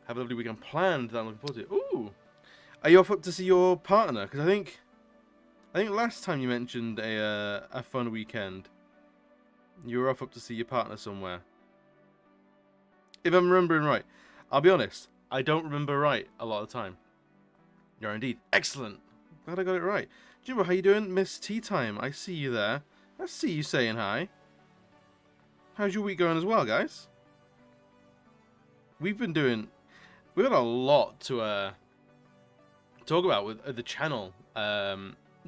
have a lovely weekend planned that I'm looking forward to. Ooh, are you off up to see your partner? Because I think last time you mentioned a fun weekend. You were off up to see your partner somewhere. If I'm remembering right. I'll be honest, I don't remember right a lot of the time. You're indeed excellent. Glad I got it right. Jimbo, how you doing? Miss Tea Time, I see you there. I see you saying hi. How's your week going as well, guys? We've got a lot to talk about with the channel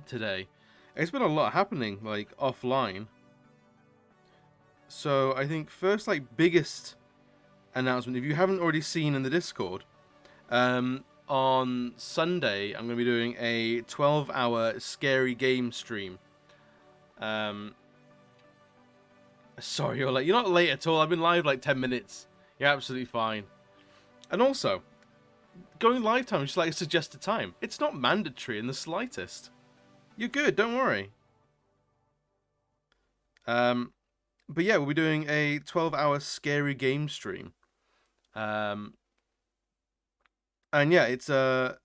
today. It's been a lot happening, like, offline. So, I think first, like, biggest announcement, if you haven't already seen in the Discord, on Sunday, I'm going to be doing a 12-hour scary game stream. Sorry, you're not late at all. I've been live like 10 minutes. You're absolutely fine. And also, going live time is just like a suggested time. It's not mandatory in the slightest. You're good, don't worry. But yeah, we'll be doing a 12-hour scary game stream. And yeah, it's what are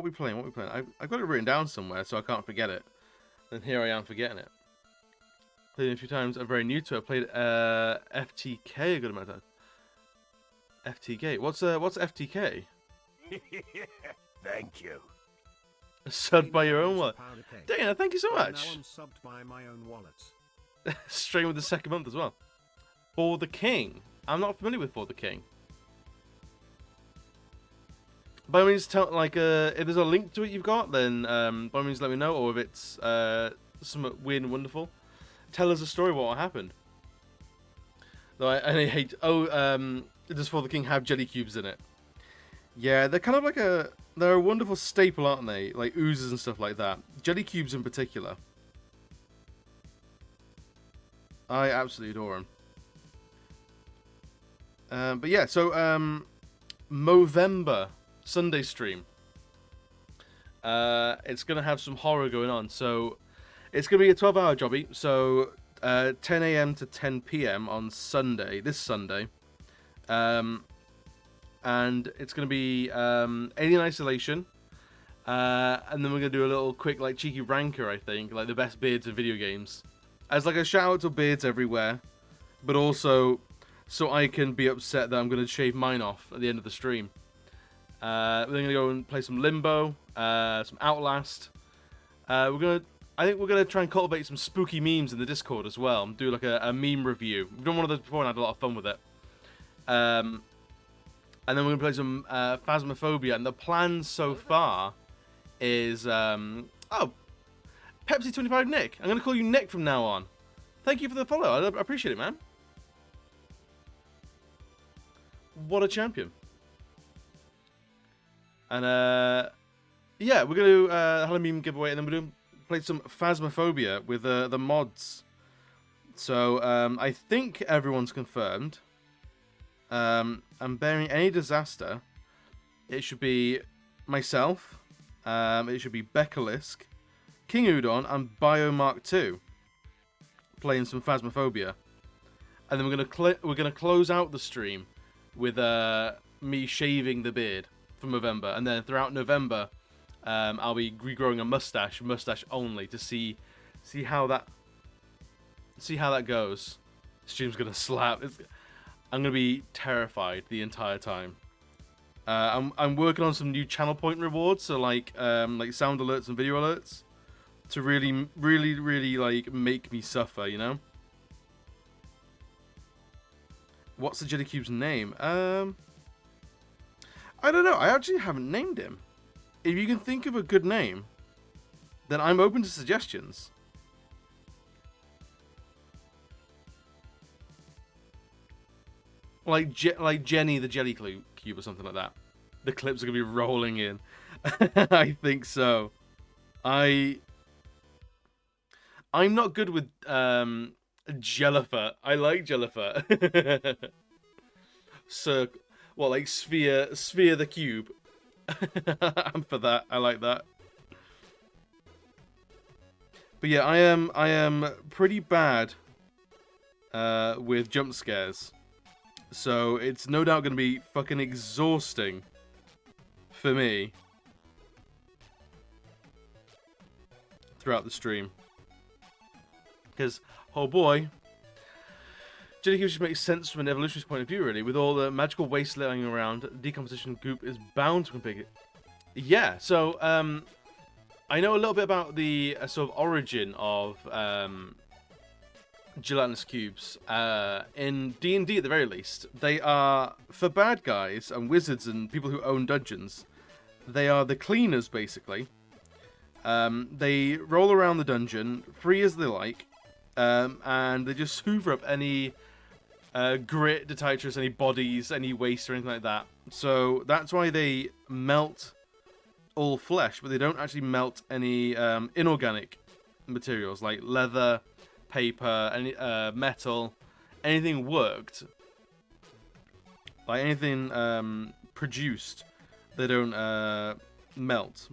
we playing? I've got it written down somewhere so I can't forget it. And here I am forgetting it. Played it a few times. I'm very new to it. I played FTK a good amount of time. FTK. What's FTK? Thank you. Subbed by your own wallet. Dana, thank you so much. Now I'm subbed by my own wallet. Straight with the second month as well. For the King. I'm not familiar with For the King. By all means, tell if there's a link to it you've got, then by all means let me know. Or if it's something weird and wonderful, tell us a story of what happened. Though I hate. Does For the King have jelly cubes in it? Yeah, they're kind of like they're a wonderful staple, aren't they? Like oozes and stuff like that. Jelly cubes in particular. I absolutely adore them. But yeah, so Movember Sunday stream. It's gonna have some horror going on, so it's gonna be a 12-hour jobby. So 10 a.m. to 10 p.m. on Sunday, this Sunday, and it's gonna be Alien Isolation, and then we're gonna do a little quick like cheeky ranker. I think like the best beards in video games, as like a shout out to beards everywhere, but also so I can be upset that I'm gonna shave mine off at the end of the stream. We're gonna go and play some Limbo, some Outlast. I think we're gonna try and cultivate some spooky memes in the Discord as well, and do like a meme review. We've done one of those before and had a lot of fun with it. And then we're gonna play some Phasmophobia. And the plan so far is Pepsi25 Nick. I'm gonna call you Nick from now on. Thank you for the follow. I appreciate it, man. What a champion. And yeah, we're gonna do Halloween giveaway, and then we're gonna play some Phasmophobia with the mods. So I think everyone's confirmed. And bearing any disaster, it should be myself. It should be Beckalisk, King Udon, and Biomark2 playing some Phasmophobia, and then we're gonna close out the stream with me shaving the beard for November, and then throughout November, I'll be regrowing a mustache only, to see how that goes. Stream's gonna slap. I'm gonna be terrified the entire time. I'm working on some new channel point rewards, so like sound alerts and video alerts, to really like make me suffer, you know. What's the Jelly Cube's name? I don't know. I actually haven't named him. If you can think of a good name, then I'm open to suggestions. Like Jenny the Jelly Cube or something like that. The clips are gonna be rolling in. I think so. I'm not good with Jellifer. I like Jellifer. What, like Sphere the Cube? I'm for that. I like that. But yeah, I am pretty bad with jump scares. So it's no doubt going to be fucking exhausting for me throughout the stream. Because, oh boy, 𝘽𝙍𝙎 makes sense from an evolutionary point of view, really. With all the magical waste lying around, decomposition goop is bound to complicate it. Yeah, so I know a little bit about the sort of origin of gelatinous cubes. In D&D, at the very least, they are, for bad guys and wizards and people who own dungeons, they are the cleaners, basically. They roll around the dungeon, free as they like, and they just hoover up any grit, detritus, any bodies, any waste, or anything like that. So that's why they melt all flesh, but they don't actually melt any inorganic materials like leather, paper, any metal, anything worked, like anything produced. They don't melt.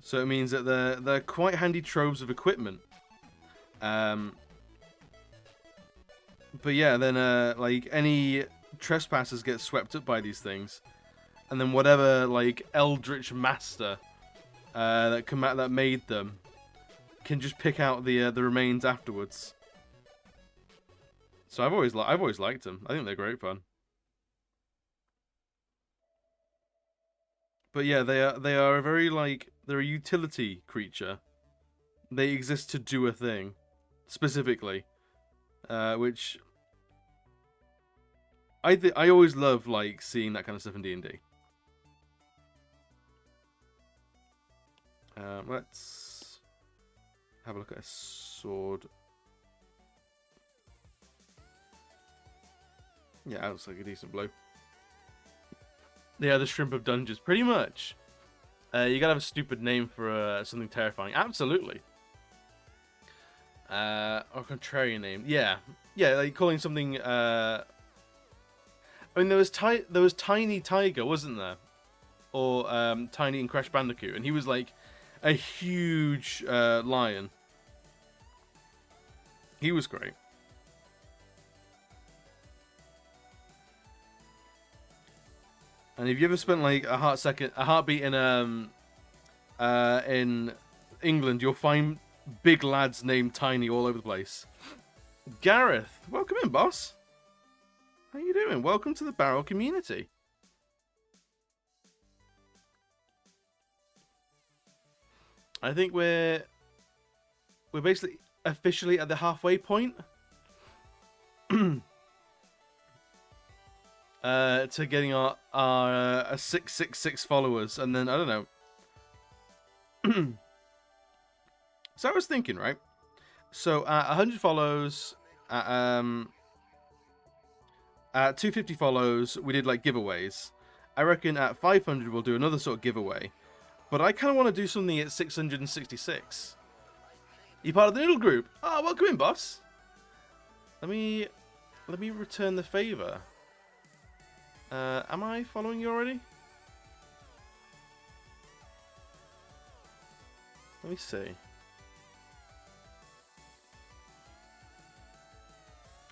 So it means that they're quite handy troves of equipment. But yeah, then like any trespassers get swept up by these things, and then whatever like eldritch master that made them can just pick out the remains afterwards. So I've always liked them. I think they're great fun. But yeah, they are a very they're a utility creature. They exist to do a thing, specifically, which I always love seeing that kind of stuff in D&D. Let's have a look at a sword. Yeah, that looks like a decent blow. Yeah, the Shrimp of Dungeons, pretty much. You gotta have a stupid name for something terrifying. Absolutely. Or contrarian name. Yeah, like calling something. I mean, there was Tiny Tiger, wasn't there? Or Tiny in Crash Bandicoot, and he was like a huge lion. He was great. And if you ever spent like a heartbeat in England, you'll find big lads named Tiny all over the place. Gareth, welcome in, boss. How you doing? Welcome to the Barrel community. I think we're basically officially at the halfway point. To getting our 666 followers, and then I don't know. So I was thinking, right? So at 100 follows, at 250 follows, we did like giveaways. I reckon at 500 we'll do another sort of giveaway, but I kind of want to do something at 666. You part of the Noodle group? Oh, welcome in, boss. Let me return the favor. Am I following you already? Let me see.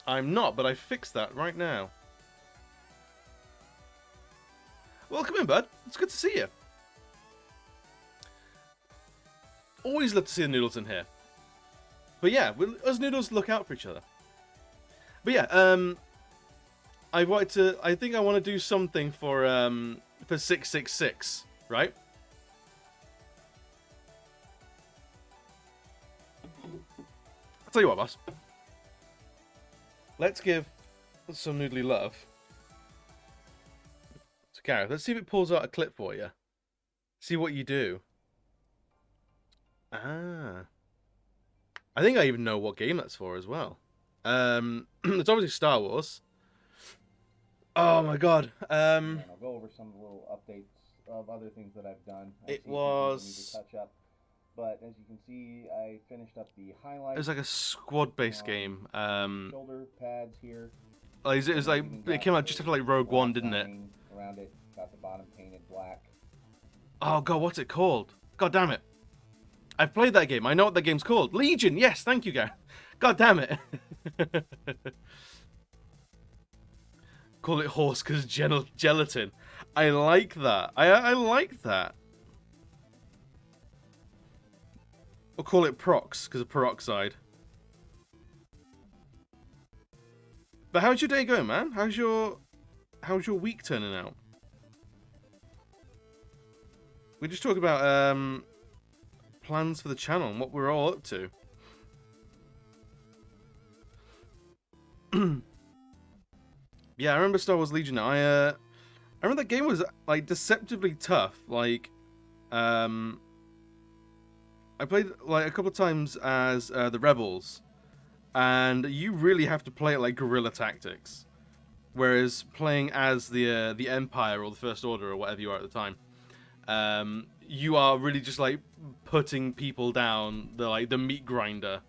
I'm not, but I fixed that right now. Welcome in, bud. It's good to see you. Always love to see the Noodles in here. But yeah, us Noodles look out for each other. But yeah, I think I want to do something for 666, right? I'll tell you what, boss. Let's give some noodly love to Gareth. Let's see if it pulls out a clip for you. See what you do. Ah. I think I even know what game that's for as well. It's obviously Star Wars. Oh my god. And I'll go over some little updates of other things that I've done. It was... To touch up. But as you can see, I finished up the highlights. It was like a squad-based game. Shoulder pads here. Oh, it was like it came out just after like Rogue One, didn't it? Around it, got the bottom painted black. Oh god, what's it called? God damn it! I've played that game. I know what that game's called. Legion. Yes, thank you, Gareth. God damn it. Call it horse because gelatin. I like that. I like that. Or call it prox because of peroxide. But how's your day going, man? How's your week turning out? We just talk about plans for the channel and what we're all up to. Yeah, I remember Star Wars Legion. I remember that game was like deceptively tough. Like, I played like a couple of times as the Rebels, and you really have to play it like guerrilla tactics. Whereas playing as the Empire or the First Order or whatever you are at the time, you are really just like putting people down, the meat grinder,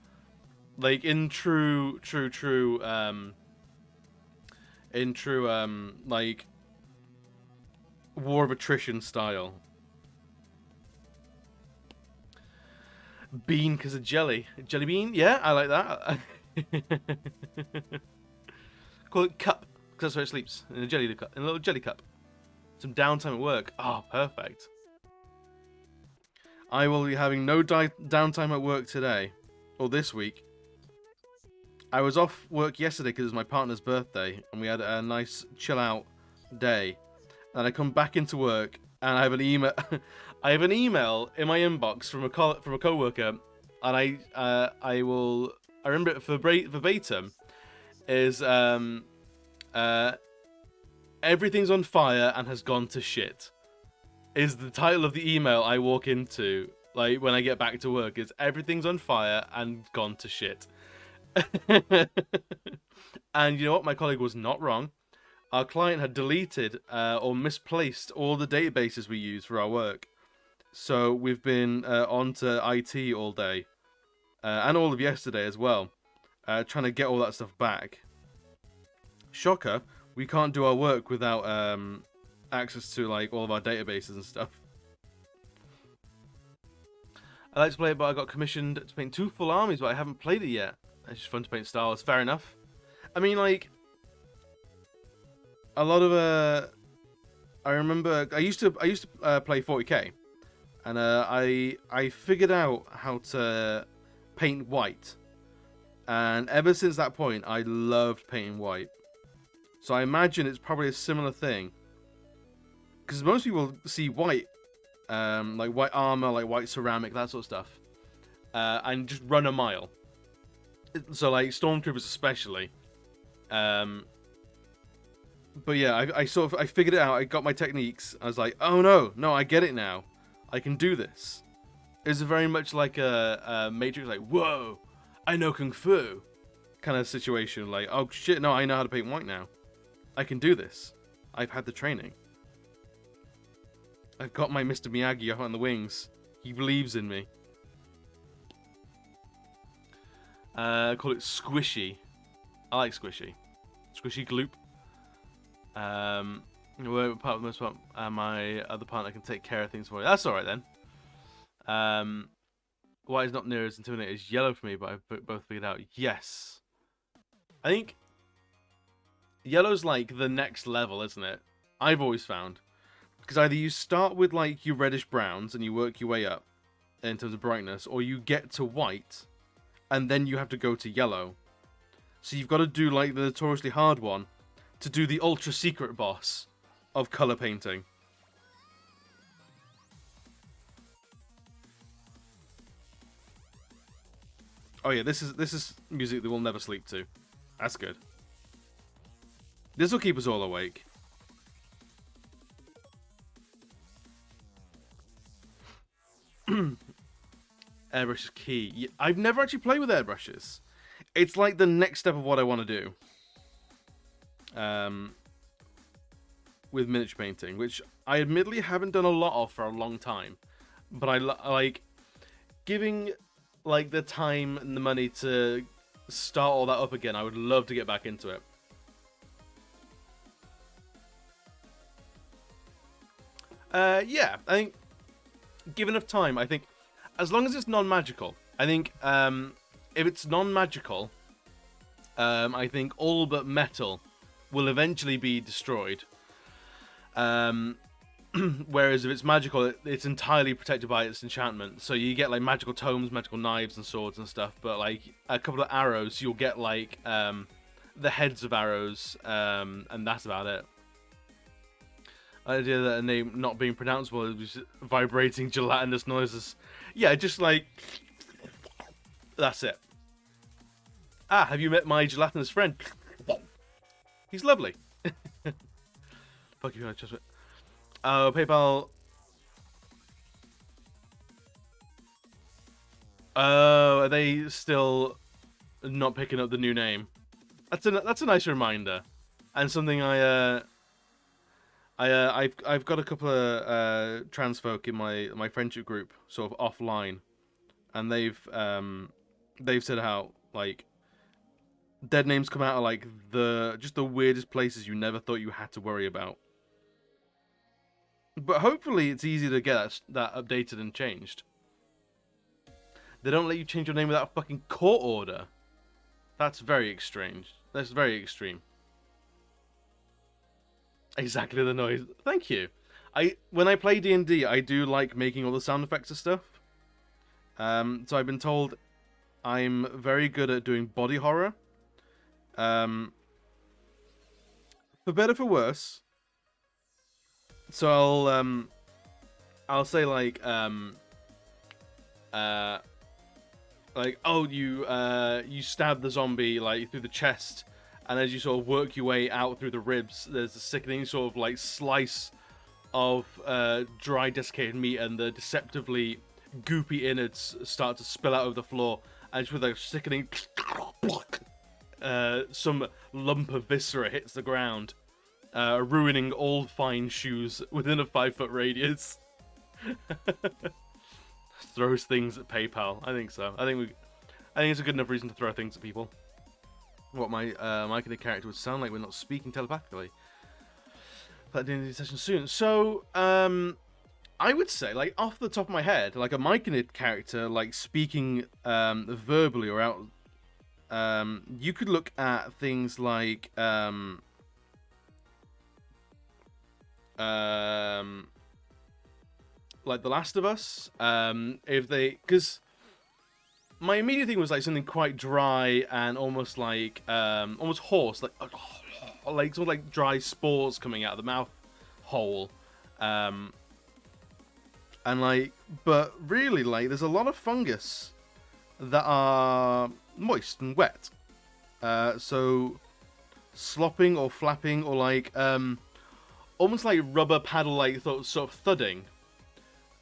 like in true like war of attrition style. Bean because of jelly bean. Yeah, I like that. Call it cup because that's where it sleeps, in a little jelly cup. Some downtime at work. Oh, perfect. I will be having no downtime at work today, or this week. I was off work yesterday because it was my partner's birthday, and we had a nice chill out day. And I come back into work, and I have an email. I have an email in my inbox from a coworker, and I remember it verbatim is everything's on fire and has gone to shit. Is the title of the email I walk into, like, when I get back to work, is everything's on fire and gone to shit. And you know what? My colleague was not wrong. Our client had deleted or misplaced all the databases we use for our work. So we've been on to IT all day. And all of yesterday as well. Trying to get all that stuff back. Shocker. We can't do our work without access to like all of our databases and stuff. I like to play it, but I got commissioned to paint 2 full armies, but I haven't played it yet. It's just fun to paint Star Wars. Fair enough. I mean, like, a lot of I remember I used to play 40k, and I figured out how to paint white, and ever since that point, I loved painting white. So I imagine it's probably a similar thing, because most people see white, like white armor, like white ceramic, that sort of stuff, and just run a mile. So like stormtroopers especially. But yeah, I figured it out. I got my techniques. I was like, oh no, I get it now. I can do this. It's very much like a Matrix, like, whoa, I know Kung Fu kind of situation. Like, oh shit, no, I know how to paint white now. I can do this. I've had the training. I've got my Mr. Miyagi up on the wings. He believes in me. Call it squishy. I like squishy. Squishy gloop. Part of the most part, my other partner can take care of things for me. That's alright then. White is not near as intimidating as yellow for me, but I've both figured out. Yes. I think yellow's like the next level, isn't it? I've always found. Because either you start with like your reddish browns and you work your way up in terms of brightness, or you get to white and then you have to go to yellow. So you've got to do like the notoriously hard one to do the ultra secret boss of color painting. Oh yeah, this is music that we'll never sleep to. That's good. This will keep us all awake. Airbrush is key. I've never actually played with airbrushes. It's like the next step of what I want to do. With miniature painting, which I admittedly haven't done a lot of for a long time. But I like giving like the time and the money to start all that up again. I would love to get back into it. Yeah, I think give enough time. I think as long as it's non-magical. I think if it's non-magical, I think all but metal will eventually be destroyed. Whereas if it's magical, it's entirely protected by its enchantment. So you get like magical tomes, magical knives and swords and stuff. But like a couple of arrows, you'll get like the heads of arrows, and that's about it. The idea that a name not being pronounceable is vibrating gelatinous noises. Yeah, just like that's it. Ah, have you met my gelatinous friend? He's lovely. Fuck you, I just. Oh, PayPal. Oh, are they still not picking up the new name? That's a nice reminder, and something I've got a couple of trans folk in my friendship group, sort of offline, and they've said how like dead names come out of like just the weirdest places you never thought you had to worry about. But hopefully it's easy to get that updated and changed. They don't let you change your name without a fucking court order. That's very strange. That's very extreme. Exactly the noise. Thank you. When I play D&D, I do like making all the sound effects and stuff. So I've been told I'm very good at doing body horror. For better for worse. So I'll say like oh you stab the zombie like through the chest, and as you sort of work your way out through the ribs, there's a sickening sort of like slice of dry desiccated meat, and the deceptively goopy innards start to spill out of the floor, and just with a sickening some lump of viscera hits the ground, ruining all fine shoes within a 5-foot radius. Throws things at PayPal. I think so. I think it's a good enough reason to throw things at people. What my Myconid character would sound like when not speaking telepathically. At the end of the session soon. So I would say, like off the top of my head, like a Myconid character, like speaking verbally or out. You could look at things like The Last of Us, because my immediate thing was like something quite dry and almost like almost hoarse, like sort of like dry spores coming out of the mouth hole, and like, but really like there's a lot of fungus that are moist and wet, so slopping or flapping or like almost like rubber paddle like sort of thudding.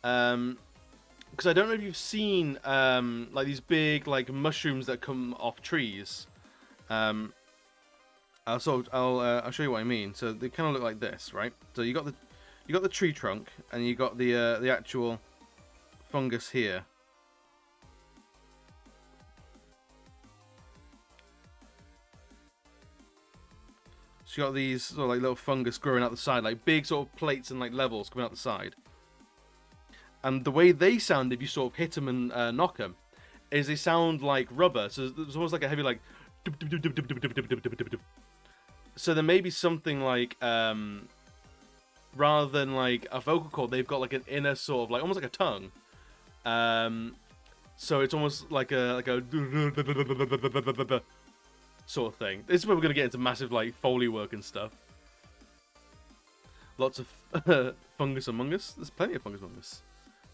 Because I don't know if you've seen like these big like mushrooms that come off trees. I'll show you what I mean. So they kind of look like this, right? So you got the tree trunk, and you got the actual fungus here. So you got these sort of like little fungus growing out the side, like big sort of plates and like levels coming out the side. And the way they sound, if you sort of hit them and knock them, is they sound like rubber. So it's almost like a heavy like. So there may be something like rather than like a vocal cord, they've got like an inner sort of like almost like a tongue. So it's almost like a sort of thing. This is where we're gonna get into massive like Foley work and stuff. Lots of fungus among us. There's plenty of fungus among us.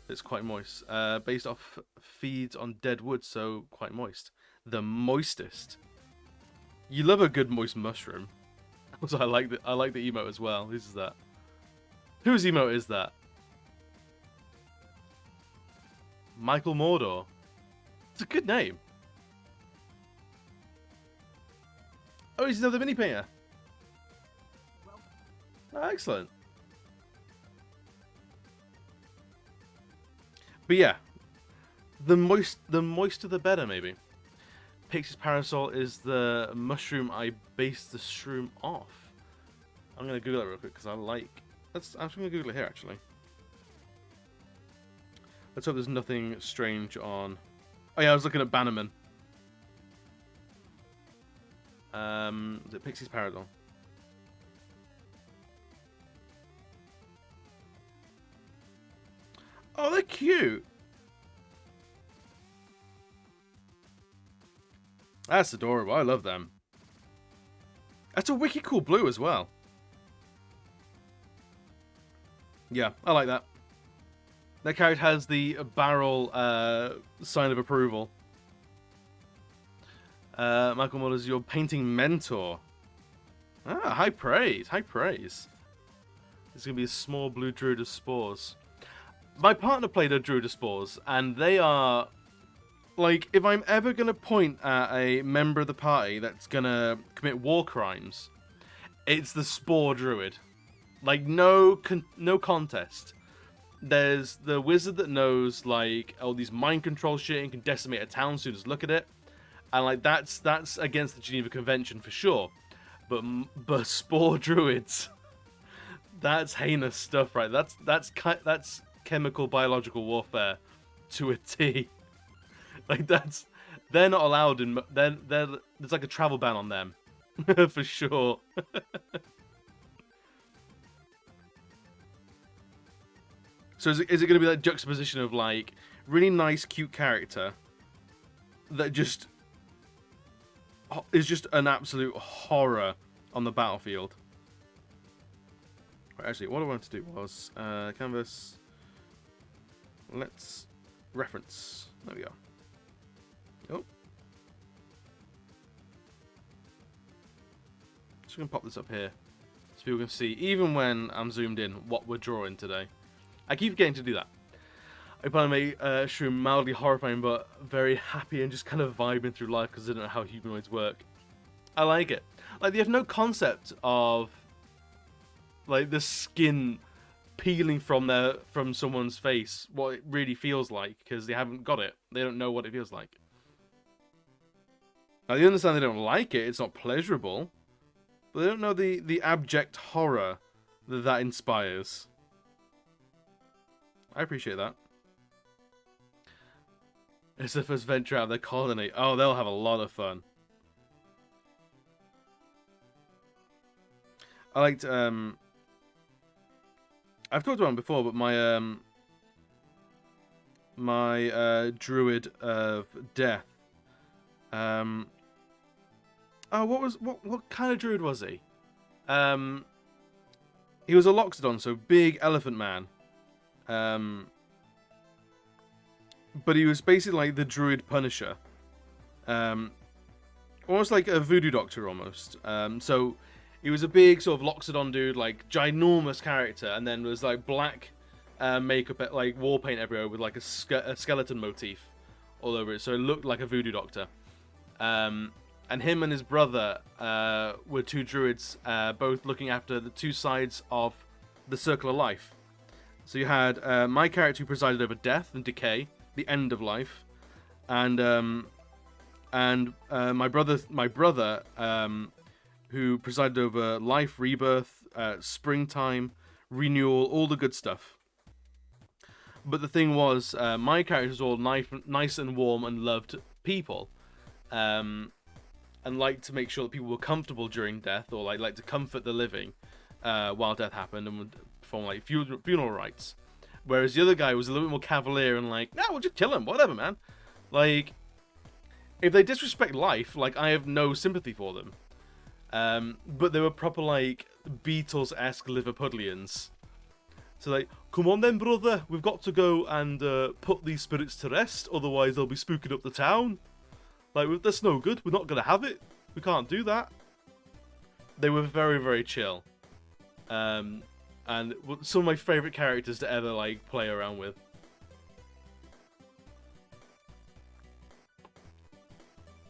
It's quite moist. Based off feeds on dead wood, so quite moist. The moistest. You love a good moist mushroom. Also, I like the emote as well. Whose is that? Whose emote is that? Michael Mordor. It's a good name. Oh, he's another mini painter. Oh, excellent. But yeah, the moister the better, maybe. Pixie's Parasol is the mushroom I based the shroom off. I'm gonna Google it real quick because I like. I'm just gonna Google it here actually. Let's hope there's nothing strange on. Oh yeah, I was looking at Bannerman. Is it Pixie's Parasol? Oh, they're cute. That's adorable. I love them. That's a wicked cool blue as well. Yeah, I like that. That character has the barrel sign of approval. Michael Muller's your painting mentor. Ah, high praise, high praise. It's going to be a small blue druid of spores. My partner played a druid of spores, and they are... Like, if I'm ever going to point at a member of the party that's going to commit war crimes, it's the spore druid. Like, no contest. There's the wizard that knows, like, oh, these mind control shit and can decimate a town as soon as look at it. And, like, that's against the Geneva Convention for sure. But spore druids, that's heinous stuff, right? That's chemical biological warfare to a T. Like, they're not allowed in. There's like a travel ban on them, for sure. So is it going to be that juxtaposition of like really nice, cute character that just is just an absolute horror on the battlefield? Right, actually, what I wanted to do was canvas. Let's reference. There we go. Oh. Just going to pop this up here so people can see, even when I'm zoomed in, what we're drawing today. I keep getting to do that. I plan to make Shroom mildly horrifying but very happy and just kind of vibing through life because I don't know how humanoids work. I like it. Like, they have no concept of like the skin peeling from someone's face, what it really feels like, because they haven't got it. They don't know what it feels like. Now, they understand they don't like it, it's not pleasurable, but they don't know the abject horror that inspires. I appreciate that. It's the first venture out of their colony. Oh, they'll have a lot of fun. I liked, I've talked about him before, but my druid of death. Oh, what kind of druid was he? He was a Loxodon, so big elephant man. But he was basically like the druid punisher. Almost like a voodoo doctor, almost. So he was a big sort of Loxodon dude, like ginormous character, and then was like black makeup, like war paint everywhere with like a skeleton motif all over it. So it looked like a voodoo doctor. And him and his brother were two druids, both looking after the two sides of the circle of life. So you had my character who presided over death and decay, the end of life, and my brother who presided over life, rebirth, springtime, renewal, all the good stuff. But the thing was, my characters were all nice and warm and loved people, and liked to make sure that people were comfortable during death, or like to comfort the living while death happened, and would perform like funeral rites. Whereas the other guy was a little bit more cavalier and like, no, we'll just kill him, whatever, man. Like, if they disrespect life, like, I have no sympathy for them. But they were proper, like, Beatles-esque Liverpudlians. So, like, come on then, brother, we've got to go and put these spirits to rest, otherwise they'll be spooking up the town. Like, that's no good, we're not going to have it. We can't do that. They were very, very chill. And some of my favourite characters to ever, like, play around with.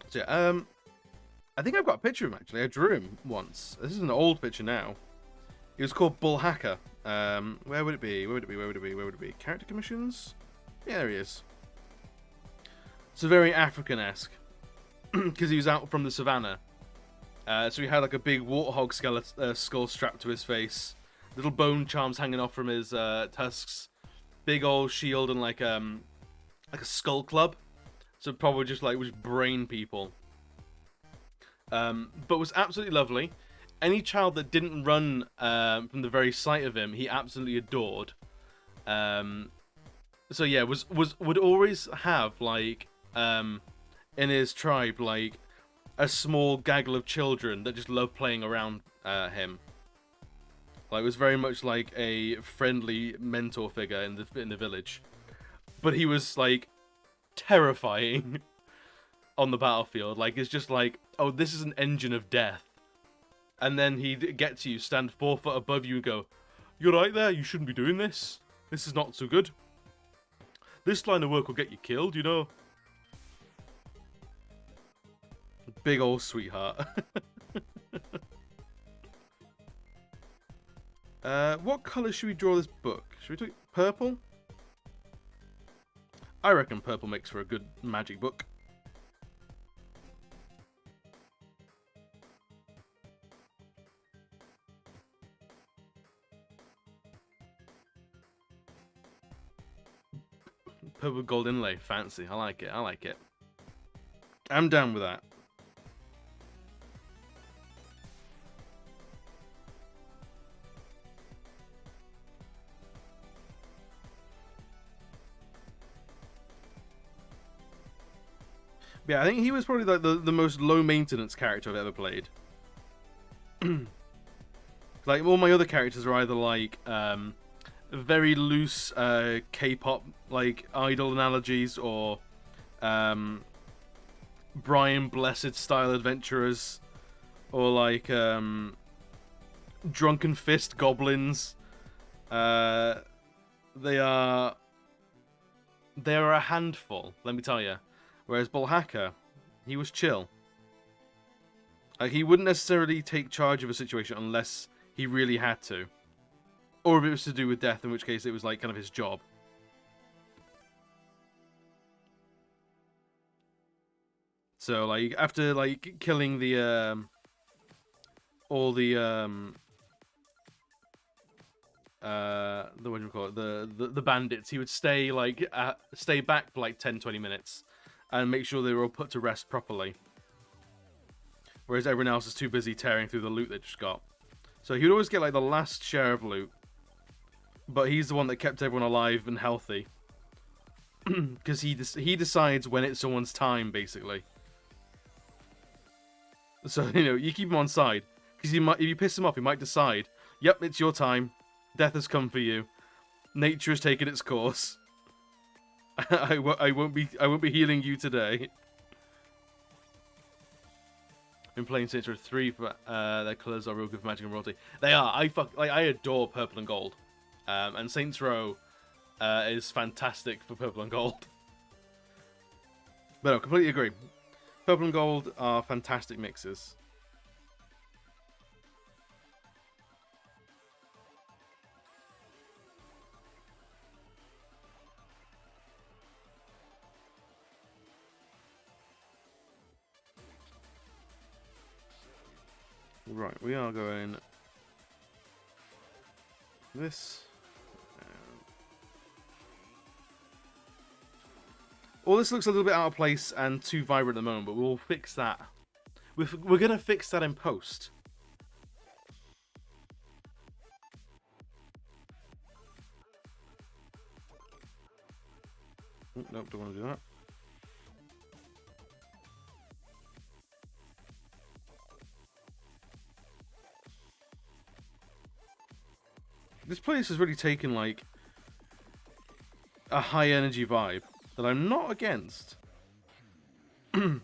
So, yeah, I think I've got a picture of him, actually. I drew him once. This is an old picture now. He was called Bull Hacker. Where would it be? Where would it be? Where would it be? Where would it be? Character commissions? Yeah, there he is. So very African-esque. Because he was out from the savannah. So he had, like, a big warthog skull strapped to his face. Little bone charms hanging off from his tusks. Big old shield and, like a skull club. So probably just, like, was brain people. But was absolutely lovely. Any child that didn't run from the very sight of him, he absolutely adored. So yeah, would always have like in his tribe like a small gaggle of children that just love playing around him. Like, it was very much like a friendly mentor figure in the village, but he was like terrifying on the battlefield. Like, it's just like, oh, this is an engine of death, and then he'd get to you, stand 4 foot above you, and go, "You're right there. You shouldn't be doing this. This is not so good. This line of work will get you killed, you know." Big old sweetheart. What colour should we draw this book? Should we do purple? I reckon purple makes for a good magic book. Purple gold inlay, fancy. I like it. I like it. I'm down with that. Yeah, I think he was probably like the most low maintenance character I've ever played. Like, all my other characters are either like very loose K-pop like idol analogies, or Brian Blessed style adventurers, or like Drunken Fist goblins. They are a handful, let me tell you. Whereas 𝘍𝙍𝙃, he was chill. Like, he wouldn't necessarily take charge of a situation unless he really had to. Or if it was to do with death, in which case it was like kind of his job. So like, after like killing the all the what do you call it, the bandits, he would stay like stay back for like 10-20 minutes and make sure they were all put to rest properly, whereas everyone else is too busy tearing through the loot they just got. So he would always get like the last share of loot, but he's the one that kept everyone alive and healthy, because he decides when it's someone's time, basically. So, you know, you keep him on side, because if you piss him off, he might decide, yep, it's your time. Death has come for you. Nature has taken its course. I won't be healing you today. Been playing Saints Row 3, but their colours are real good for magic and royalty. They are. I adore purple and gold, and Saints Row is fantastic for purple and gold. But no, completely agree. Purple and gold are fantastic mixes. Right, we are going this. All this looks a little bit out of place and too vibrant at the moment, but we'll fix that. We're going to fix that in post. Oh, nope, don't want to do that. This place has really taken, like, a high energy vibe that I'm not against. I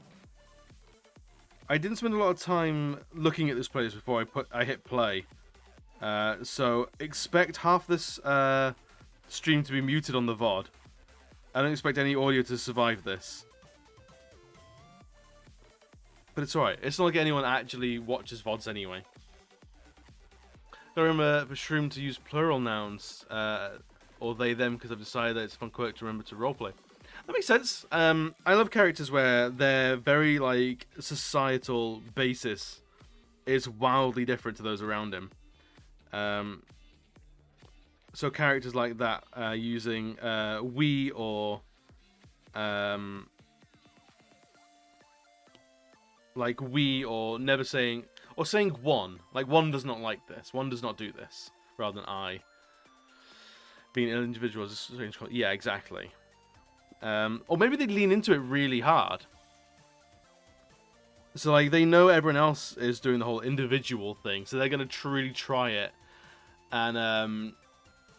didn't spend a lot of time looking at this place before I hit play. So expect half this stream to be muted on the VOD. I don't expect any audio to survive this. But it's alright. It's not like anyone actually watches VODs anyway. I remember for Shroom to use plural nouns, or they, them, because I've decided that it's a fun quirk to remember to roleplay. That makes sense. I love characters where their very, like, societal basis is wildly different to those around him. So characters like that, using we or like we, or never saying, or saying one. Like, one does not like this. One does not do this, rather than I. being an individual is a strange concept. Yeah, exactly. Or maybe they lean into it really hard. So, like, they know everyone else is doing the whole individual thing, so they're going to truly try it. And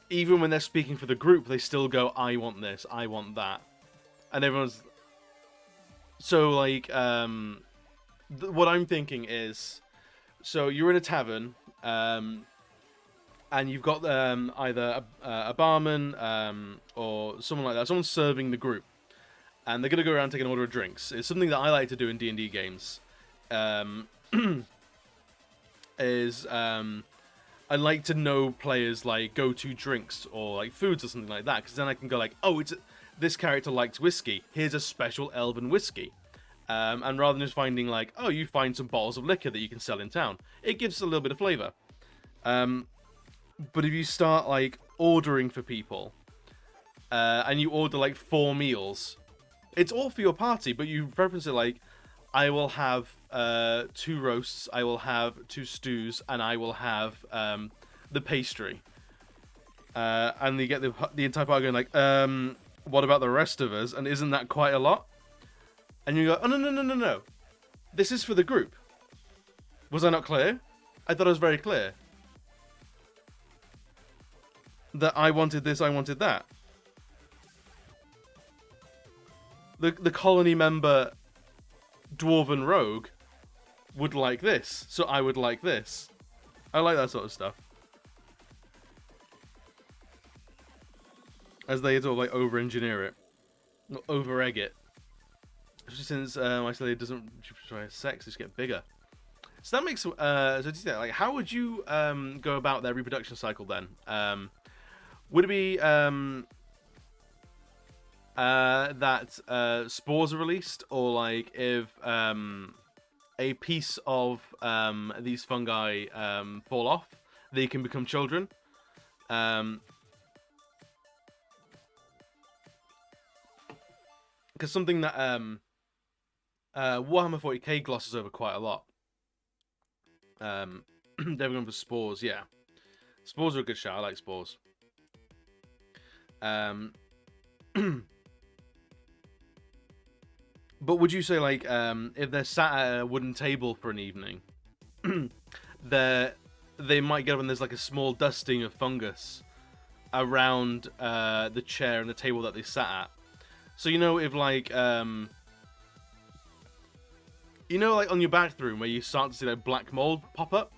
even when they're speaking for the group, they still go, I want this, I want that. And everyone's... So, like, what I'm thinking is... So, you're in a tavern, and you've got either a barman or someone like that. Someone serving the group. And they're going to go around taking an order of drinks. It's something that I like to do in D&D games. I like to know players' like go-to drinks or like foods or something like that, because then I can go like, oh, this character likes whiskey. Here's a special elven whiskey. And rather than just finding like, oh, you find some bottles of liquor that you can sell in town, it gives a little bit of flavor. But if you start like ordering for people, and you order like 4 meals, it's all for your party, but you reference it like, I will have 2 roasts, I will have 2 stews, and I will have the pastry. And you get the entire party going like, what about the rest of us? And isn't that quite a lot? And you go, oh, no. This is for the group. Was I not clear? I thought I was very clear. That I wanted this, I wanted that. The colony member dwarven rogue would like this, so I would like this. I like that sort of stuff. As they sort of like over-engineer it, not over-egg it. Especially since I said it doesn't try sex, just get bigger. So that makes so do you think, like, how would you go about their reproduction cycle then? Would it be that spores are released, or like if a piece of these fungi fall off, they can become children? Because something that Warhammer 40k glosses over quite a lot. They're going for spores, yeah. Spores are a good shout. I like spores. But would you say, like, if they're sat at a wooden table for an evening, they might get up and there's like a small dusting of fungus around the chair and the table that they sat at. So, you know, if like, you know, like on your bathroom where you start to see like black mold pop up?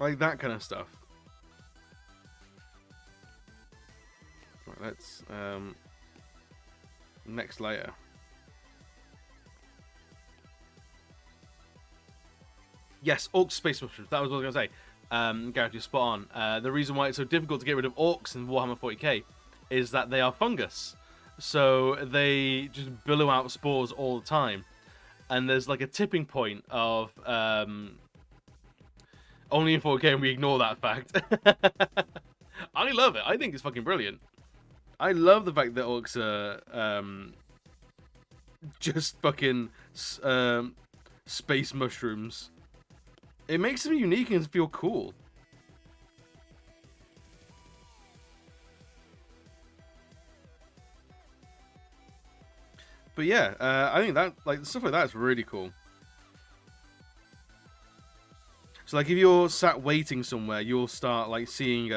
Like that kind of stuff. Right, let's, next layer. Yes, orcs, space mushrooms. That was what I was going to say. Gareth, you're spot on. The reason why it's so difficult to get rid of orcs in Warhammer 40k is that they are fungus. So they just billow out spores all the time. And there's like a tipping point of... only in 4K and we ignore that fact. I love it. I think it's fucking brilliant. I love the fact that orcs are just fucking space mushrooms. It makes them unique and feel cool. But yeah, I think that, like, stuff like that is really cool. So, like, if you're sat waiting somewhere, you'll start, like, seeing,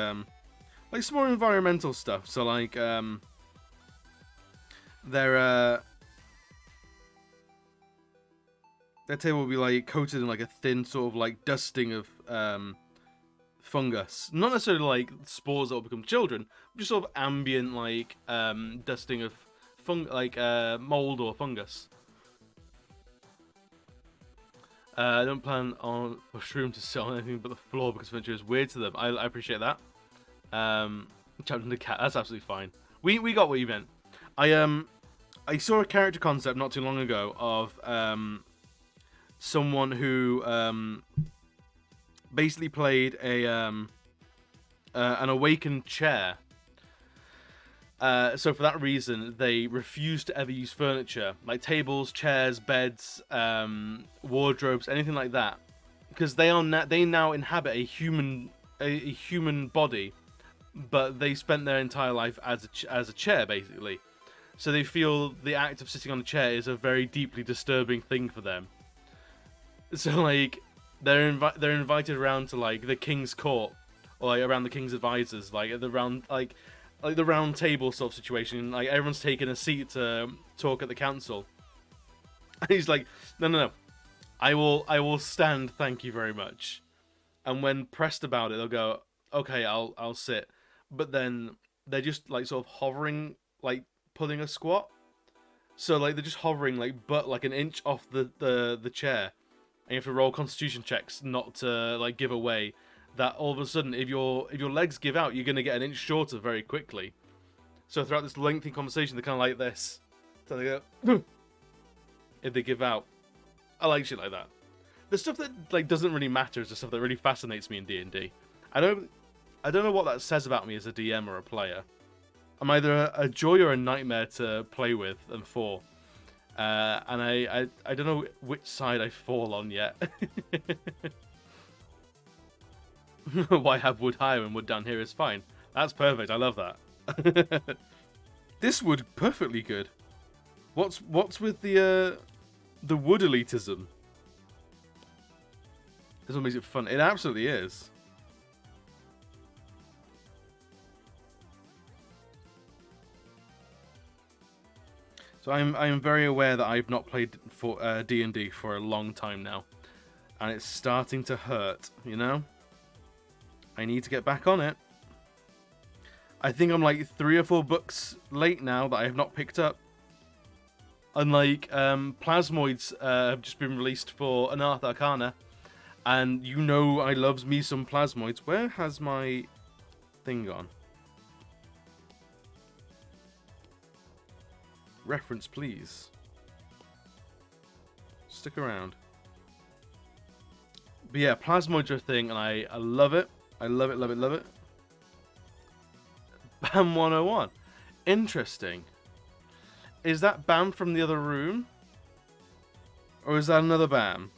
like, some more environmental stuff. So, like, their table will be, like, coated in, like, a thin sort of, like, dusting of, fungus. Not necessarily, like, spores that will become children, but just sort of ambient, like, dusting of mold or fungus. I don't plan on mushroom to sit on anything but the floor because Venture is weird to them. I appreciate that. Captain the Cat, that's absolutely fine. We got what you meant. I saw a character concept not too long ago of someone who basically played an awakened chair. So for that reason, they refuse to ever use furniture, like tables, chairs, beds, wardrobes, anything like that, because they now inhabit a human body, but they spent their entire life as a chair, basically. So they feel the act of sitting on a chair is a very deeply disturbing thing for them. So like they're invited around to like the king's court, or like around the king's advisors, like at the round like the round table sort of situation. Like everyone's taking a seat to talk at the council, and he's like, no, I will stand, thank you very much. And when pressed about it, they'll go, okay, I'll sit. But then they're just like sort of hovering, like pulling a squat. So like they're just hovering like like an inch off the chair. And you have to roll constitution checks not to like give away that all of a sudden if your legs give out, you're gonna get an inch shorter very quickly. So throughout this lengthy conversation, they're kinda like this. So they go if they give out. I like shit like that. The stuff that like doesn't really matter is the stuff that really fascinates me in D&D. I don't know what that says about me as a DM or a player. I'm either a joy or a nightmare to play with and for. And I don't know which side I fall on yet. Why have wood higher and wood down here is fine. That's perfect. I love that. This wood perfectly good. What's with the wood elitism? This one makes it fun. It absolutely is. So I'm very aware that I've not played for D&D for a long time now, and it's starting to hurt. You know, I need to get back on it. I think I'm like 3 or 4 books late now that I have not picked up. Unlike Plasmoids have just been released for Unearthed Arcana, and you know I loves me some Plasmoids. Where has my thing gone? Reference, please. Stick around. But yeah, Plasmoids are a thing, and I love it. I love it, love it, love it. BAM 101. Interesting. Is that BAM from the other room? Or is that another BAM?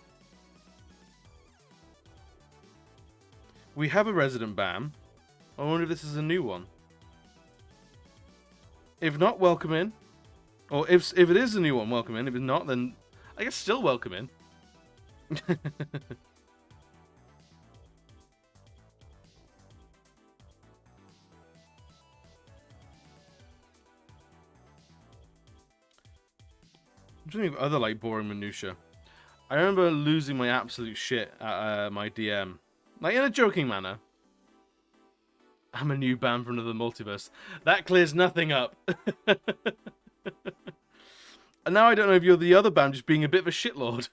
We have a resident BAM. I wonder if this is a new one. If not, welcome in. Or if it is a new one, welcome in. If it's not, then I guess still welcome in. I'm trying to think of other like boring minutia. I remember losing my absolute shit at my DM, like in a joking manner. I'm a new BAM from another multiverse. That clears nothing up. And now I don't know if you're the other BAM just being a bit of a shitlord.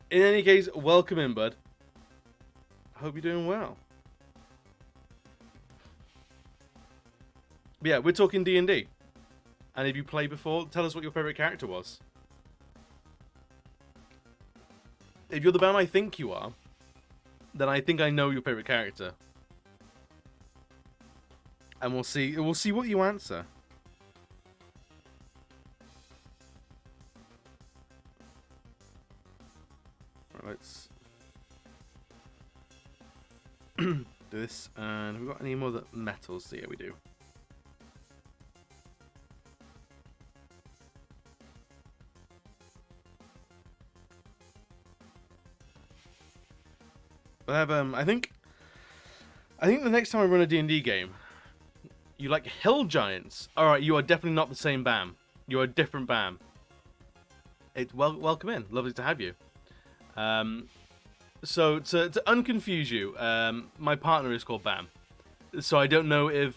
In any case, welcome in, bud. I hope you're doing well. But yeah, we're talking D&D. And if you played before, tell us what your favourite character was. If you're the BAM I think you are, then I think I know your favourite character. And we'll see what you answer. Right, let's do this. And have we got any more metals? Yeah, we do. But I have I think the next time I run a D&D game, you like hill giants. All right, you are definitely not the same BAM. You're a different BAM. Welcome in. Lovely to have you. So to unconfuse you, my partner is called BAM. So I don't know if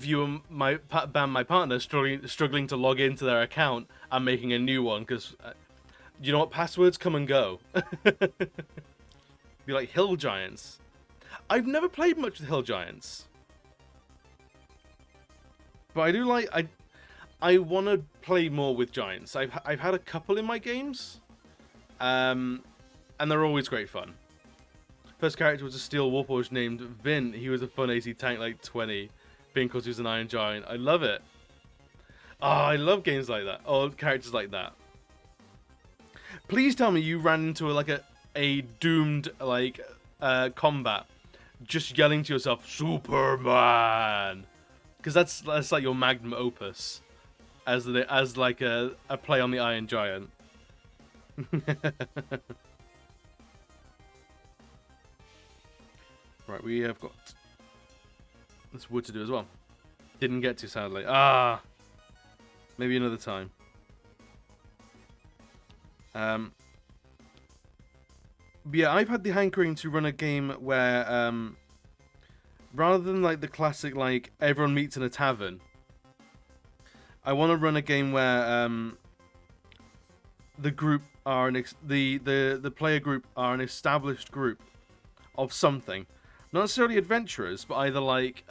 you and my BAM, my partner, struggling to log into their account and making a new one because you know what, passwords come and go. Be like hill giants. I've never played much with hill giants. But I do like I want to play more with giants. I've had a couple in my games, and they're always great fun. First character was a steel warforged named Vin. He was a fun AC tank like 20, being because he was an iron giant. I love it. Oh, I love games like that. Or characters like that. Please tell me you ran into a doomed combat, just yelling to yourself, Superman, because that's like your magnum opus, as like a play on the Iron Giant. Right, we have got this wood to do as well. Didn't get to, sadly. Ah, maybe another time. But yeah, I've had the hankering to run a game where, rather than like the classic like everyone meets in a tavern, I want to run a game where the group are the player group are an established group of something, not necessarily adventurers, but either like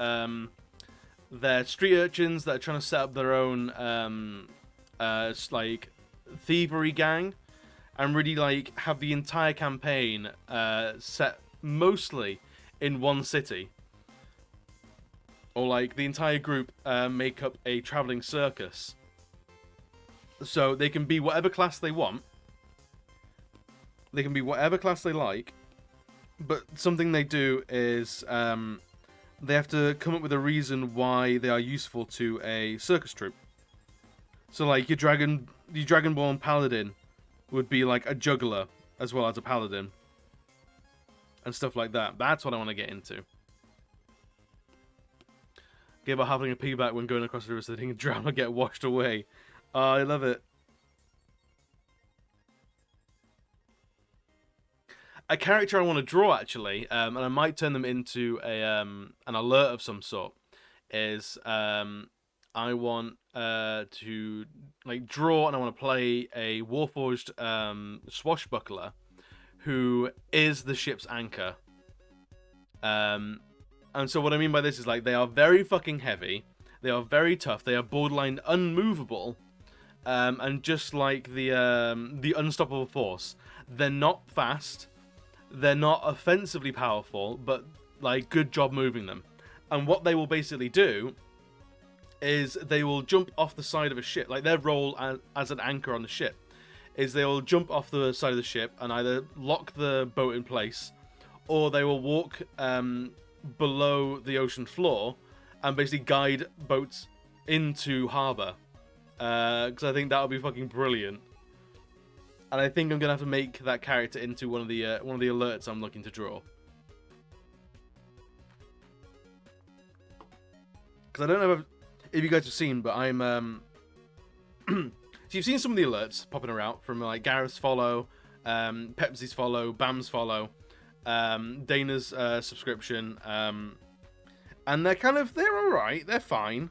they're street urchins that are trying to set up their own like thievery gang, and really like have the entire campaign set mostly in one city, or like the entire group make up a traveling circus, so they can be whatever class they want. They can be whatever class they like, but something they do is they have to come up with a reason why they are useful to a circus troupe. So like your Dragonborn paladin would be like a juggler as well as a paladin, and stuff like that. That's what I want to get into. Game about having a piggyback when going across the river so that drama get washed away. Oh, I love it. A character I want to draw, actually, and I might turn them into an alert of some sort, is I want to like draw, and I want to play a Warforged swashbuckler who is the ship's anchor. And so what I mean by this is like they are very fucking heavy, they are very tough, they are borderline unmovable, and just like the unstoppable force, they're not fast. They're not offensively powerful, but like good job moving them. And what they will basically do is they will jump off the side of a ship. Like their role as an anchor on the ship is they will jump off the side of the ship and either lock the boat in place, or they will walk below the ocean floor and basically guide boats into harbour. Because I think that would be fucking brilliant. And I think I'm gonna have to make that character into one of the alerts I'm looking to draw. Because I don't know if you guys have seen, but I'm so you've seen some of the alerts popping around from like Gareth's follow, Pepsi's follow, Bam's follow, Dana's subscription, and they're alright, they're fine.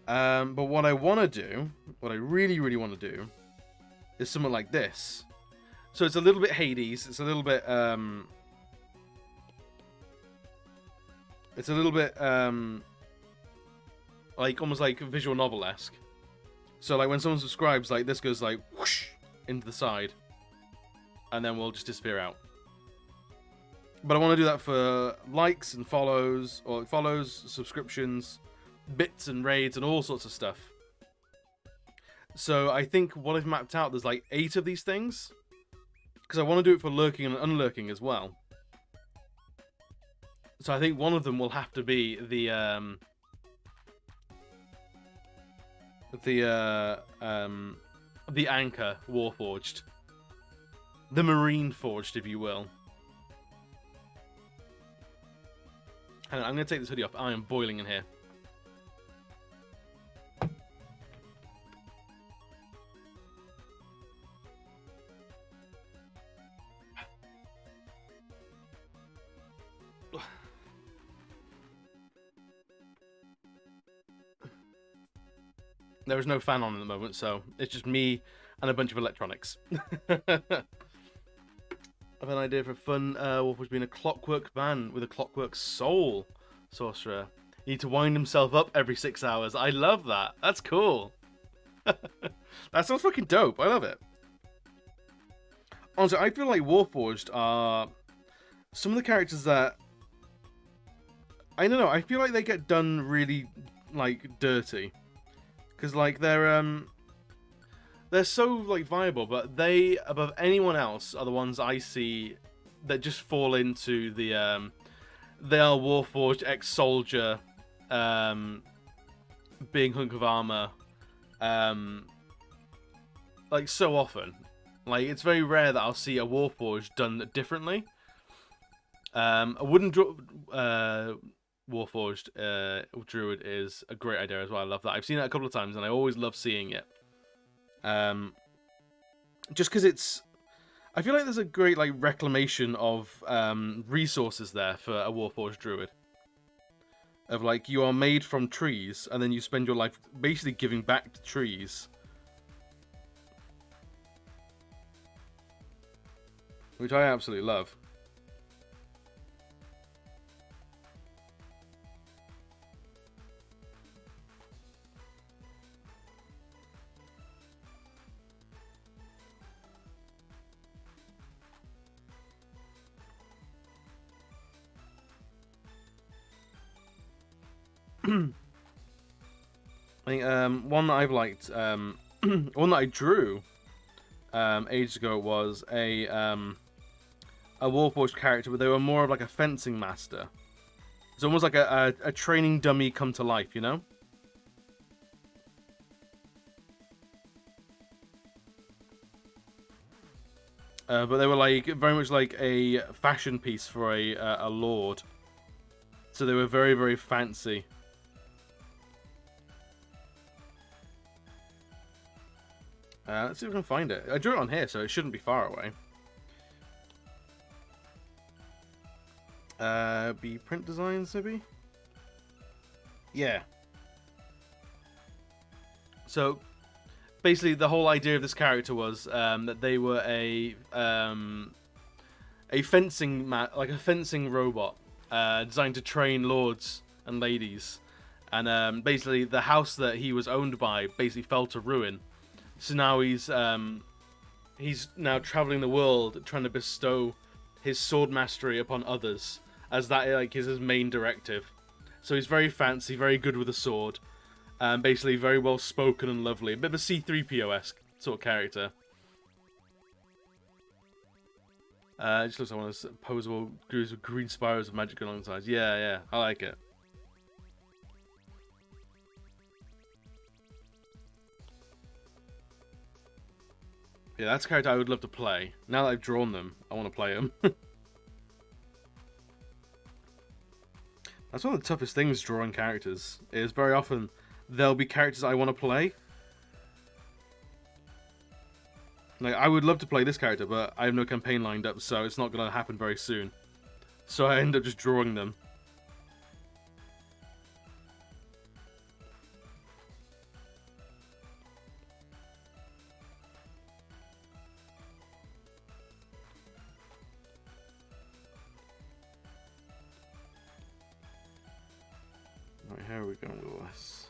But what I want to do, what I really want to do, is something like this. So it's a little bit Hades. It's a little bit like almost like visual novel-esque. So like when someone subscribes, like this goes like whoosh into the side, and then we'll just disappear out. But I want to do that for likes and follows, or follows, subscriptions, bits and raids, and all sorts of stuff. So I think what I've mapped out, there's like 8 of these things, because I want to do it for lurking and unlurking as well. So I think one of them will have to be the anchor Warforged, the Marine Forged, if you will. Hang on, I'm going to take this hoodie off. I am boiling in here. There is no fan on at the moment, so it's just me and a bunch of electronics. I have an idea for a fun Warforged being a clockwork man with a clockwork soul sorcerer. You need to wind himself up every 6 hours. I love that. That's cool. That sounds fucking dope. I love it. Honestly, I feel like Warforged are some of the characters that, I don't know, I feel like they get done really like dirty. Because like there's they're so like viable, but they above anyone else are the ones I see that just fall into the they are Warforged ex-soldier, being hunk of armor, like so often. Like it's very rare that I'll see a Warforged done differently. A wooden Warforged druid is a great idea as well. I love that. I've seen it a couple of times and I always love seeing it. Just because it's, I feel like there's a great like reclamation of resources there for a Warforged druid. Of like, you are made from trees, and then you spend your life basically giving back to trees. Which I absolutely love. I think one that I've liked, one that I drew ages ago was a Warforged character, but they were more of like a fencing master. It's almost like a training dummy come to life, you know? But they were like very much like a fashion piece for a lord. So they were very, very fancy. Let's see if we can find it. I drew it on here, so it shouldn't be far away. Be print designs, maybe? Yeah. So, basically, the whole idea of this character was that they were a fencing like a fencing robot designed to train lords and ladies, and basically the house that he was owned by basically fell to ruin. So now he's now traveling the world trying to bestow his sword mastery upon others, as that like is his main directive. So he's very fancy, very good with a sword, basically very well spoken and lovely. A bit of a C-3PO-esque sort of character. It just looks like one of those posable grooves with green spirals of magic along the sides. Yeah, yeah, I like it. Yeah, that's a character I would love to play. Now that I've drawn them, I want to play them. That's one of the toughest things drawing characters, is very often there'll be characters I want to play. Like, I would love to play this character, but I have no campaign lined up, so it's not going to happen very soon. So I end up just drawing them. Right, how are we going with this?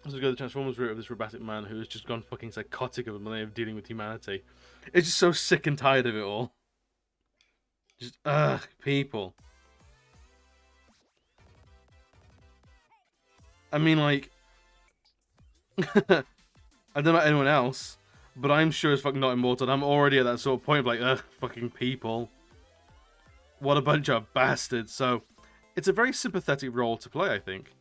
Let's go the Transformers route of this robotic man who has just gone fucking psychotic of a way of dealing with humanity. It's just so sick and tired of it all. Just, ugh, people. I mean, like, I don't know about anyone else, but I'm sure as fuck not immortal. I'm already at that sort of point of like, ugh, fucking people. What a bunch of bastards. So, it's a very sympathetic role to play, I think.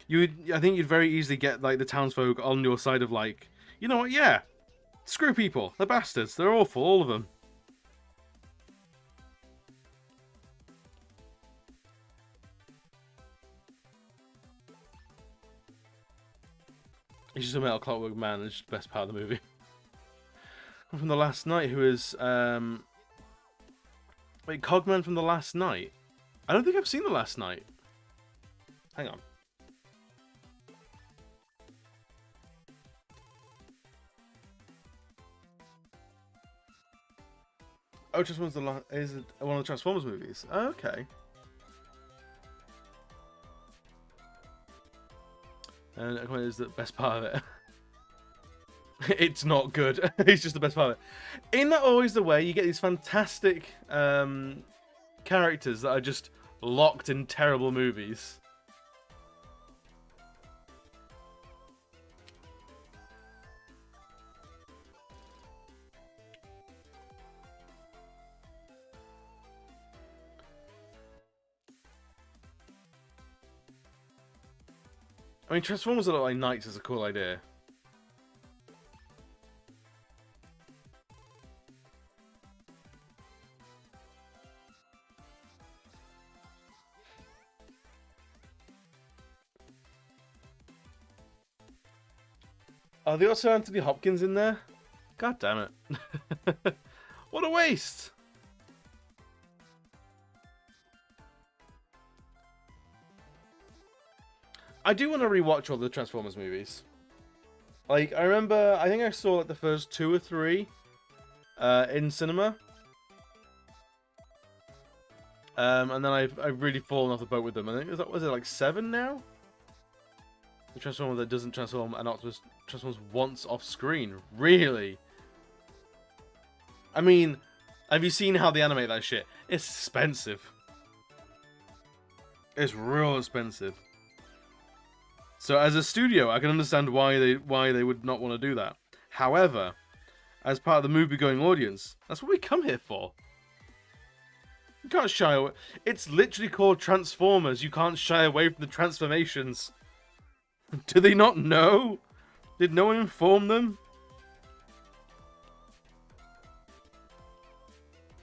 I think you'd very easily get like the townsfolk on your side of like, you know what? Yeah, screw people. They're bastards. They're awful, all of them. He's just a metal clockwork man. It's just the best part of the movie. From the Last Night, who is wait, Cogman from the Last Night. I don't think I've seen the Last Night. Hang on. Oh, Transformers is it one of the Transformers movies? Oh, okay. And that is the best part of it. It's not good. It's just the best part of it. Ain't that always the way? You get these fantastic characters that are just locked in terrible movies. I mean, Transformers that look like knights is a cool idea. Oh, they also have Anthony Hopkins in there? God damn it. What a waste! I do want to rewatch all the Transformers movies. Like, I remember, I think I saw like the first 2 or 3 in cinema. And then I've really fallen off the boat with them. I think, was it like 7 now? The Transformer that doesn't transform and Optimus transforms once off screen. Really? I mean, have you seen how they animate that shit? It's expensive. It's real expensive. So as a studio, I can understand why they would not want to do that. However, as part of the movie-going audience, that's what we come here for. You can't shy away. It's literally called Transformers. You can't shy away from the transformations. Do they not know? Did no one inform them?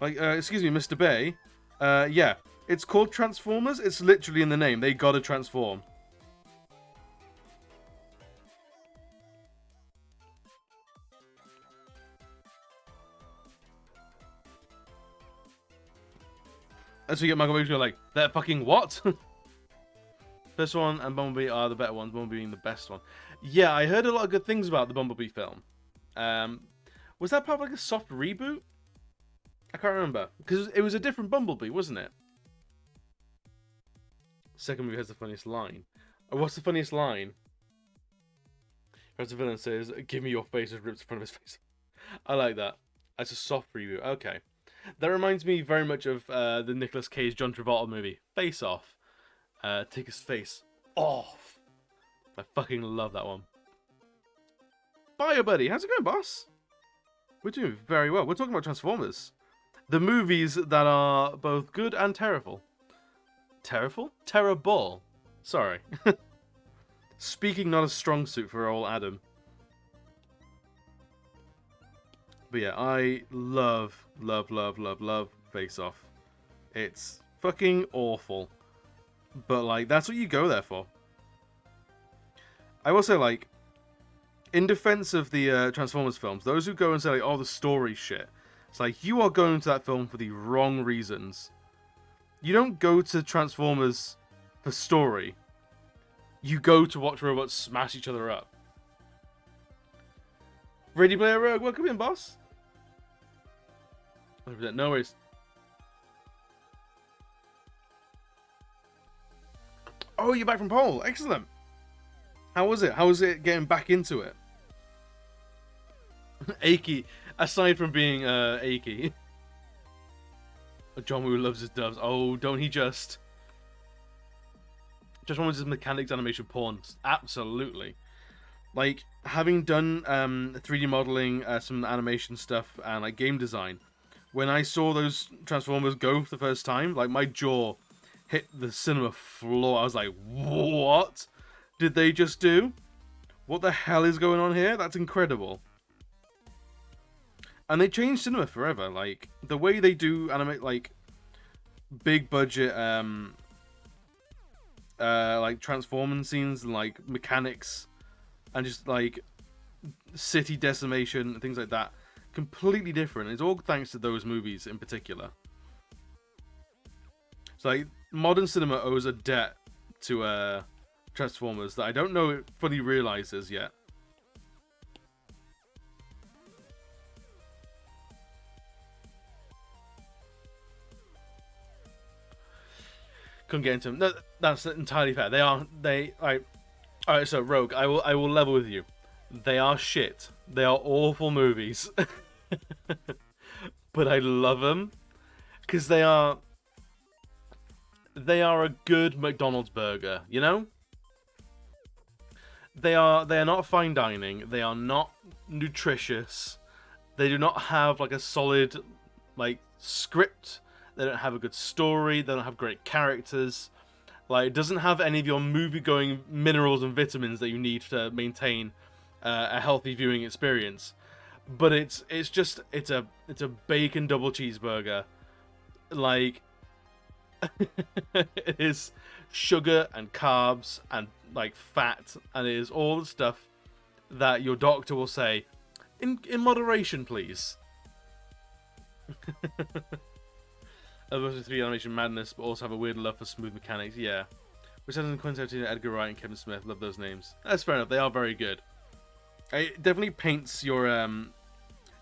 Like, excuse me, Mr. Bay. Yeah, it's called Transformers. It's literally in the name. They gotta transform. As we get Michael Bay, like, they're fucking what? First one and Bumblebee are the better ones, Bumblebee being the best one. Yeah, I heard a lot of good things about the Bumblebee film. Was that part of like a soft reboot? I can't remember. Because it was a different Bumblebee, wasn't it? Second movie has the funniest line. Oh, what's the funniest line? As the villain says, "Give me your face," as rips in front of his face. I like that. That's a soft reboot. Okay. That reminds me very much of the Nicolas Cage John Travolta movie, Face Off. Take his face off. I fucking love that one. Bye, buddy. How's it going, boss? We're doing very well. We're talking about Transformers. The movies that are both good and terrible. Terrible? Terrible. Sorry. Speaking not a strong suit for old Adam. But yeah, I love Face Off. It's fucking awful. But, like, that's what you go there for. I will say, like, in defense of the Transformers films, those who go and say, like, oh, the story shit. It's like, you are going to that film for the wrong reasons. You don't go to Transformers for story. You go to watch robots smash each other up. Ready Player Rogue, welcome in, boss. No worries. Oh, you're back from Pole. Excellent. How was it? How was it getting back into it? Achy. Aside from being achy. John Woo loves his doves. Oh, don't he just? Just one with his mechanics animation porn. Absolutely. Like, having done 3D modeling, some animation stuff, and like game design, when I saw those Transformers go for the first time, like my jaw hit the cinema floor. I was like, what did they just do? What the hell is going on here? That's incredible. And they changed cinema forever. Like, the way they do animate, like, big budget, like, transforming scenes, and, like, mechanics, and just, like, city decimation, and things like that. Completely different. It's all thanks to those movies in particular. So, like, modern cinema owes a debt to Transformers that I don't know it fully realizes yet. Couldn't get into them. No, that's entirely fair. They like All right, so Rogue, I will level with you. They are shit. They are awful movies, but I love them because they are a good McDonald's burger. You know, they are not fine dining. They are not nutritious. They do not have like a solid like script. They don't have a good story. They don't have great characters. Like, it doesn't have any of your movie-going minerals and vitamins that you need to maintain a healthy viewing experience. But it's a bacon double cheeseburger. Like, it is sugar and carbs and like fat, and it is all the stuff that your doctor will say in moderation, please. Otherwise, 3 animation madness, but also have a weird love for smooth mechanics. Yeah, which has in Quentin Tarantino, Edgar Wright, and Kevin Smith. Love those names. That's fair enough. They are very good. It definitely paints your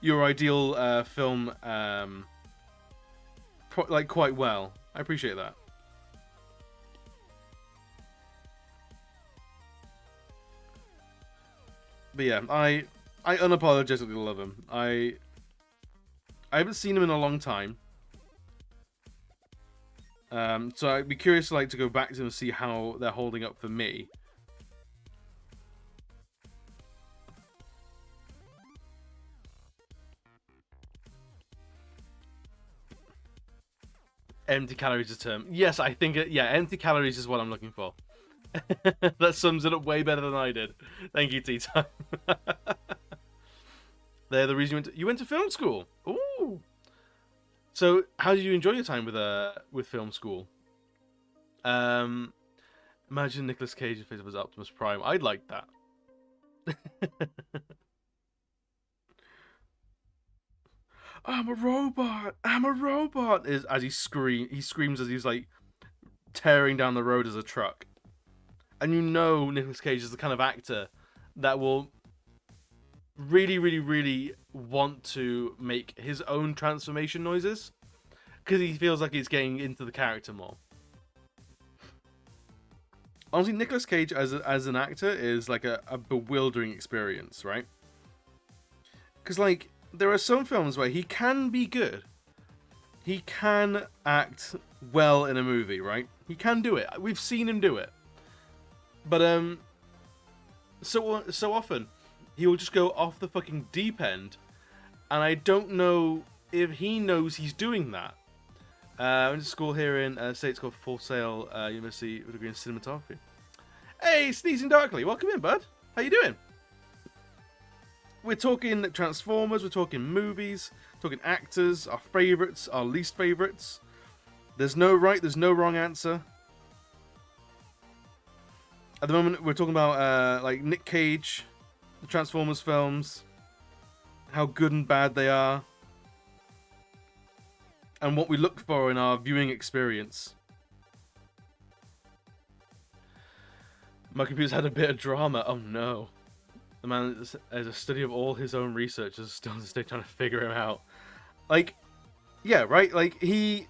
ideal film like quite well. I appreciate that. But yeah, I unapologetically love him. I haven't seen him in a long time. So I'd be curious to go back to them and see how they're holding up for me. Empty calories is a term. Yes, I think empty calories is what I'm looking for. That sums it up way better than I did. Thank you, Tea Time. They're the reason you went to film school. Ooh. So, how did you enjoy your time with film school? Imagine Nicolas Cage in face of his Optimus Prime. I'd like that. I'm a robot. I'm a robot. Is as he screams as he's like tearing down the road as a truck. And you know Nicolas Cage is the kind of actor that will really, really, really want to make his own transformation noises because he feels like he's getting into the character more. Honestly, Nicolas Cage as an actor is like a bewildering experience, right? Because like there are some films where he can be good. He can act well in a movie, right? He can do it. We've seen him do it. But so often he will just go off the fucking deep end, and I don't know if he knows he's doing that. I went to school here in States called Full Sail University with a degree in cinematography. Hey, Sneezing Darkly, welcome in, bud. How you doing? We're talking Transformers, we're talking movies, talking actors, our favourites, our least favourites. There's no right, there's no wrong answer. At the moment, we're talking about like Nick Cage, the Transformers films, how good and bad they are, and what we look for in our viewing experience. My computer's had a bit of drama. Oh no. The man is a study of all his own research is still trying to figure him out. Like, yeah, right? Like, he's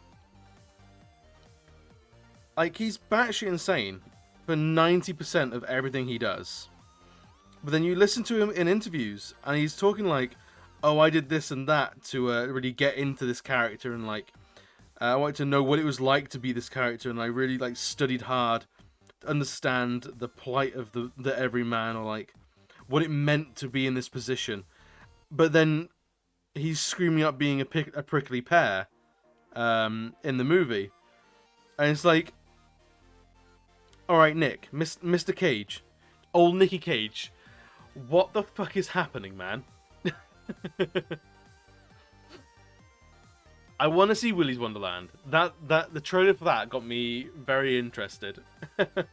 batshit insane for 90% of everything he does. But then you listen to him in interviews, and he's talking like, oh, I did this and that to really get into this character, and like, I wanted to know what it was like to be this character, and I really like studied hard to understand the plight of the everyman, or like what it meant to be in this position. But then he's screaming up being a prickly pear in the movie, and it's like, all right, Nick, Mr. Cage, old Nicky Cage, what the fuck is happening, man? I want to see Willy's Wonderland. That the trailer for that got me very interested. Because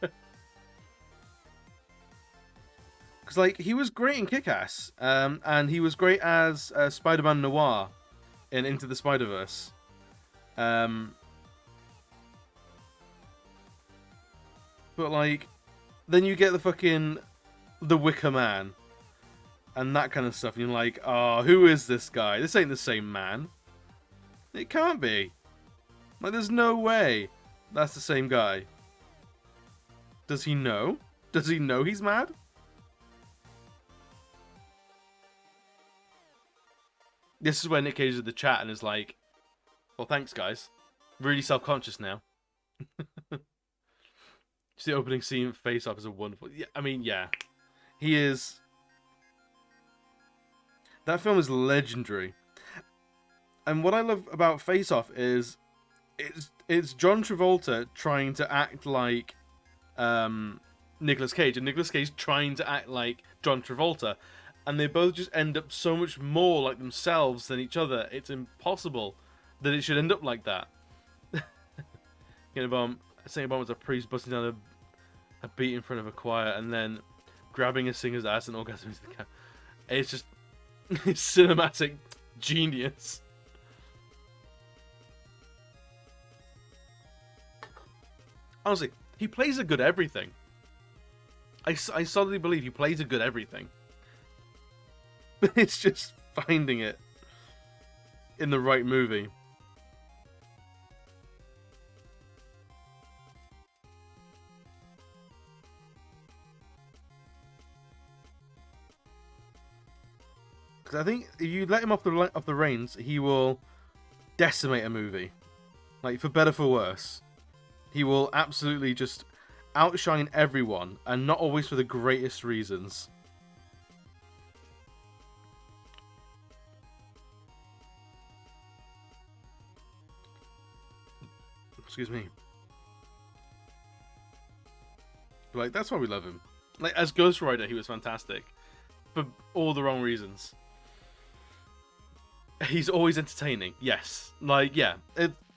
like he was great in Kick-Ass, and he was great as Spider-Man Noir in Into the Spider-Verse. But like, then you get the Wicker Man, and that kind of stuff, and you're like, oh, who is this guy? This ain't the same man. It can't be. Like, there's no way that's the same guy. Does he know? Does he know he's mad? This is where Nick Cage is in the chat and is like, well, thanks, guys. Really self-conscious now. Just the opening scene of Face Off is a wonderful... Yeah, I mean, yeah. He is... That film is legendary. And what I love about Face Off is it's John Travolta trying to act like Nicolas Cage, and Nicolas Cage trying to act like John Travolta. And they both just end up so much more like themselves than each other. It's impossible that it should end up like that. Saying about was a priest busting down a beat in front of a choir and then grabbing a singer's ass and orgasming to the camera. It's just it's cinematic genius. Honestly, he plays a good everything. I solidly believe he plays a good everything. It's just finding it in the right movie. Because I think if you let him off the reins, he will decimate a movie. Like, for better for worse. He will absolutely just outshine everyone, and not always for the greatest reasons. Excuse me. Like, that's why we love him. Like, as Ghost Rider, he was fantastic. For all the wrong reasons. He's always entertaining, yes. Like, yeah.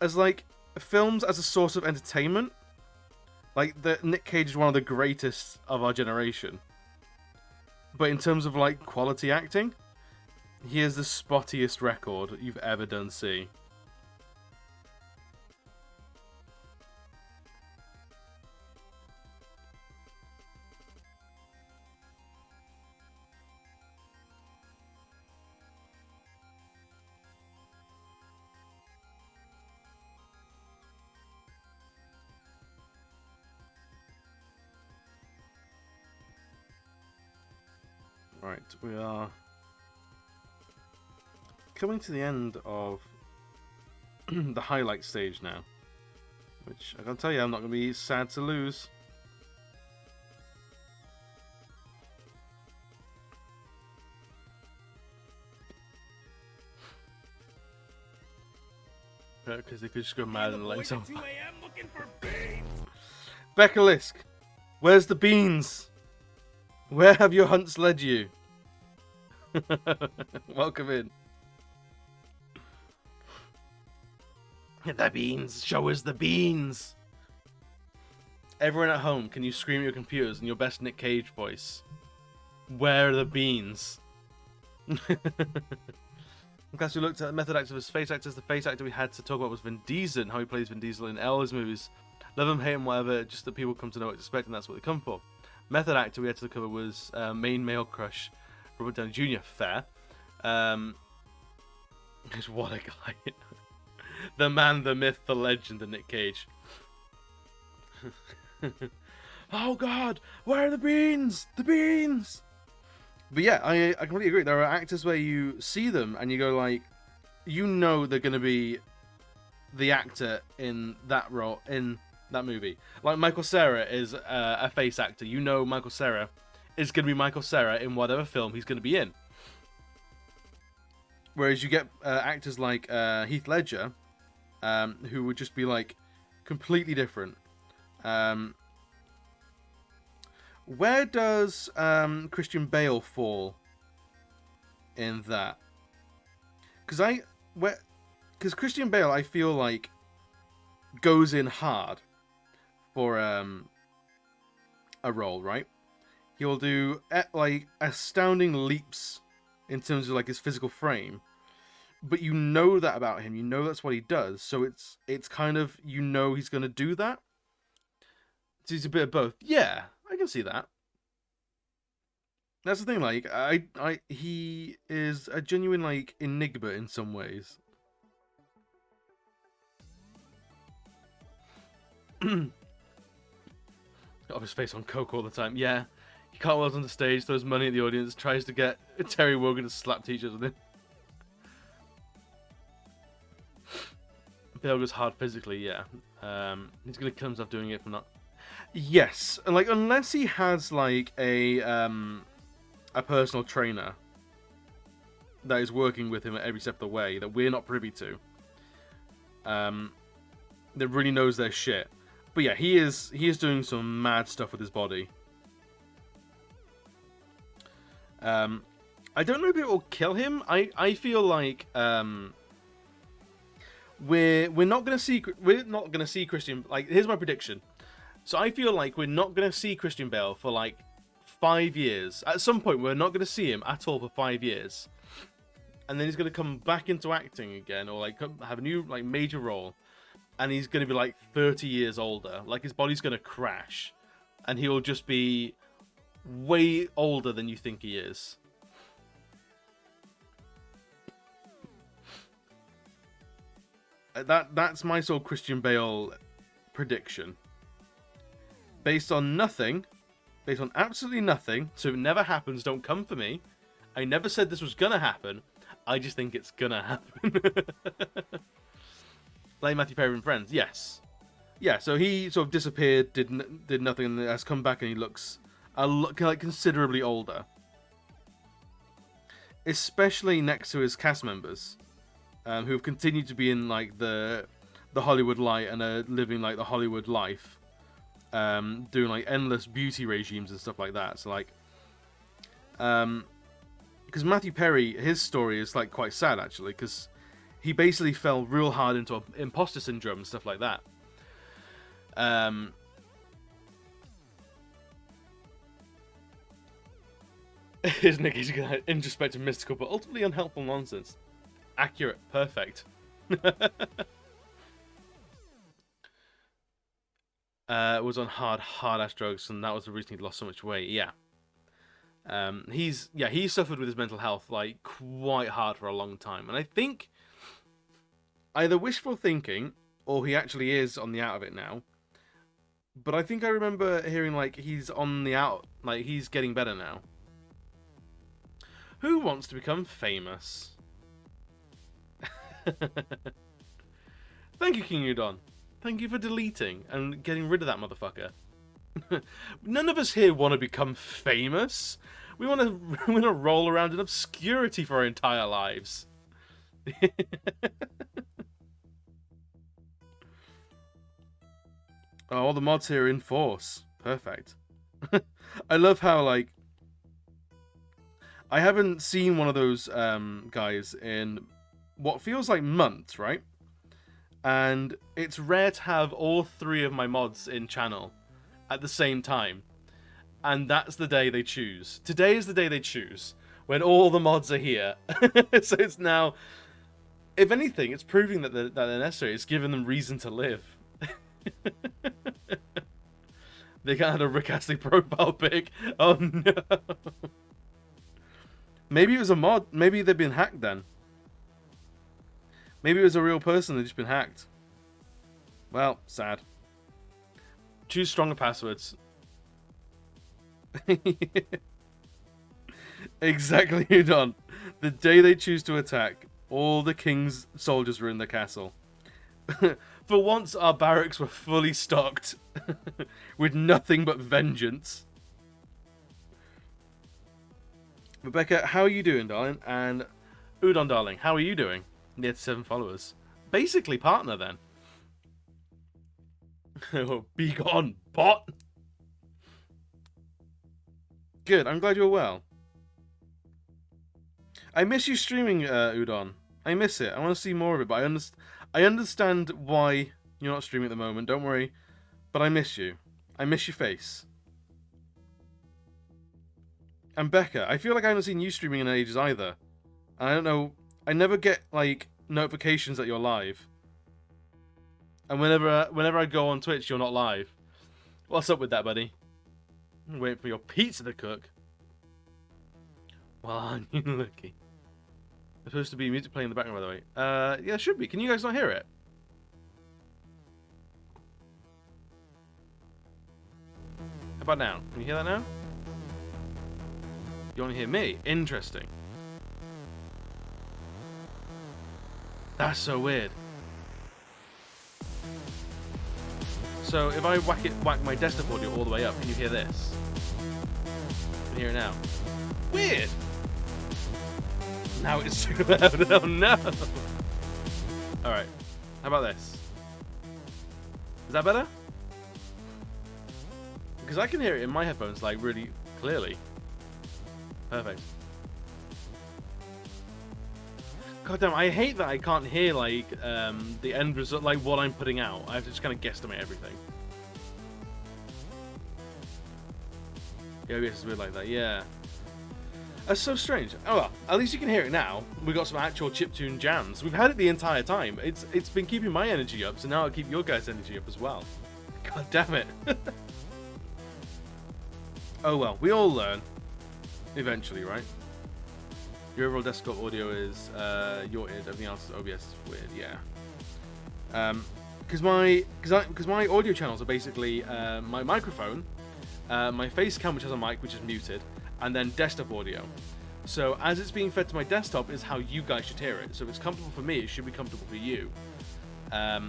As, like, films as a source of entertainment, like, Nick Cage is one of the greatest of our generation. But in terms of, like, quality acting, he has the spottiest record you've ever done see. Right, we are coming to the end of the highlight stage now, which I can tell you I'm not going to be sad to lose. Because they could just go mad and light on fire. Becca Lisk, where's the beans? Where have your hunts led you? Welcome in. The beans. Show us the beans. Everyone at home, can you scream at your computers in your best Nick Cage voice? Where are the beans? In class, we looked at the method actor versus face actors. The face actor we had to talk about was Vin Diesel and how he plays Vin Diesel in all his movies. Love him, hate him, whatever. Just that people come to know what to expect, and that's what they come for. Method actor we had to cover was main male crush Robert Downey Jr. Fair. Just what a guy. The man, the myth, the legend of Nick Cage. Oh God, where are the beans? The beans! But yeah, I completely agree. There are actors where you see them and you go like, you know they're going to be the actor in that role, in that movie. Like Michael Cera is a face actor. You know Michael Cera is going to be Michael Cera in whatever film he's going to be in. Whereas you get actors like Heath Ledger, who would just be like completely different. Where does Christian Bale fall in that? Because Christian Bale, I feel like, goes in hard for a role, right? He'll do like astounding leaps in terms of like his physical frame, but you know that about him. You know that's what he does. So it's kind of, you know, he's gonna do that. So he's a bit of both. Yeah, I can see that. That's the thing. Like he is a genuine like enigma in some ways. of his face on coke all the time. Yeah, he cartwheels on the stage, throws money at the audience, tries to get Terry Wogan to slap teachers with him. Bale goes hard physically, yeah. He's gonna kill himself doing it for not. Yes, and like unless he has like a personal trainer that is working with him at every step of the way that we're not privy to. That really knows their shit. But yeah, he is doing some mad stuff with his body. I don't know if it will kill him. I feel like we're not gonna see Christian. Like, here's my prediction. So I feel like we're not gonna see Christian Bale for like 5 years. At some point, we're not gonna see him at all for 5 years, and then he's gonna come back into acting again, or like have a new like major role. And he's going to be like 30 years older. Like, his body's going to crash. And he'll just be way older than you think he is. That's my sort of Christian Bale prediction. Based on nothing. Based on absolutely nothing. So if it never happens, don't come for me. I never said this was going to happen. I just think it's going to happen. Like Matthew Perry and Friends, yes. Yeah, so he sort of disappeared, did nothing, and has come back, and he looks like considerably older. Especially next to his cast members, who have continued to be in like the Hollywood light and are living like the Hollywood life, doing like endless beauty regimes and stuff like that. So like, because Matthew Perry, his story is like quite sad actually, because he basically fell real hard into imposter syndrome and stuff like that. His Nick is introspective, mystical, but ultimately unhelpful nonsense. Accurate. Perfect. Was on hard-ass drugs, and that was the reason he lost so much weight. Yeah. He suffered with his mental health like quite hard for a long time, and I think either wishful thinking or he actually is on the out of it now. But I think I remember hearing like he's on the out, like he's getting better now. Who wants to become famous? Thank you, King Udon. Thank you for deleting and getting rid of that motherfucker. None of us here want to become famous. We want to roll around in obscurity for our entire lives. Oh, all the mods here are in force. Perfect. I love how, like, I haven't seen one of those guys in what feels like months, right? And it's rare to have all 3 of my mods in channel at the same time. And that's the day they choose. Today is the day they choose, when all the mods are here. So it's now, if anything, it's proving that they're necessary. It's giving them reason to live. They can't have a Rick Astley profile pic. Oh no. Maybe it was a mod. Maybe they've been hacked then. Maybe it was a real person that's just been hacked. Well, sad. Choose stronger passwords. Exactly, Udon. The day they choose to attack, all the king's soldiers were in the castle. For once, our barracks were fully stocked with nothing but vengeance. Rebecca, how are you doing, darling? And Udon, darling, how are you doing? Near to 7 followers. Basically partner, then. Be gone, bot! Good, I'm glad you're well. I miss you streaming, Udon. I miss it. I want to see more of it, but I understand why you're not streaming at the moment. Don't worry. But I miss you. I miss your face. And Becca, I feel like I haven't seen you streaming in ages either. And I don't know. I never get, like, notifications that you're live. And whenever I go on Twitch, you're not live. What's up with that, buddy? I'm waiting for your pizza to cook. Well, aren't you lucky? There's supposed to be music playing in the background, by the way. Yeah, it should be. Can you guys not hear it? about now? Can you hear that now? You want to hear me? Interesting. That's so weird. So if I whack my desktop audio all the way up, can you hear this? You can hear it now. Weird. Now it's too loud. Oh no. All right. How about this? Is that better? Because I can hear it in my headphones like really clearly. Perfect. God damn, I hate that I can't hear like the end result, like what I'm putting out. I have to just kind of guesstimate everything. Yeah, OBS is weird like that. Yeah, that's so strange. Oh well, at least you can hear it now. We got some actual chiptune jams. We've had it the entire time. It's been keeping my energy up, so now I'll keep your guys' energy up as well. God damn it. Oh well, we all learn eventually, right? Your overall desktop audio is your id. Everything else is OBS is weird. Yeah. Because my audio channels are basically my microphone, my face cam which has a mic which is muted, and then desktop audio. So as it's being fed to my desktop is how you guys should hear it. So if it's comfortable for me, it should be comfortable for you. But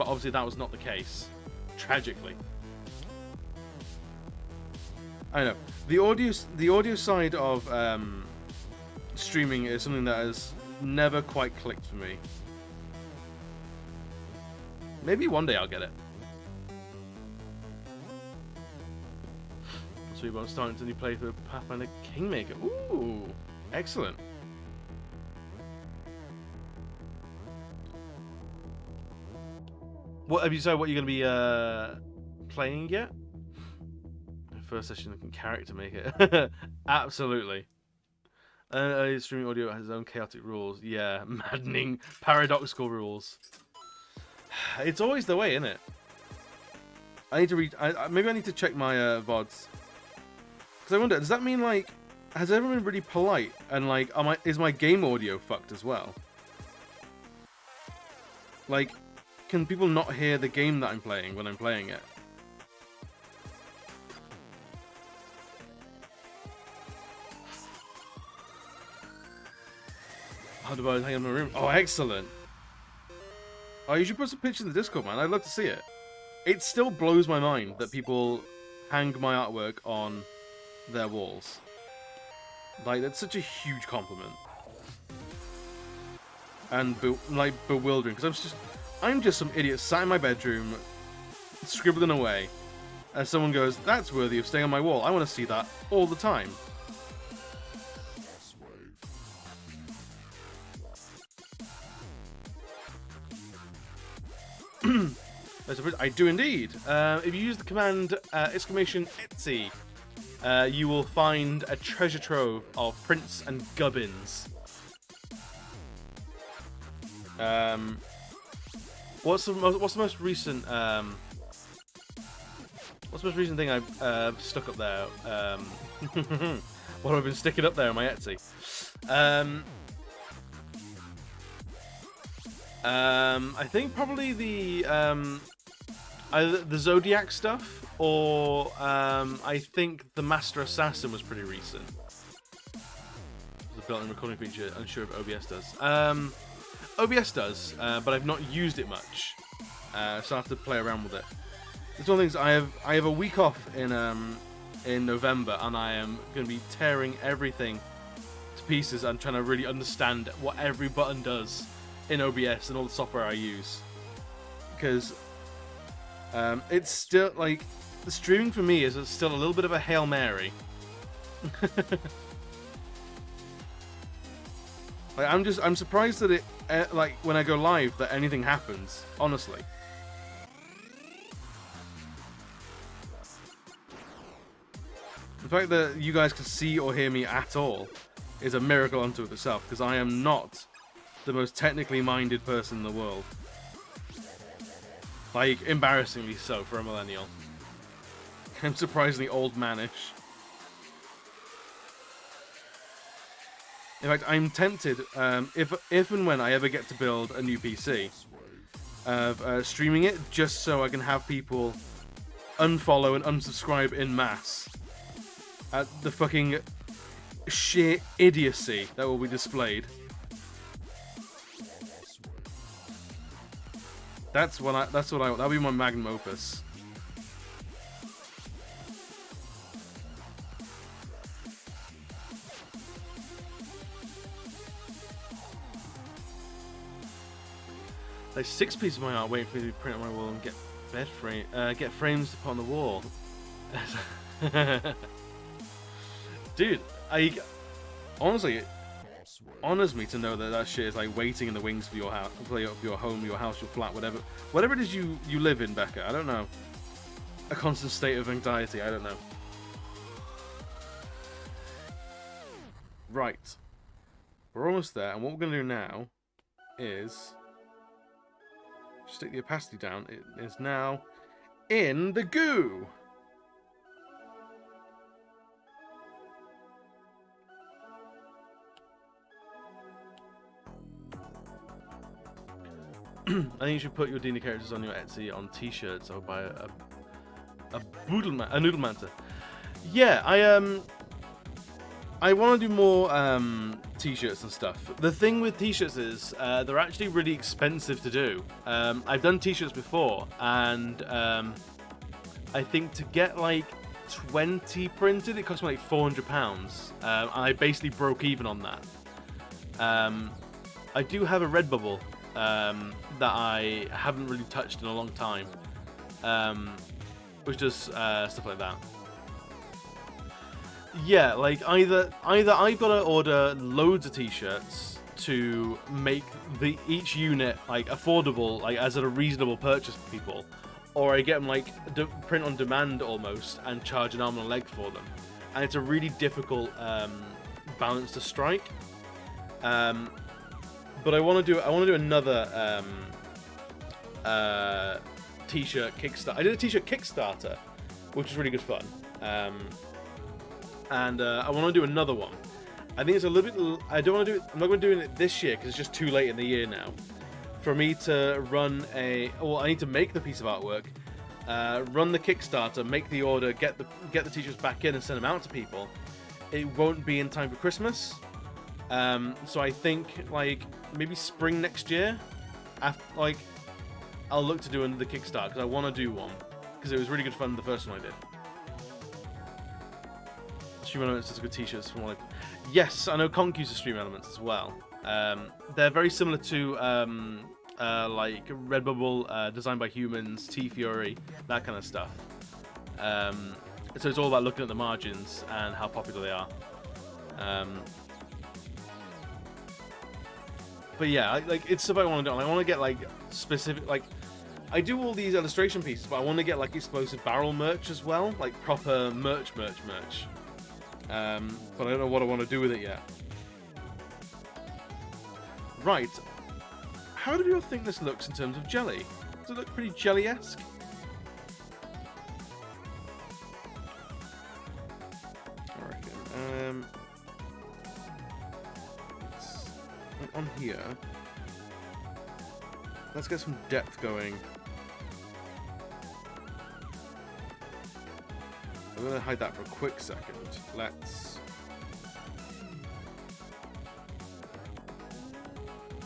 obviously that was not the case, tragically. I know the audio side of streaming is something that has never quite clicked for me. Maybe one day I'll get it. So you're starting to new play for Pathfinder Kingmaker. Ooh, excellent. What have you said? What you're going to be playing yet? First session can character make it. Absolutely. Streaming audio has its own chaotic rules. Yeah, maddening, paradoxical rules. It's always the way, isn't it? I need to read. Maybe I need to check my VODs. Because I wonder, does that mean like, has everyone been really polite and like, is my game audio fucked as well? Like, can people not hear the game that I'm playing when I'm playing it? How do I hang in my room? Oh, excellent. Oh, you should put some pictures in the Discord, man. I'd love to see it. It still blows my mind that people hang my artwork on their walls. Like, that's such a huge compliment. And, like, bewildering. Because I'm just some idiot sat in my bedroom, scribbling away. And someone goes, that's worthy of staying on my wall. I want to see that all the time. I do indeed. If you use the command !@etsy, you will find a treasure trove of prints and gubbins. What's the most recent thing I've stuck up there? What have I been sticking up there on my Etsy? I think probably the either the Zodiac stuff or I think the Master Assassin was pretty recent. There's a built-in recording feature. Unsure if OBS does. OBS does, but I've not used it much, so I have to play around with it. It's one of the things I have a week off in November, and I am going to be tearing everything to pieces and trying to really understand what every button does in OBS and all the software I use, because it's still like the streaming for me is still a little bit of a Hail Mary. Like, I'm surprised that it like when I go live that anything happens, honestly. The fact that you guys can see or hear me at all is a miracle unto itself, because I am not the most technically minded person in the world. Like, embarrassingly so for a millennial. I'm surprisingly old manish. In fact, I'm tempted, if and when I ever get to build a new PC, of streaming it just so I can have people unfollow and unsubscribe in mass at the fucking sheer idiocy that will be displayed. That'll be my magnum opus. Like 6 pieces of my art waiting for me to be printed on my wall and get get frames to put on the wall. Dude, honestly, it honors me to know that shit is like waiting in the wings for your house, for your home, your house, your flat, whatever it is you live in, Becca. I don't know. A constant state of anxiety. I don't know. Right, we're almost there, and what we're gonna do now is stick the opacity down. It is now in the goo. I think you should put your D&D characters on your Etsy on T-shirts or buy a noodle manta. Yeah, I want to do more T-shirts and stuff. The thing with T-shirts is they're actually really expensive to do. I've done T-shirts before, and I think to get like 20 printed, it cost me like £400. And I basically broke even on that. I do have a Redbubble that I haven't really touched in a long time, which does stuff like that. Yeah, like either I've got to order loads of T-shirts to make each unit like affordable, like as a reasonable purchase for people, or I get them like print on demand almost and charge an arm and a leg for them, and it's a really difficult balance to strike. But I want to do another T-shirt Kickstarter. I did a T-shirt Kickstarter, which was really good fun. And I want to do another one. I think it's a little bit. I don't want to do it. I'm not going to do it this year because it's just too late in the year now. For me to run I need to make the piece of artwork, run the Kickstarter, make the order, get the T-shirts back in and send them out to people. It won't be in time for Christmas. So I think like maybe spring next year. Like I'll look to do another Kickstarter because I want to do one because it was really good fun the first one I did. Stream Elements is good T-shirts from what yes, I know Conk uses Stream Elements as well. They're very similar to like Redbubble, designed by humans, T-Fury, that kind of stuff. So it's all about looking at the margins and how popular they are. But yeah, like it's stuff I want to do. I want to get like specific, like I do all these illustration pieces, but I want to get like explosive barrel merch as well, like proper merch. But I don't know what I want to do with it yet. Right. How do you think this looks in terms of jelly? Does it look pretty jelly-esque? I reckon. On here, let's get some depth going. I'm going to hide that for a quick second. Let's...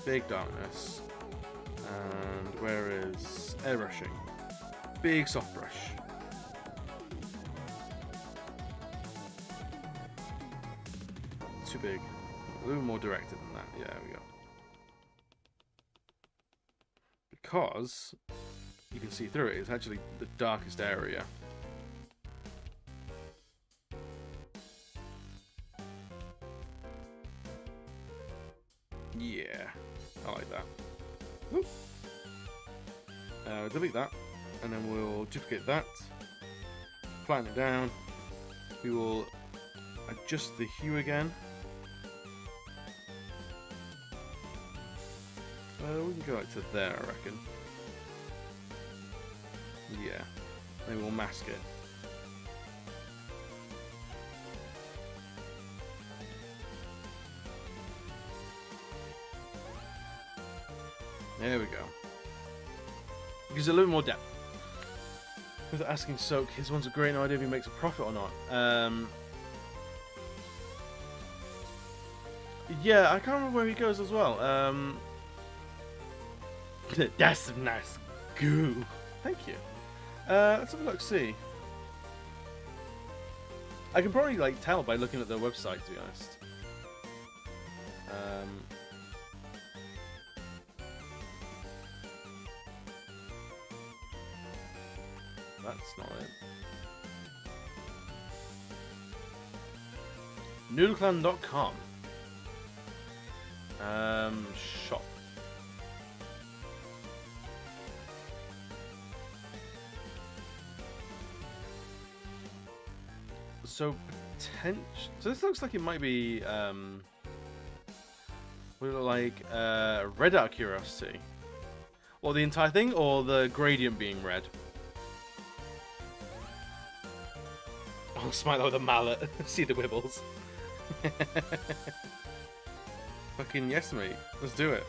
Big darkness. And where is airbrushing? Big soft brush. Too big. A little more directed than that. Yeah, there we go. Because you can see through it, it's actually the darkest area. Yeah, I like that. Whoop. Delete that, and then we'll duplicate that, flatten it down. We will adjust the hue again. We can go like to there, I reckon. Yeah, maybe we'll mask it. There we go. Gives a little more depth. With asking Soak, his one's a great idea if he makes a profit or not. Yeah, I can't remember where he goes as well. That's some nice goo. Thank you. Let's have a look, see. I can probably like tell by looking at their website, to be honest. That's not it. Noodleclan.com. Shop. So potential. So this looks like it might be like red out of curiosity, or the entire thing, or the gradient being red. I'll smite that with a mallet. See the wibbles. Fucking yes, mate. Let's do it.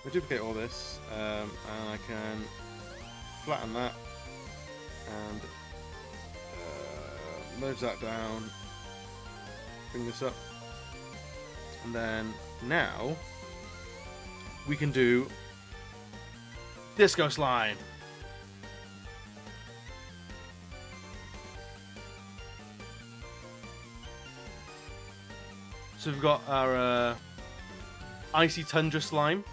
I'll duplicate all this, and I can flatten that, and merge that down. Bring this up, and then now we can do Disco Slime. So we've got our Icy Tundra Slime.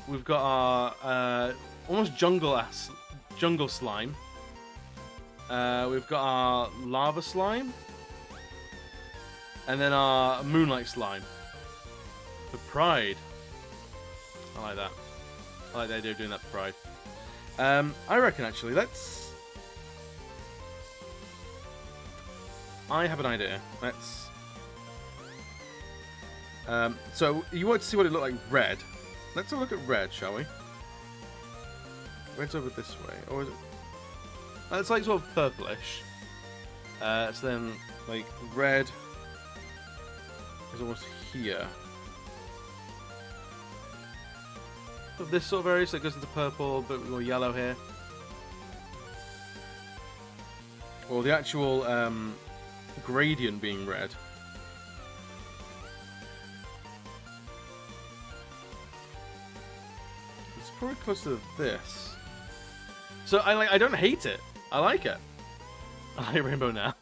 We've got our almost jungle slime. We've got our Lava Slime. And then our Moonlight Slime. For Pride. I like that. I like the idea of doing that for Pride. I reckon actually, I have an idea. Let's. So you want to see what it looked like red? Let's have a look at red, shall we? Red's over this way, or is it? It's like sort of purplish. So then, like red is almost here. So this sort of area, so it goes into purple, a bit more yellow here. Or the actual gradient being red. It's probably close to this. So I don't hate it. I like it. I like rainbow now.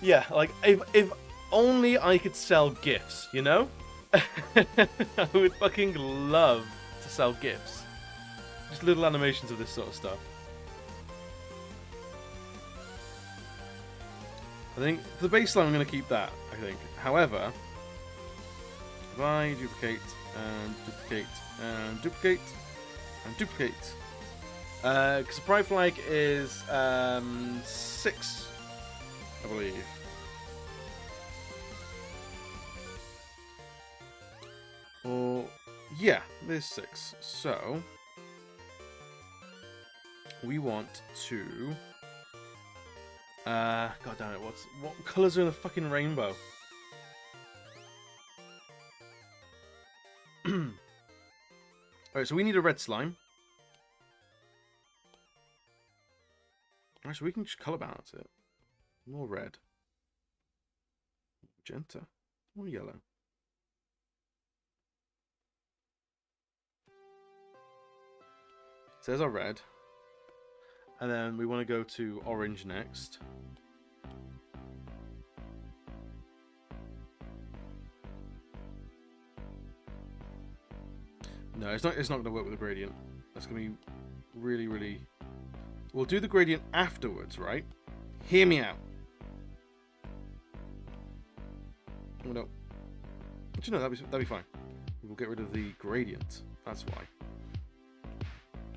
Yeah, like if only I could sell gifts, you know? I would fucking love to sell gifts. Just little animations of this sort of stuff. I think for the baseline I'm going to keep that, I think. However, if I duplicate and duplicate and duplicate and duplicate, because the Pride flag is 6, I believe. Or yeah, there's 6. So we want to. God damn it! What colours are in the fucking rainbow? Alright, so we need a red slime. Actually, we can just colour balance it. More red. Magenta. More yellow. So there's our red. And then we want to go to orange next. No, it's not going to work with the gradient. That's going to be really, really... We'll do the gradient afterwards, right? Hear me out. Oh, no. But you know, that'd be fine. We'll get rid of the gradient. That's why.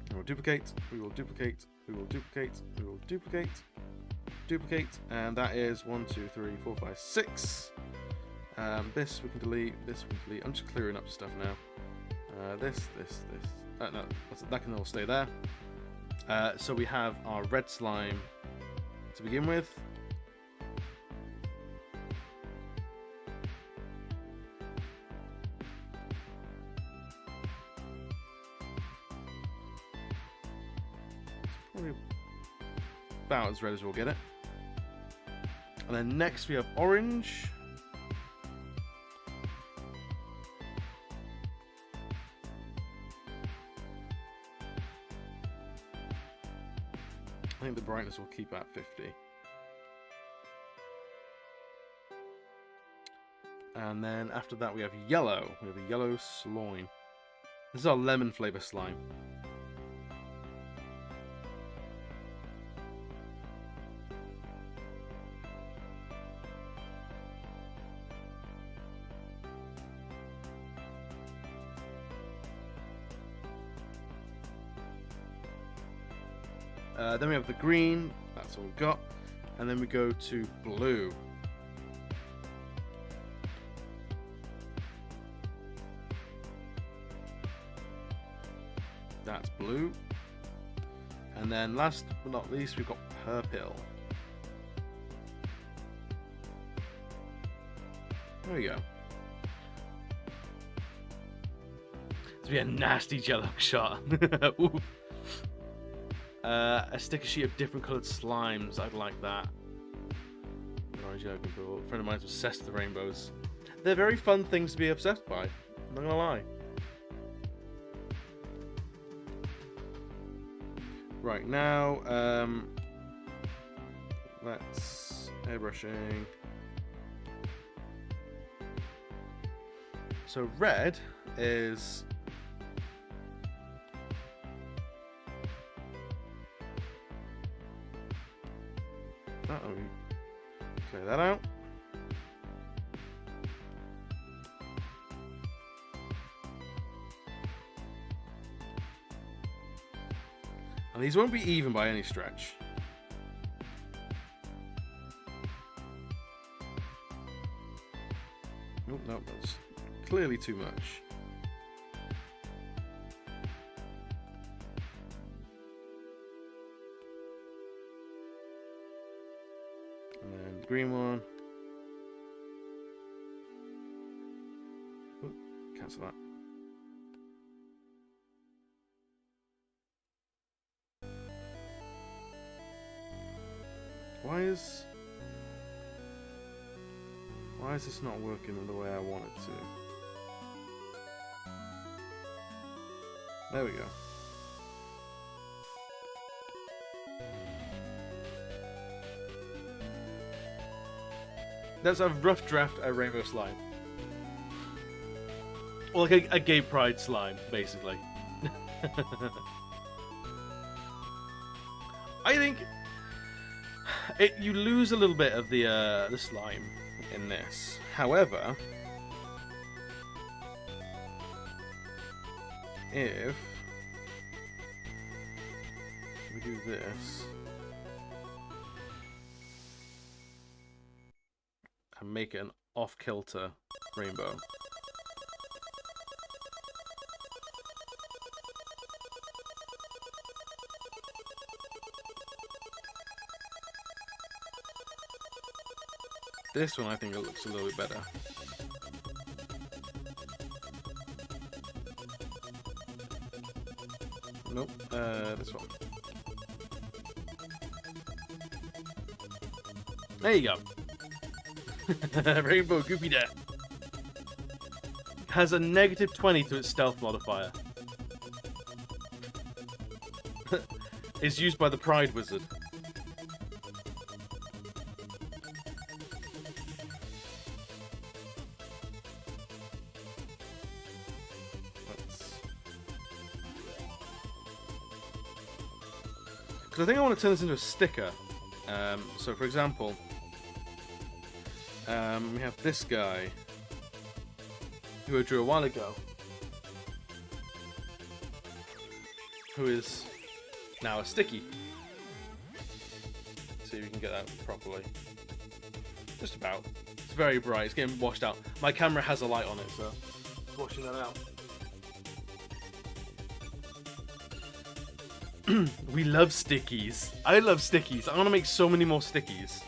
And we'll duplicate. We will duplicate. We will duplicate. We will duplicate. Duplicate. And that is 1, 2, 3, 4, 5, 6. This we can delete. This we can delete. I'm just clearing up stuff now. This. No, that can all stay there. So we have our red slime to begin with. about as red as we'll get it. And then next we have orange. I think the brightness will keep at 50. And then after that we have yellow. We have a yellow slime. This is our lemon flavor slime. Then we have the green, that's all we've got. And then we go to blue. That's blue. And then last but not least, we've got purple. There we go. This will be a nasty jello shot. A sticker sheet of different coloured slimes. I'd like that. Orange, yellow, purple. A friend of mine's obsessed with the rainbows. They're very fun things to be obsessed by. I'm not gonna lie. Right now, let's airbrushing. So red is. Clear that out. And these won't be even by any stretch. Nope, nope, that's clearly too much. Green one. Ooh, cancel that. Why is this not working the way I want it to? There we go. That's a rough draft at Rainbow Slime. Or like a gay pride slime, basically. I think you lose a little bit of the slime in this. However, if we do this and make it an off-kilter rainbow. This one I think it looks a little bit better. Nope, this one. There you go. Rainbow Goopy there. Has a -20 to its stealth modifier. Is used by the Pride Wizard. Because I think I want to turn this into a sticker. So for example, we have this guy who I drew a while ago, who is now a sticky. See if we can get that properly. Just about. It's very bright. It's getting washed out. My camera has a light on it, so it's washing that out. We love stickies. I love stickies. I want to make so many more stickies.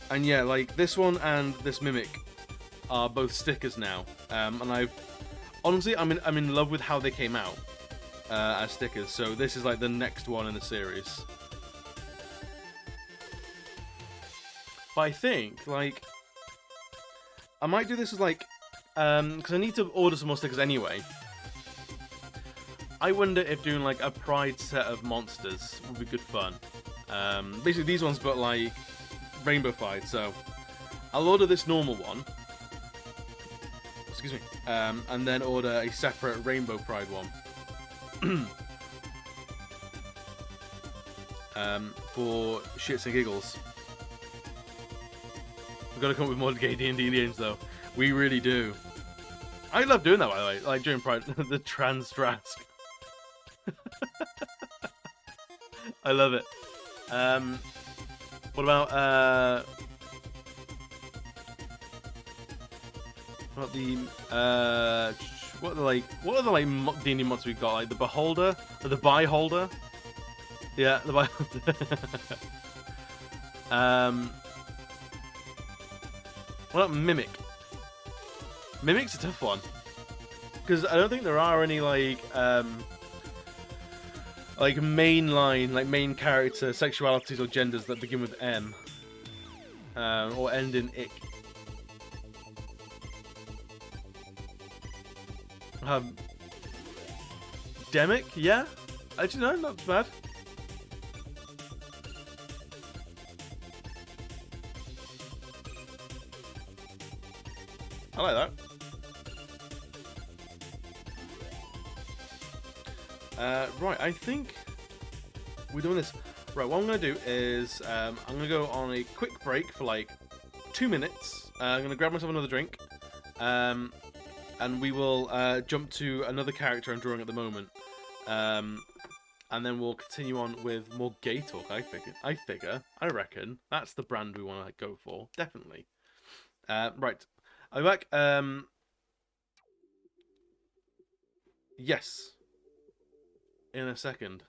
And yeah, like this one and this Mimic are both stickers now. And I've honestly, I'm in love with how they came out. as stickers. So this is like the next one in the series. But I think like I might do this as like because I need to order some more stickers anyway. I wonder if doing like a Pride set of monsters would be good fun. Basically these ones, but like rainbow fight. So I'll order this normal one. Excuse me. And then order a separate rainbow Pride one. For shits and giggles. We've got to come up with more gay D&D games though. We really do. I love doing that, by the way. Like during Pride, the trans Drask. I love it. What about the what are the like D&D monsters we've got? Like the Beholder or the Byholder? Yeah, the Byholder. What about Mimic? Mimic's a tough one because I don't think there are any like mainline, like main character sexualities or genders that begin with M or end in ick. Demic, yeah. Actually, no, not bad. I like that. Right, I think we're doing this. Right, what I'm going to do is I'm going to go on a quick break for like 2 minutes. I'm going to grab myself another drink. And we will jump to another character I'm drawing at the moment. And then we'll continue on with more gay talk, I I reckon. That's the brand we want to go for. Definitely. Right. I'm back. Yes. In a second.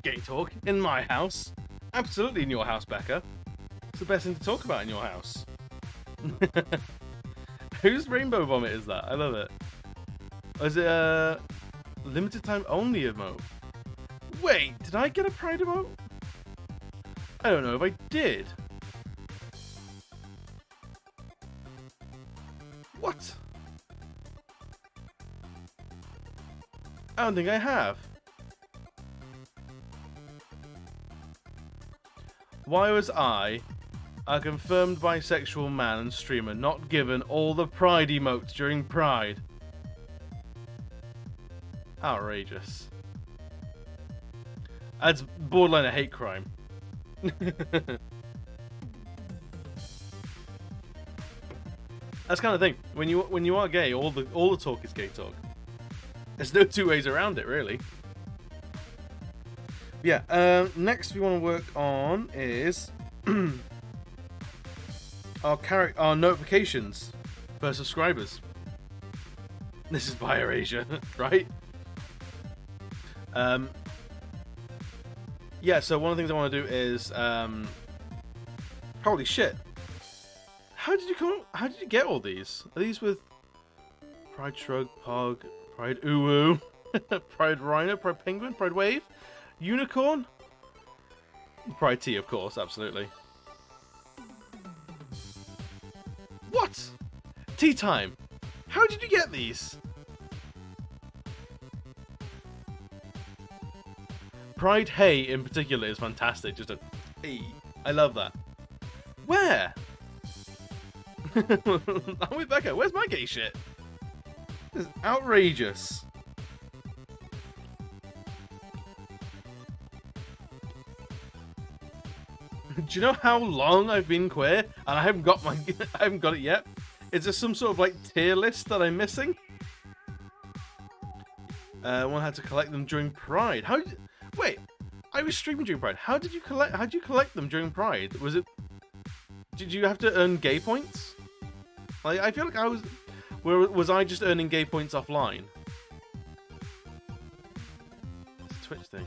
Gay talk in my house. Absolutely in your house, Becca. It's the best thing to talk about in your house. Whose rainbow vomit is that? I love it. Or is it a limited time only emote? Wait, did I get a Pride emote? I don't know if I did. What? I don't think I have. Why was I, a confirmed bisexual man and streamer, not given all the Pride emotes during Pride? Outrageous. That's borderline a hate crime. That's kind of thing. When you are gay, all the talk is gay talk. There's no two ways around it, really. Yeah, next we want to work on is our notifications for subscribers. This is by 𝘽𝙍𝙍, right? Yeah, so one of the things I want to do is, holy shit. How did you get all these? Are these with Pride Shrug, Pog, Pride Uwu, Pride Rhino, Pride Penguin, Pride Wave, Unicorn? Pride T, of course, absolutely. What? Tea time. How did you get these? Pride Hay in particular is fantastic. Just a hey. I love that. Where? I'm with Becca. Where's my gay shit? This is outrageous. Do you know how long I've been queer and I haven't got it yet? Is there some sort of like tier list that I'm missing? One had to collect them during Pride. Wait, I was streaming during Pride. How did you collect them during Pride? Did you have to earn gay points? Like, I feel like was I just earning gay points offline? It's a Twitch thing.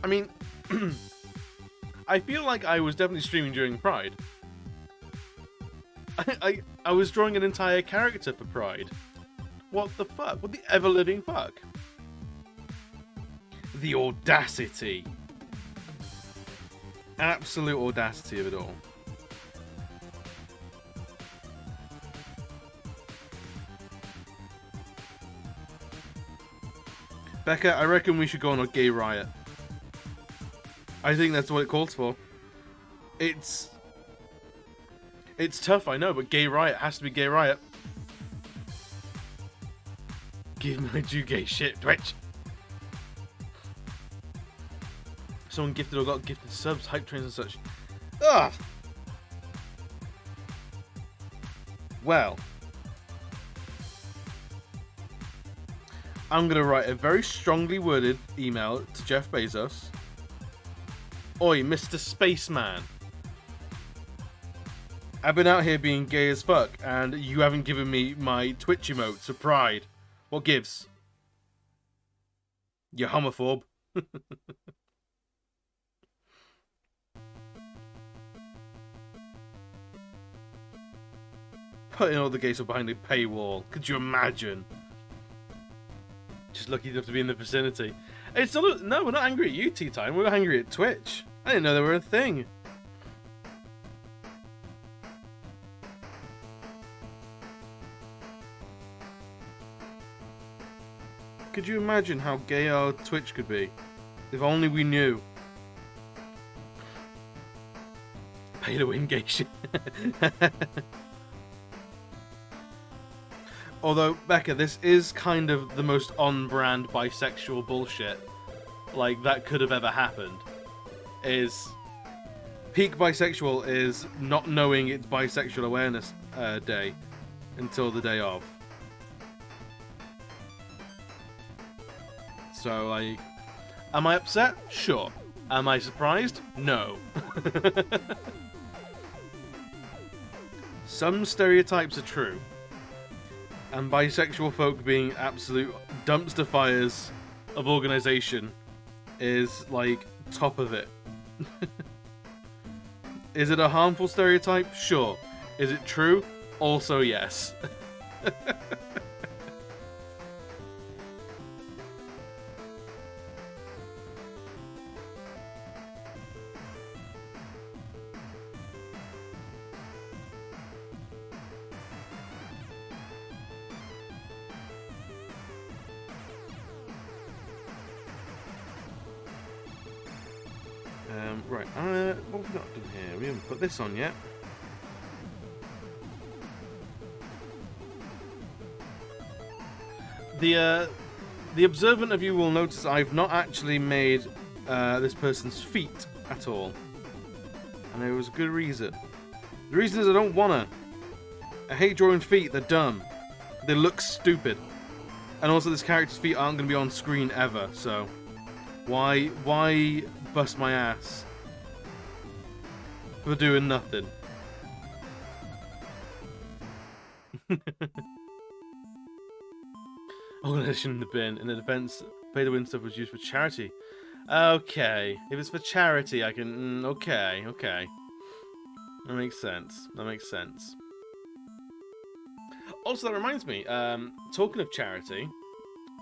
I mean, I feel like I was definitely streaming during Pride. I was drawing an entire character for Pride. What the fuck? What the ever-living fuck? The audacity. Absolute audacity of it all. Becca, I reckon we should go on a gay riot. I think that's what it calls for. It's tough, I know, but gay riot has to be gay riot. Give my Jew gay shit, Twitch. Someone gifted or got gifted subs, hype trains and such. Ugh. Well, I'm gonna write a very strongly worded email to Jeff Bezos. Oi, Mr. Spaceman. I've been out here being gay as fuck, and you haven't given me my Twitch emote to Pride. What gives? You homophobe. Putting all the gays up behind a paywall. Could you imagine? Just lucky enough to be in the vicinity. It's not. No, we're not angry at you, Tea Time. We're angry at Twitch. I didn't know they were a thing. Could you imagine how gay our Twitch could be? If only we knew. Pay to win gay shit. Although, Becca, this is kind of the most on-brand bisexual bullshit like that could have ever happened. Is peak bisexual is not knowing it's Bisexual Awareness Day until the day of. So, like, am I upset? Sure. Am I surprised? No. Some stereotypes are true. And bisexual folk being absolute dumpster fires of organisation is, like, top of it. Is it a harmful stereotype? Sure. Is it true? Also yes. Right, what have we not done here? We haven't put this on yet. The observant of you will notice I've not actually made this person's feet at all. And there was a good reason. The reason is I don't wanna. I hate drawing feet, they're dumb. They look stupid. And also this character's feet aren't gonna be on screen ever, so why bust my ass for doing nothing? Organization in the bin. In the defense, pay to win stuff was used for charity. Okay, if it's for charity, I can. Okay, okay. That makes sense. That makes sense. Also, that reminds me. Talking of charity,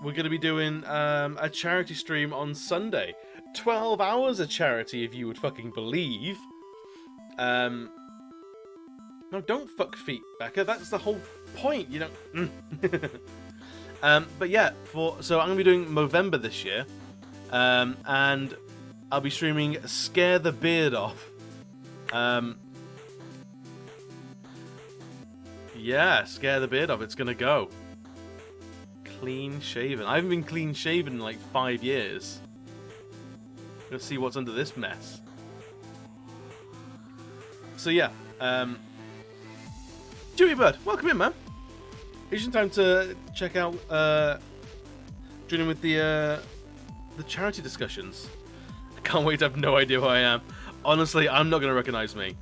we're going to be doing a charity stream on Sunday. 12 hours of charity, if you would fucking believe. No, don't fuck feet, Becca. That's the whole point. You don't. But yeah, so I'm gonna be doing Movember this year, and I'll be streaming Scare the Beard Off. Yeah, Scare the Beard Off. It's gonna go clean shaven. I haven't been clean shaven in like 5 years. Let's see what's under this mess. So yeah, Dewey Bird, welcome in, man. It's time to check out, join in with the charity discussions. I can't wait. I have no idea who I am. Honestly, I'm not gonna recognize me.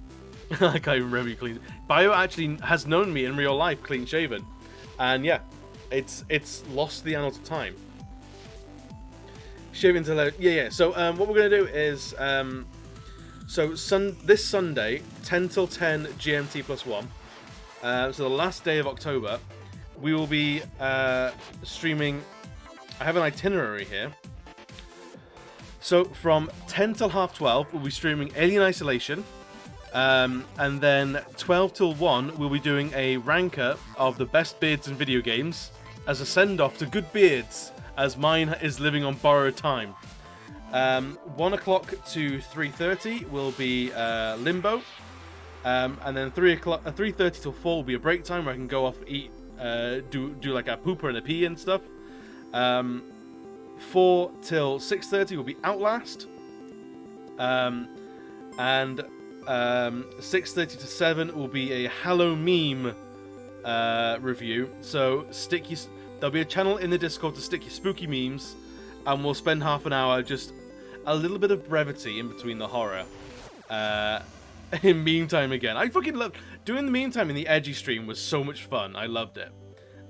I can't even remember you clean. Bio actually has known me in real life, clean shaven, and yeah, it's lost the annals of time. Shaving to yeah. So what we're gonna do is this Sunday, 10 till 10 GMT +1. So the last day of October, we will be streaming. I have an itinerary here. So from 10 till 12:30, we'll be streaming Alien Isolation. And then 12 till 1, we'll be doing a ranker of the best beards in video games as a send-off to good beards, as mine is living on borrowed time. 1 o'clock to 3:30 will be Limbo. And then 3:30 till 4 will be a break time where I can go off, eat, do like a pooper and a pee and stuff. 4 till 6:30 will be Outlast. And 6:30 to 7 will be a Hallow meme review. So there'll be a channel in the Discord to stick your spooky memes, and we'll spend half an hour just a little bit of brevity in between the horror. In meme time again. I fucking love doing the meme time in the edgy stream. Was so much fun. I loved it.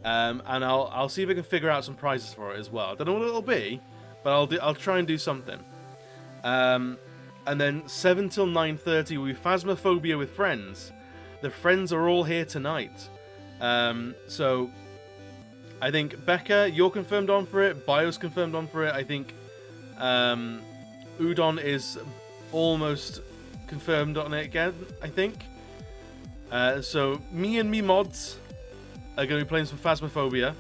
And I'll see if I can figure out some prizes for it as well. I don't know what it'll be, but I'll try and do something. And then 7 till 9:30 will be Phasmophobia with friends. The friends are all here tonight. So I think Becca, you're confirmed on for it. Bio's confirmed on for it. I think Udon is almost confirmed on it again, I think. So me and me mods are going to be playing some Phasmophobia.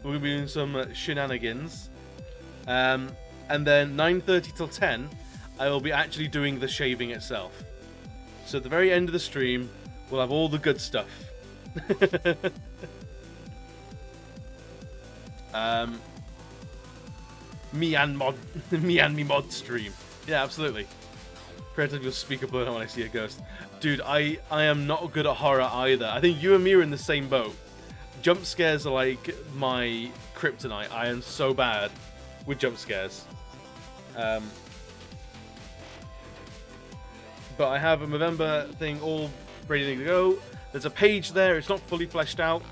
We're going to be doing some shenanigans. And then 9:30 till 10, I will be actually doing the shaving itself. So at the very end of the stream, we'll have all the good stuff. Me and me mod stream. Yeah, absolutely. Pray to your speaker blur when I see a ghost. Dude, I am not good at horror either. I think you and me are in the same boat. Jump scares are like my kryptonite. I am so bad with jump scares. But I have a Movember thing all ready to go. There's a page there. It's not fully fleshed out.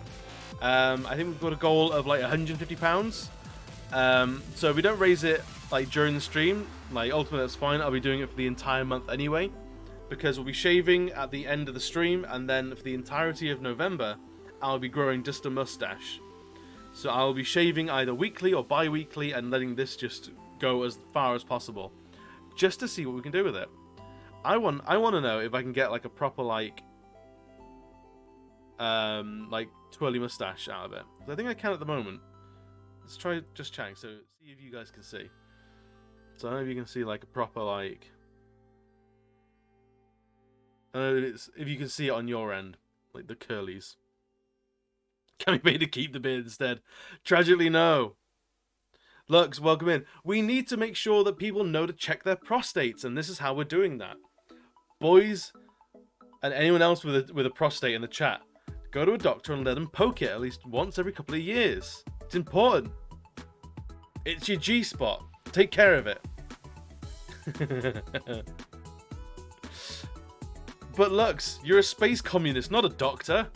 I think we've got a goal of like £150. So if we don't raise it like during the stream, like ultimately that's fine. I'll be doing it for the entire month anyway, because we'll be shaving at the end of the stream, and then for the entirety of November, I'll be growing just a mustache. So I'll be shaving either weekly or bi-weekly and letting this just go as far as possible, just to see what we can do with it. I want to know if I can get like a proper like twirly mustache out of it. I think I can at the moment. Let's try just chatting, so see if you guys can see. So I don't know if you can see like a proper like. I don't know if you can see it on your end, like the curlies. Can be made to keep the beard instead? Tragically, no. Lux, welcome in. We need to make sure that people know to check their prostates, and this is how we're doing that. Boys, and anyone else with a prostate in the chat, go to a doctor and let them poke it at least once every couple of years. It's important. It's your G-spot. Take care of it. But Lux, you're a space communist, not a doctor.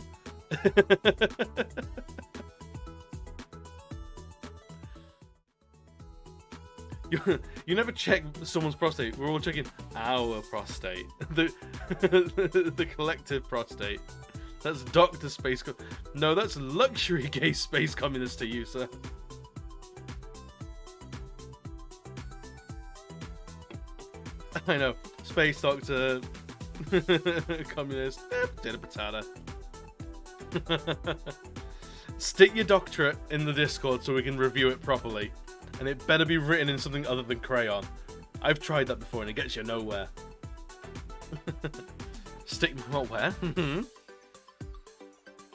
You never check someone's prostate. We're all checking our prostate. The the collective prostate. That's Dr. Space... No, that's luxury gay space communist to you, sir. I know. Space Doctor... communist... Potato potato. Stick your doctorate in the Discord so we can review it properly. And it better be written in something other than crayon. I've tried that before and it gets you nowhere. Stick... Well, where?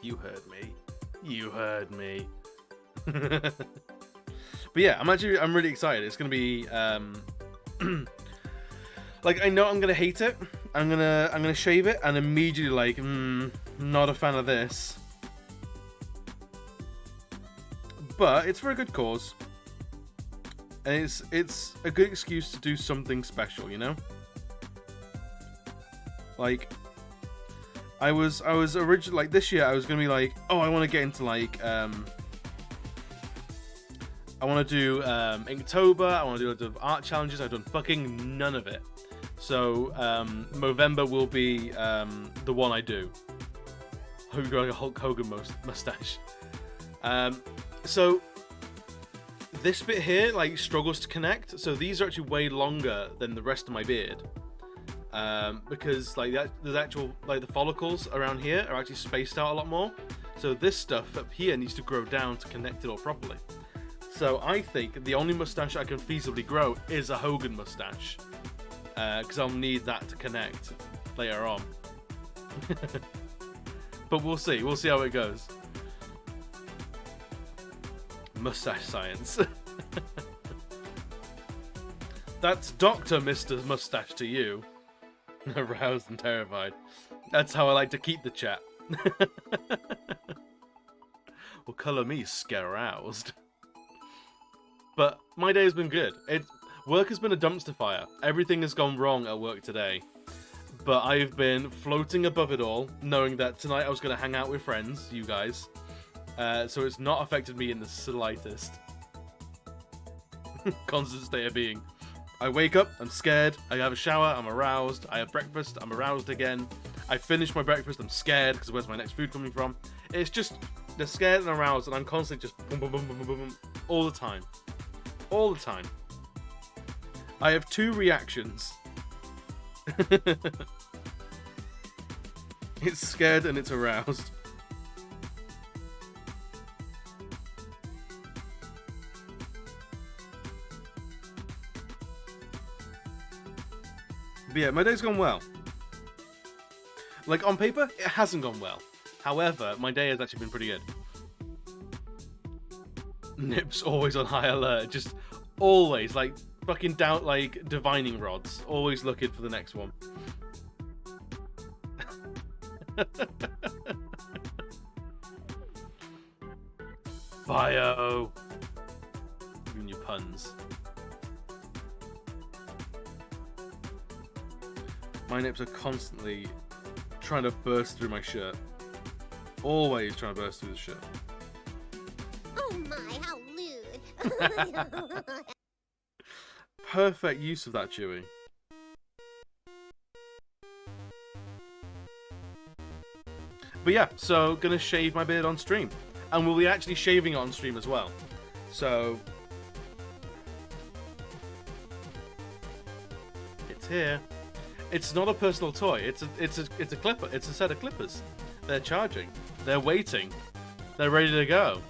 You heard me. You heard me. But yeah, I'm really excited. It's gonna be like, I know I'm gonna hate it. I'm gonna shave it and immediately like, not a fan of this. But it's for a good cause. And it's a good excuse to do something special, you know? Like, I was originally, like, this year I was gonna be like, oh, I want to get into like I want to do Inktober, I want to do loads of art challenges. I've done fucking none of it. So Movember will be the one I do. I hope you're growing a Hulk Hogan mustache. So this bit here like struggles to connect. So these are actually way longer than the rest of my beard. Because like there's actual like the follicles around here are actually spaced out a lot more. So this stuff up here needs to grow down to connect it all properly. So I think the only mustache I can feasibly grow is a Hogan mustache, because I'll need that to connect later on. But we'll see. We'll see how it goes. Mustache science. That's Dr. Mr. Mustache to you. Aroused and terrified. That's how I like to keep the chat. Well, colour me scaroused. But my day has been good. Work has been a dumpster fire. Everything has gone wrong at work today. But I've been floating above it all, knowing that tonight I was going to hang out with friends, you guys. So it's not affected me in the slightest. Constant state of being. I wake up, I'm scared, I have a shower, I'm aroused, I have breakfast, I'm aroused again. I finish my breakfast, I'm scared, because where's my next food coming from? It's just, they're scared and aroused, and I'm constantly just boom, boom, boom, boom, boom, boom, all the time. All the time. I have two reactions. It's scared and it's aroused. But yeah, my day's gone well. Like, on paper, it hasn't gone well. However, my day has actually been pretty good. Nip's always on high alert. Just always, like, fucking doubt, like, divining rods. Always looking for the next one. Bio. Even your puns. My nips are constantly trying to burst through my shirt. Always trying to burst through the shirt. Oh my, how lewd. Perfect use of that, Chewie. But yeah, so gonna shave my beard on stream. And we'll be actually shaving it on stream as well. So it's here. It's not a personal toy. It's a clipper. It's a set of clippers. They're charging. They're waiting. They're ready to go.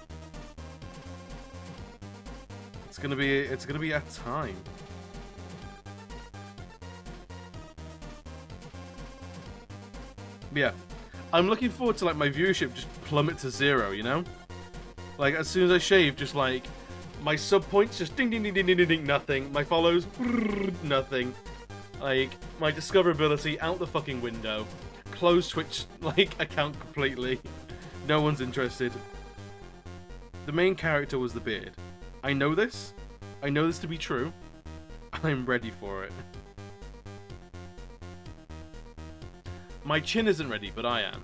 It's gonna be a time. But yeah, I'm looking forward to like my viewership just plummet to 0. You know, like as soon as I shave, just like my sub points just ding ding ding ding ding ding, ding nothing. My follows nothing. Like, my discoverability out the fucking window. Close Twitch, like, account completely. No one's interested. The main character was the beard. I know this. I know this to be true. I'm ready for it. My chin isn't ready, but I am.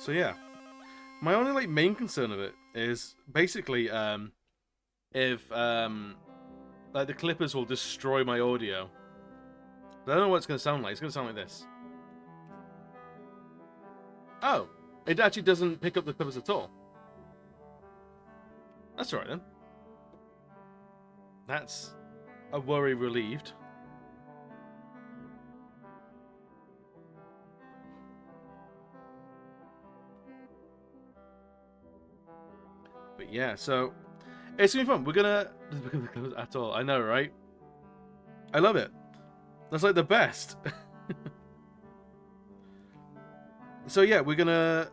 So yeah, my only like main concern of it is basically if like the clippers will destroy my audio. I don't know what it's gonna sound like. It's gonna sound like this. Oh, it actually doesn't pick up the clippers at all. That's alright then. That's a worry relieved. But yeah, so it's gonna be fun. We're gonna at all. I know, right? I love it. That's like the best. So yeah, we're gonna.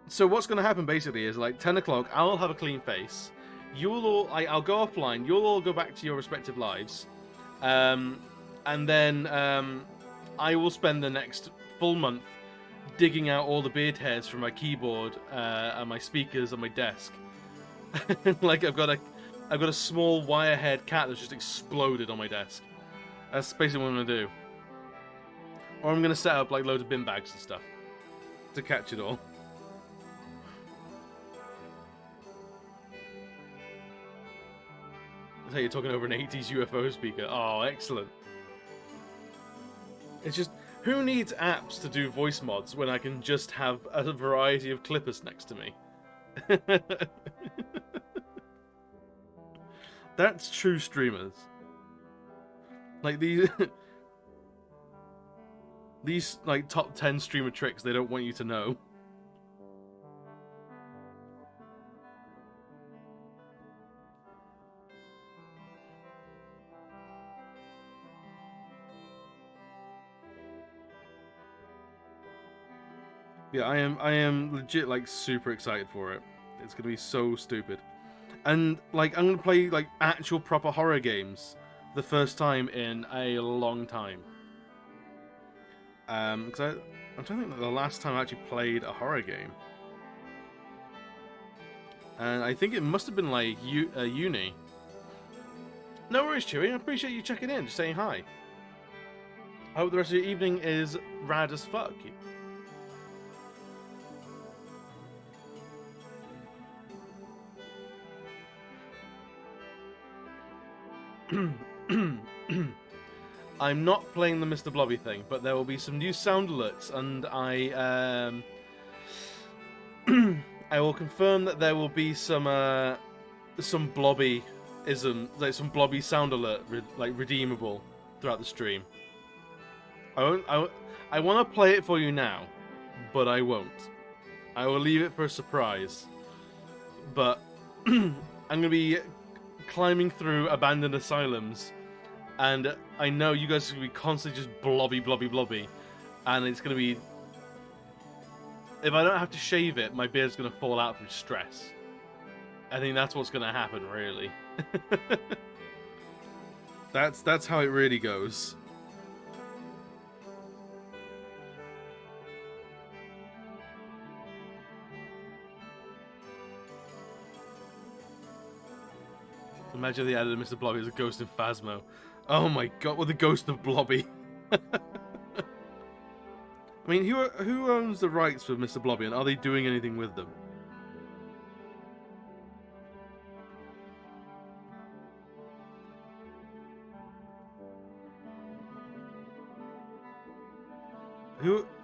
So what's gonna happen basically is like 10 o'clock. I'll have a clean face. You'll all. I'll go offline. You'll all go back to your respective lives, and then I will spend the next full month digging out all the beard hairs from my keyboard and my speakers on my desk. Like I've got a small wire-haired cat that's just exploded on my desk. That's basically what I'm gonna do. Or I'm gonna set up like loads of bin bags and stuff to catch it all. That's how you're talking over an 80s UFO speaker. Oh, excellent. It's just, who needs apps to do voice mods when I can just have a variety of clippers next to me? That's true streamers. Like these these like top 10 streamer tricks they don't want you to know. Yeah, I am legit like super excited for it. It's gonna be so stupid. And like I'm gonna play like actual proper horror games the first time in a long time. Because I'm trying to think that the last time I actually played a horror game. And I think it must have been like uni. No worries, Chewie. I appreciate you checking in, just saying hi. I hope the rest of your evening is rad as fuck. I'm not playing the Mr. Blobby thing, but there will be some new sound alerts, and I I will confirm that there will be some blobby-ism, like some blobby sound alert, like redeemable throughout the stream. I want to play it for you now, but I won't. I will leave it for a surprise. But I'm gonna be climbing through abandoned asylums, and I know you guys are going to be constantly just blobby, and it's going to be... If I don't have to shave it, my beard's going to fall out through stress. I think that's what's going to happen, really. That's how it really goes. Imagine they added Mr. Blobby as a ghost in Phasmo. Oh my god, with the ghost of Blobby. I mean, who owns the rights for Mr. Blobby, and are they doing anything with them?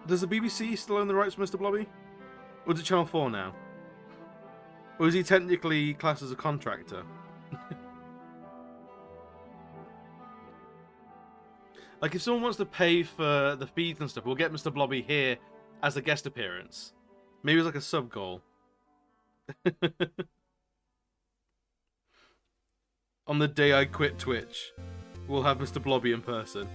Does the BBC still own the rights for Mr. Blobby? Or is it Channel 4 now? Or is he technically classed as a contractor? Like, if someone wants to pay for the feeds and stuff, we'll get Mr. Blobby here as a guest appearance. Maybe it's like a sub goal. On the day I quit Twitch, we'll have Mr. Blobby in person.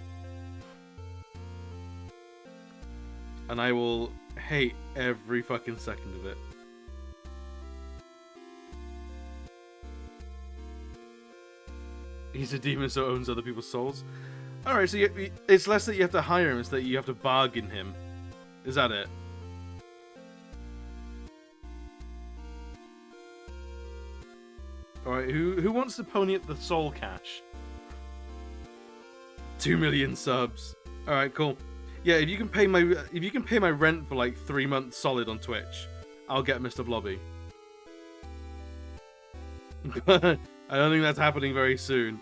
And I will hate every fucking second of it. He's a demon, so owns other people's souls. Alright, so it's less that you have to hire him, it's that you have to bargain him. Is that it? Alright, who wants to pony up the soul cash? 2 million subs. Alright, cool. Yeah, if you can pay my rent for like 3 months solid on Twitch, I'll get Mr. Blobby. I don't think that's happening very soon.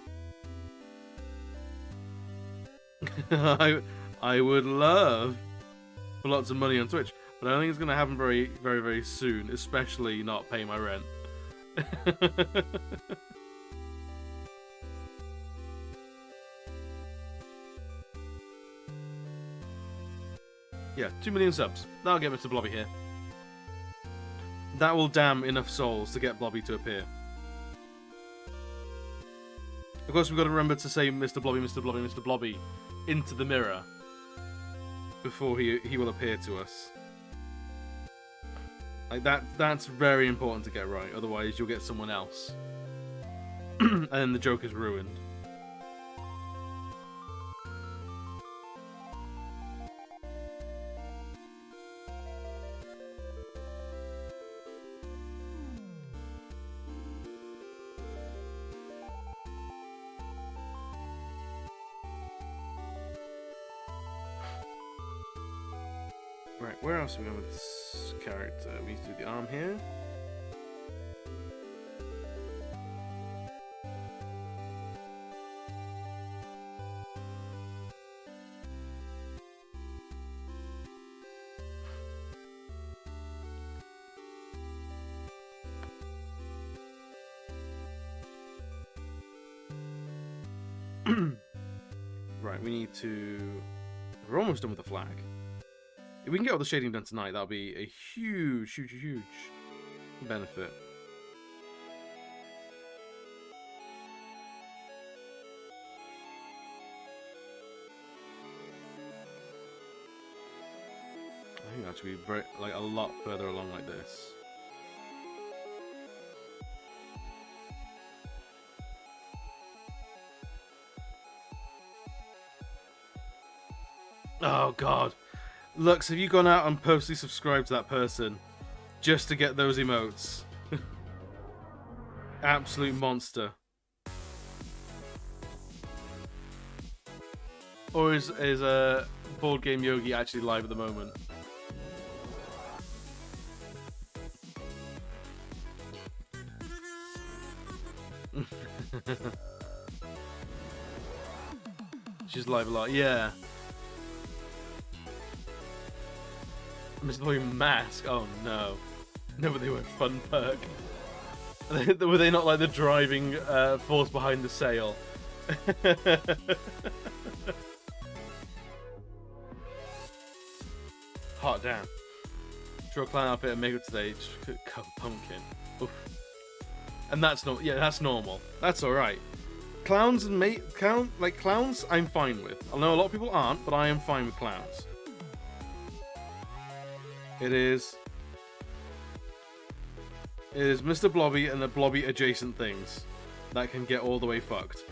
I would love for lots of money on Twitch, but I don't think it's gonna happen very, very, very soon. Especially not pay my rent. Yeah, 2 million subs. That'll get Mr. Blobby here. That will damn enough souls to get Blobby to appear. Of course, we've got to remember to say Mr. Blobby, Mr. Blobby, Mr. Blobby into the mirror before he will appear to us. Like that's very important to get right, otherwise you'll get someone else. And then the joke is ruined. Right, where else are we going with this character? We need to do the arm here. Right, we need to... We're almost done with the flag. If we can get all the shading done tonight, that'll be a huge, huge, huge benefit. I think that should be very, like, a lot further along like this. Oh god. Lux, have you gone out and purposely subscribed to that person just to get those emotes? Absolute monster. Or is Board Game Yogi actually live at the moment? She's live a lot, yeah. Mr. Blobby mask? Oh no. No, but they were fun perk. Were they not like the driving force behind the sail? Hot damn. Draw a clown outfit and make it stage. Cover pumpkin. Oof. And that's not, yeah, that's normal. That's alright. Clowns and clowns I'm fine with. I know a lot of people aren't, but I am fine with clowns. It is Mr. Blobby and the Blobby adjacent things that can get all the way fucked.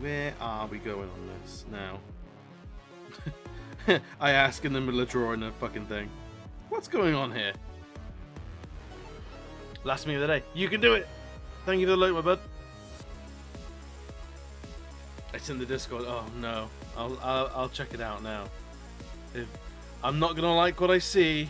Where are we going on this now? I ask in the middle of drawing a fucking thing. What's going on here? Last meme of the day. You can do it! Thank you for the like, my bud. It's in the Discord. Oh no. I'll check it out now. If I'm not gonna like what I see.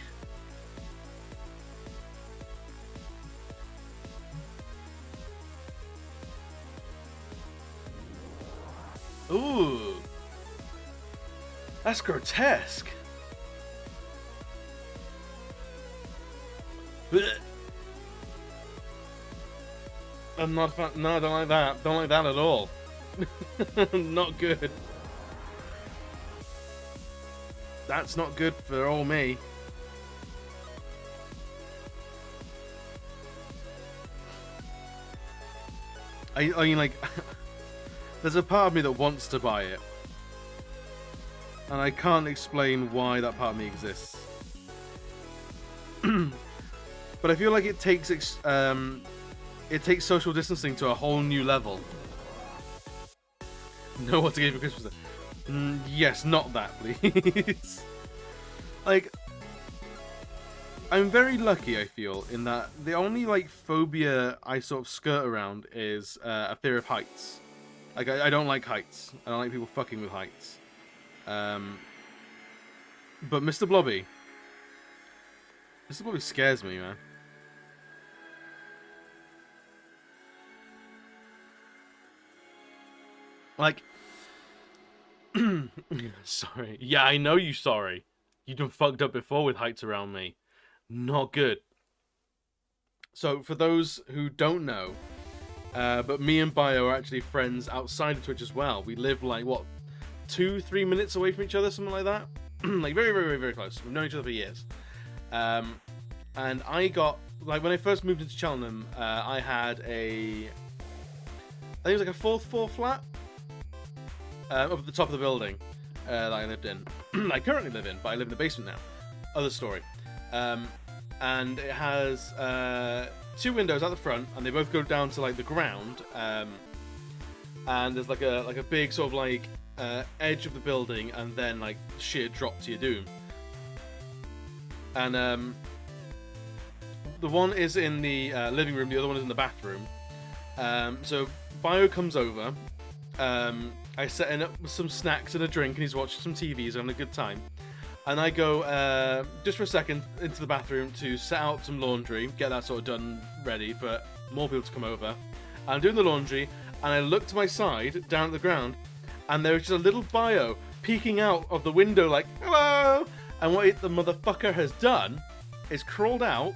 Ooh, that's grotesque. Blech. I'm not a fan. No, I don't like that. Don't like that at all. Not good. That's not good for all me. I mean, like, there's a part of me that wants to buy it. and I can't explain why that part of me exists. But I feel like it takes social distancing to a whole new level. Know what to give for Christmas? Yes, not that, please. Like, I'm very lucky, I feel, in that the only, like, phobia I sort of skirt around is a fear of heights. Like, I don't like heights. I don't like people fucking with heights. But Mr. Blobby scares me, man. Like, sorry. Yeah, I know you sorry. You done fucked up before with heights around me. Not good. So, for those who don't know, but me and Bio are actually friends outside of Twitch as well. We live, like, what, 2-3 minutes away from each other, something like that? Like, very, very, very, very close. We've known each other for years. And I got, like, when I first moved into Cheltenham, I had I think it was like a 4th floor flat up at the top of the building that I lived in. I currently live in, but I live in the basement now. Other story. And it has 2 windows at the front, and they both go down to, like, the ground. And there's like a big sort of like edge of the building, and then like sheer drop to your doom. And the one is in the living room, the other one is in the bathroom. So Bio comes over. I set him up with some snacks and a drink, and he's watching some TV, he's having a good time. And I go just for a second into the bathroom to set out some laundry, get that sort of done, ready for more people to come over. I'm doing the laundry, and I look to my side, down at the ground, and there's just a little Bio peeking out of the window like, hello! And what the motherfucker has done is crawled out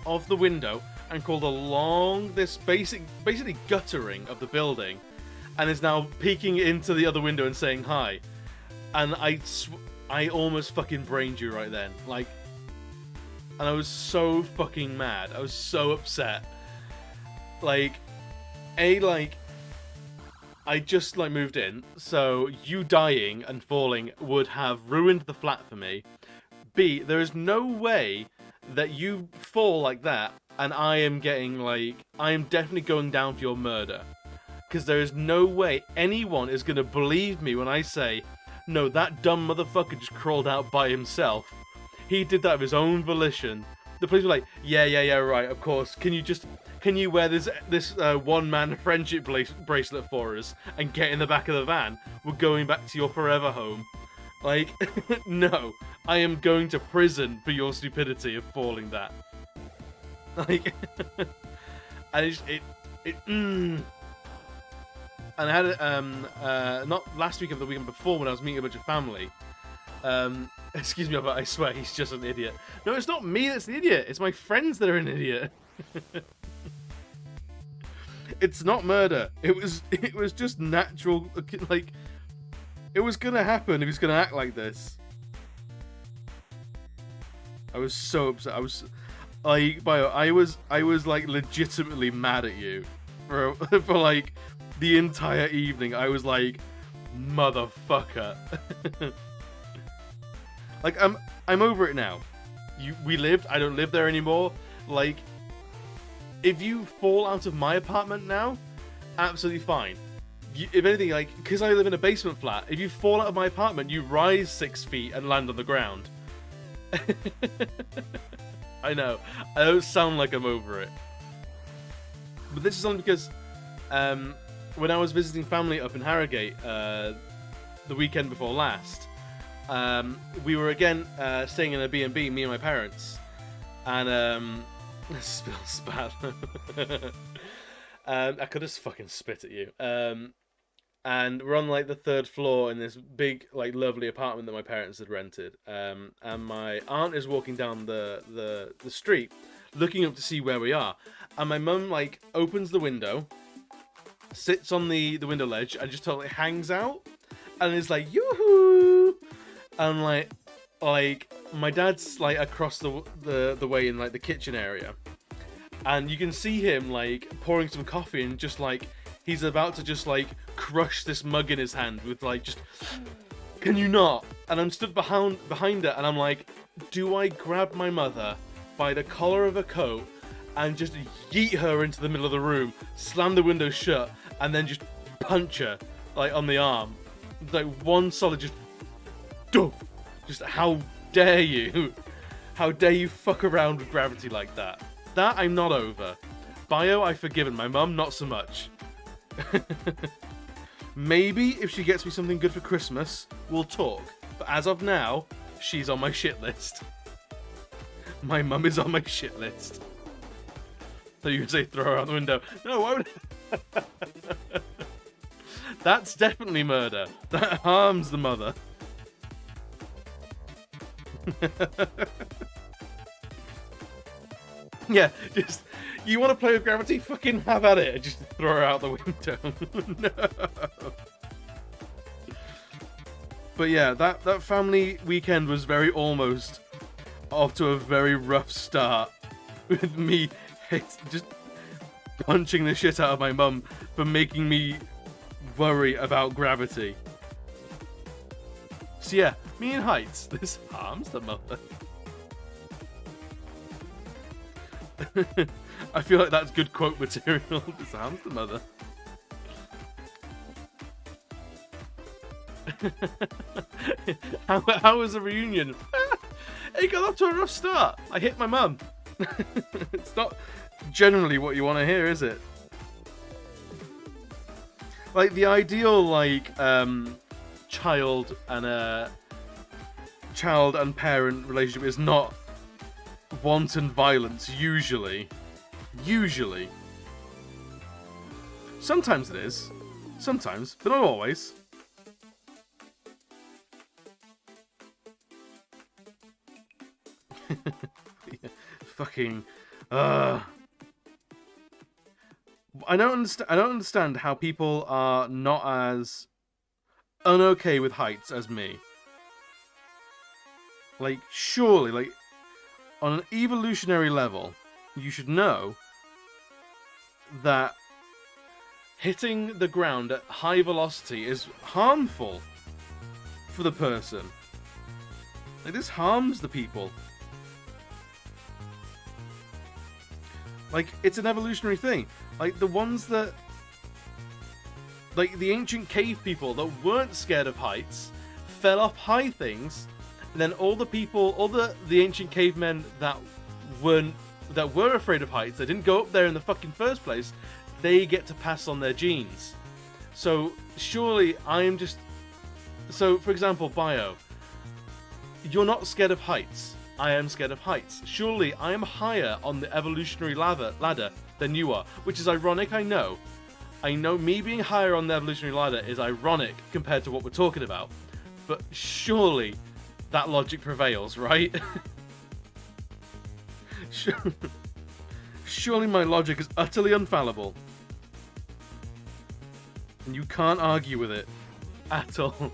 of the window and crawled along this basically guttering of the building, and is now peeking into the other window and saying hi. And I almost fucking brained you right then. Like, and I was so fucking mad. I was so upset. Like, I just, like, moved in, so you dying and falling would have ruined the flat for me. B, there is no way that you fall like that and I am definitely going down for your murder. Because there is no way anyone is going to believe me when I say, no, that dumb motherfucker just crawled out by himself. He did that of his own volition. The police were like, yeah, right, of course. Can you wear this one-man friendship bracelet for us and get in the back of the van? We're going back to your forever home. Like, no. I am going to prison for your stupidity of falling that. Like, and I had it, not last week, of the weekend before, when I was meeting a bunch of family. Excuse me, but I swear he's just an idiot. No, it's not me that's the idiot. It's my friends that are an idiot. It's not murder. It was just natural. Like, it was gonna happen if he's gonna act like this. I was so upset. I was like, Bio, I was like legitimately mad at you for like the entire evening. I was like, motherfucker. Like, I'm over it now. We lived. I don't live there anymore. Like, if you fall out of my apartment now, absolutely fine. If anything, like, because I live in a basement flat, if you fall out of my apartment, you rise 6 feet and land on the ground. I know. I don't sound like I'm over it. But this is only because when I was visiting family up in Harrogate the weekend before last, we were again staying in a B&B, me and my parents, and spill spat. I could just fucking spit at you. And we're on like the 3rd floor in this big, like, lovely apartment that my parents had rented. And my aunt is walking down the street, looking up to see where we are. And my mum, like, opens the window, sits on the window ledge, and just totally hangs out, and is like, yoo-hoo! And like my dad's like across the way in like the kitchen area, and you can see him like pouring some coffee, and just like he's about to just like crush this mug in his hand with like just Can you not? And I'm stood behind her, and I'm like, do I grab my mother by the collar of her coat and just yeet her into the middle of the room, slam the window shut, and then just punch her, like, on the arm? Like, one solid just... Doof! Just, how dare you? How dare you fuck around with gravity like that? That I'm not over. Bio, I've forgiven. My mum, not so much. Maybe if she gets me something good for Christmas, we'll talk. But as of now, she's on my shit list. My mum is on my shit list. So you would say throw her out the window. No, why would... That's definitely murder. That harms the mother. Yeah, just... You want to play with gravity? Fucking have at it. Just throw her out the window. No. But yeah, that family weekend was very almost off to a very rough start. With me just punching the shit out of my mum for making me worry about gravity. So yeah, me and heights. This harms the mother. I feel like that's good quote material. This harms the mother. How was the reunion? It got off to a rough start. I hit my mum. It's not generally what you want to hear, is it? Like, the ideal, like, child and parent relationship is not wanton violence, usually. Usually. Sometimes it is. Sometimes, but not always. Fucking I don't understand how people are not as unokay with heights as me. Like, surely, like, on an evolutionary level, you should know that hitting the ground at high velocity is harmful for the person. Like, this harms the people. Like, it's an evolutionary thing. Like, the ones that... Like, the ancient cave people that weren't scared of heights fell off high things, and then all the people, all the ancient cavemen that were afraid of heights, that didn't go up there in the fucking first place, they get to pass on their genes. So, surely I am just... So, for example, Bio, you're not scared of heights. I am scared of heights. Surely I am higher on the evolutionary ladder than you are, which is ironic, I know. I know me being higher on the evolutionary ladder is ironic compared to what we're talking about, but surely that logic prevails, right? Surely my logic is utterly infallible. And you can't argue with it at all.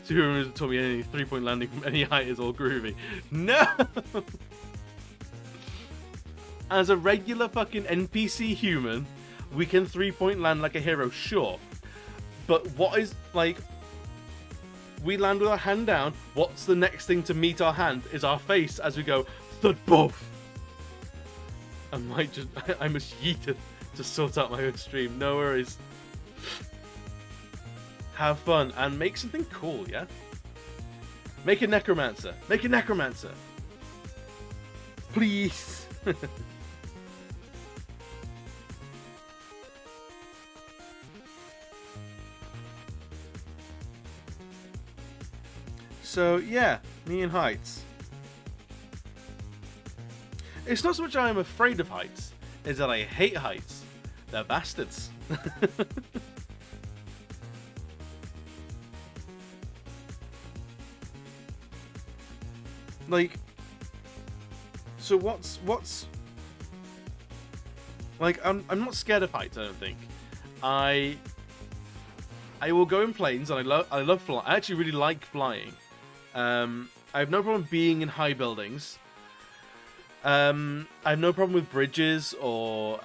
Superman hasn't told me any 3-point landing from any height is all groovy. No! As a regular fucking NPC human, we can 3-point land like a hero, sure. But what is, like... We land with our hand down. What's the next thing to meet our hand is our face as we go, thud both. I must yeet it to sort out my own stream. No worries. Have fun and make something cool, yeah? Make a necromancer. Make a necromancer. Please. So, yeah, me and heights. It's not so much I'm afraid of heights, it's that I hate heights. They're bastards. Like, so what's like, I'm not scared of heights, I don't think. I will go in planes, and I love flying. I actually really like flying. I have no problem being in high buildings. I have no problem with bridges or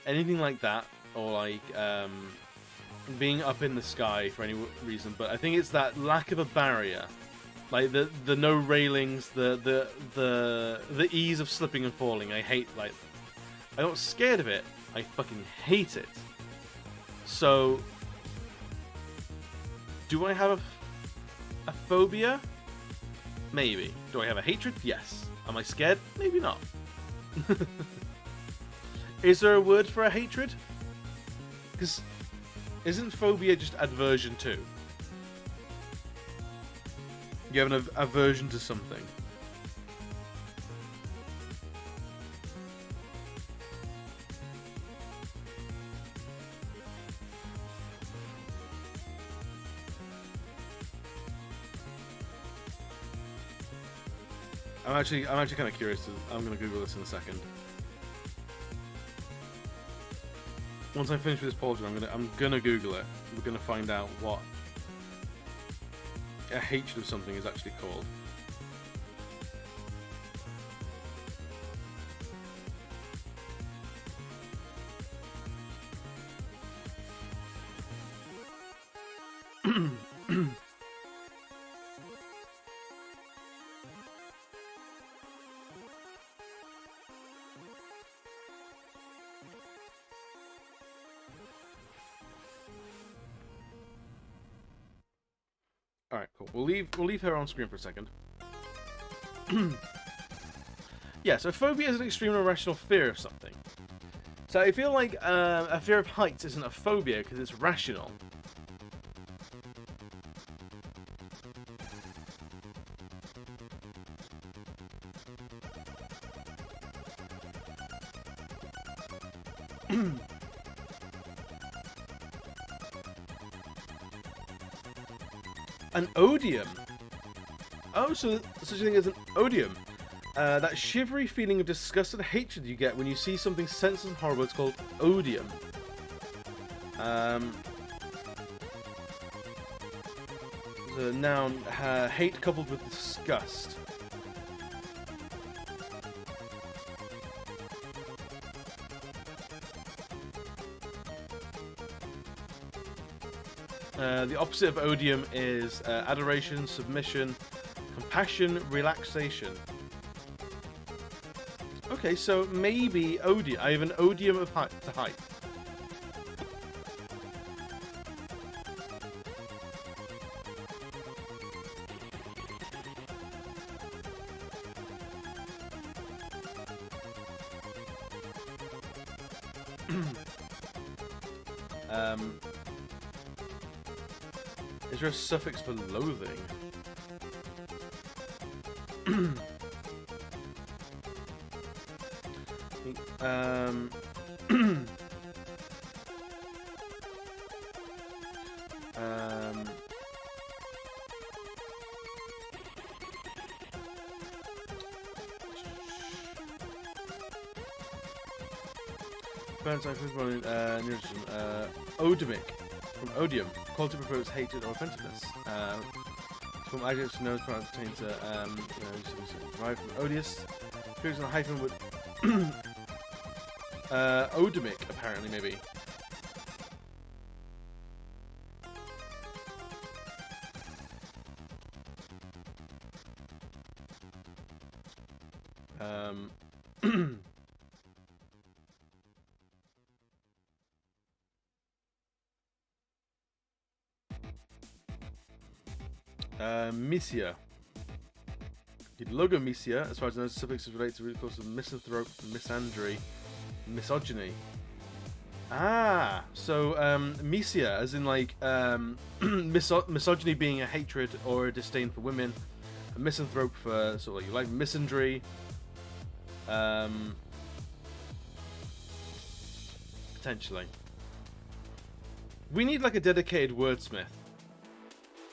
anything like that, or like being up in the sky for any reason, but I think it's that lack of a barrier, like the no railings, the ease of slipping and falling. I hate, like, I'm not scared of it. I fucking hate it. So, do I have a phobia? Maybe. Do I have a hatred? Yes. Am I scared? Maybe not. Is there a word for a hatred? Because isn't phobia just aversion to? You have an aversion to something. I'm actually kind of curious. I'm gonna Google this in a second. Once I finish with this poll, I'm gonna Google it. We're gonna find out what a hatred of something is actually called. Alright, cool. We'll leave her on screen for a second. Yeah, so phobia is an extreme irrational fear of something. So I feel like a fear of heights isn't a phobia because it's rational. An odium. Oh, so such a thing as an odium. That shivery feeling of disgust and hatred you get when you see something senseless and horrible. It's called odium. The noun, hate coupled with disgust. The opposite of odium is adoration, submission, compassion, relaxation. Okay, so maybe odium. I have an odium of height to height. Is there a suffix for loathing? Odemic from odium. Quality provokes hatred or offensiveness. From adjectives to nouns, pronouns pertain to derived from odious. Appears in a hyphen with odemic, apparently, maybe. Mysia. The logomysia, as far as I know, suffix is related to root cause of misanthrope, misandry, misogyny. Ah, so mysia, as in like misogyny being a hatred or a disdain for women, a misanthrope for sort of like misandry. Potentially. We need like a dedicated wordsmith.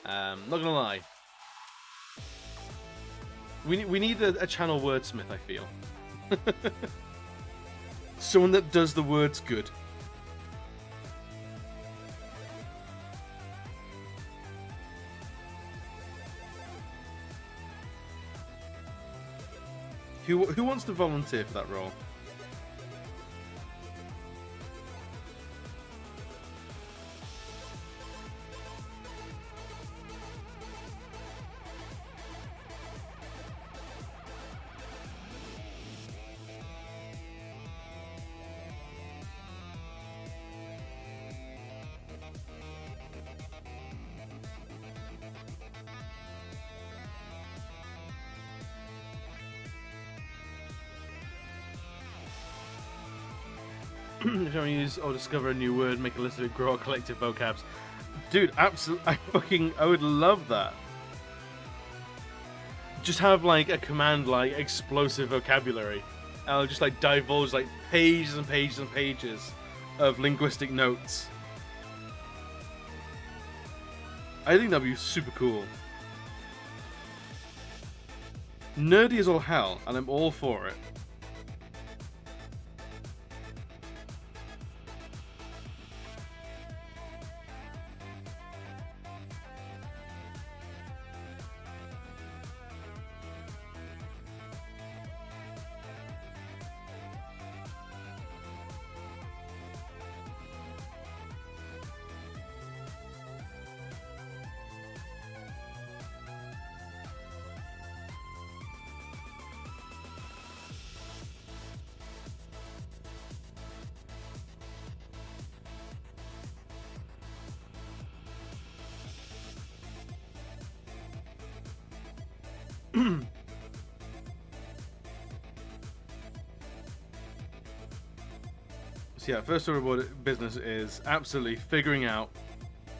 Not gonna lie. We need a channel wordsmith, I feel. Someone that does the words good. Who wants to volunteer for that role? If you use or discover a new word, make a list of it, grow a collective vocabs. Dude, absolutely, I would love that. Just have like a command like explosive vocabulary. I'll just like divulge like pages and pages and pages of linguistic notes. I think that'd be super cool. Nerdy as all hell, and I'm all for it. So yeah, first order of business is absolutely figuring out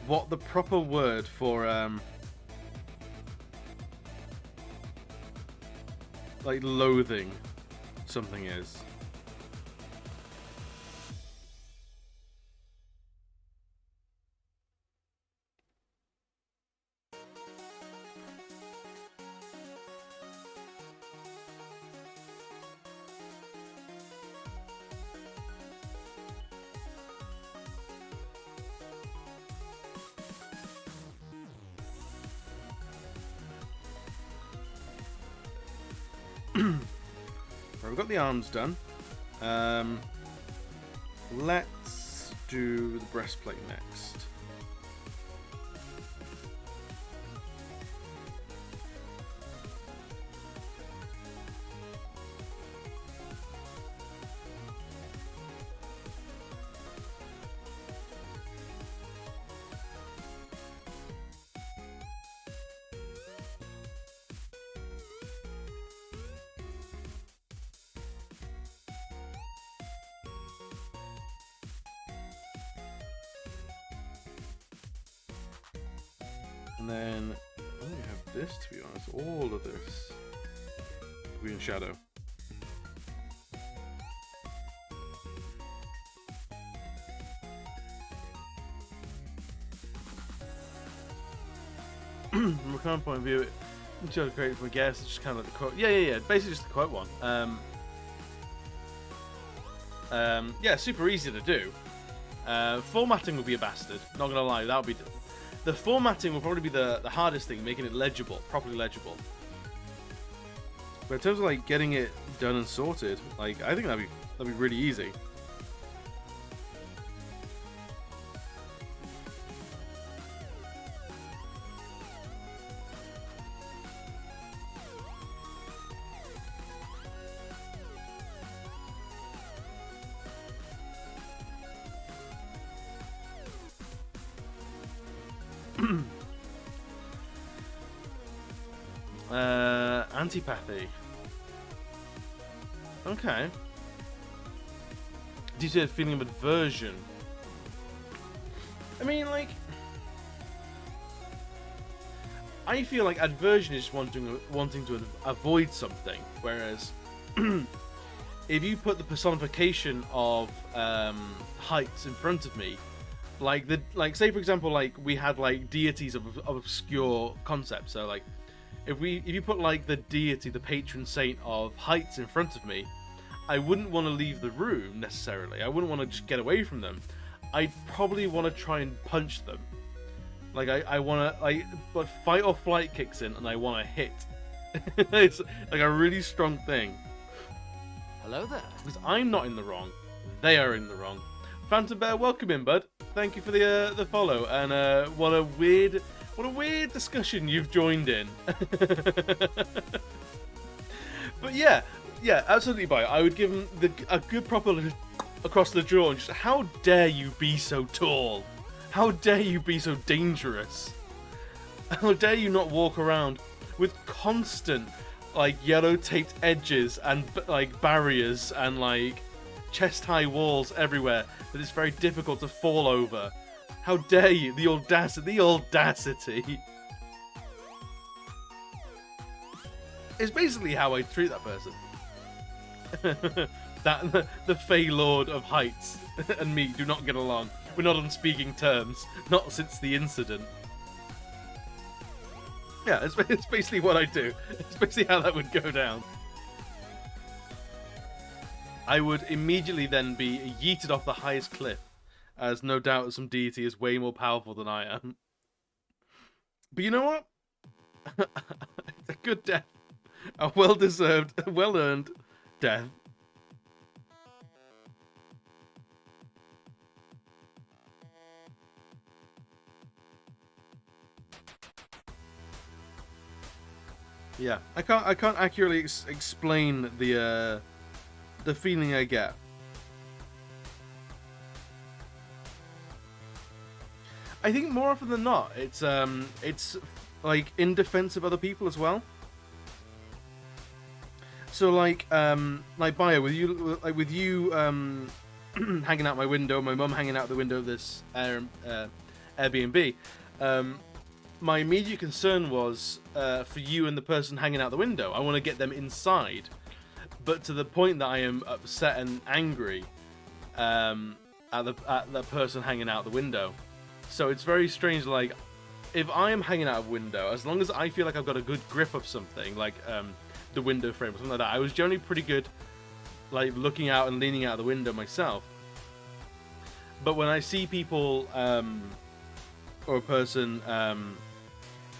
what the proper word for like loathing something is. Right, we've got the arms done. Let's do the breastplate next. And then I only have this, to be honest. All of this. Green shadow. From a current point of view, it should have created from a guess. It's just kind of like the quote. Yeah. Basically, just the quote one. Yeah, super easy to do. Formatting would be a bastard. Not gonna lie, that would be. The formatting will probably be the hardest thing, making it legible, properly legible. But in terms of like getting it done and sorted, like I think that'd be really easy. Antipathy. Okay. Do you say a feeling of aversion? I mean, like, I feel like aversion is wanting to avoid something, whereas if you put the personification of heights in front of me, like say for example, like we had like deities of obscure concepts, so like if you put like the deity, the patron saint of heights in front of me, I wouldn't want to leave the room necessarily. I wouldn't want to just get away from them. I'd probably want to try and punch them. Like I want to but fight or flight kicks in and I want to hit. It's like a really strong thing. Hello there. Because I'm not in the wrong, they are in the wrong. Phantom Bear, welcome in, bud. Thank you for the follow, and what a weird discussion you've joined in. But yeah, absolutely. I would give him a good proper across the jaw and just, how dare you be so tall? How dare you be so dangerous? How dare you not walk around with constant like yellow taped edges and like barriers and like chest-high walls everywhere that it's very difficult to fall over. How dare you? The audacity! The audacity! It's basically how I treat that person. The Fey Lord of Heights and me do not get along. We're not on speaking terms. Not since the incident. Yeah, it's basically what I do. It's basically how that would go down. I would immediately then be yeeted off the highest cliff, as no doubt some deity is way more powerful than I am. But you know what? It's a good death. A well-deserved, well-earned death. Yeah, I can't accurately explain the feeling I get. I think more often than not, it's like in defense of other people as well. So like Bio, with you hanging out my window, my mum hanging out the window of this Airbnb. My immediate concern was for you and the person hanging out the window. I want to get them inside, but to the point that I am upset and angry at the person hanging out the window. So it's very strange. Like, if I am hanging out of a window, as long as I feel like I've got a good grip of something, like the window frame or something like that, I was generally pretty good, like looking out and leaning out the window myself. But when I see people or a person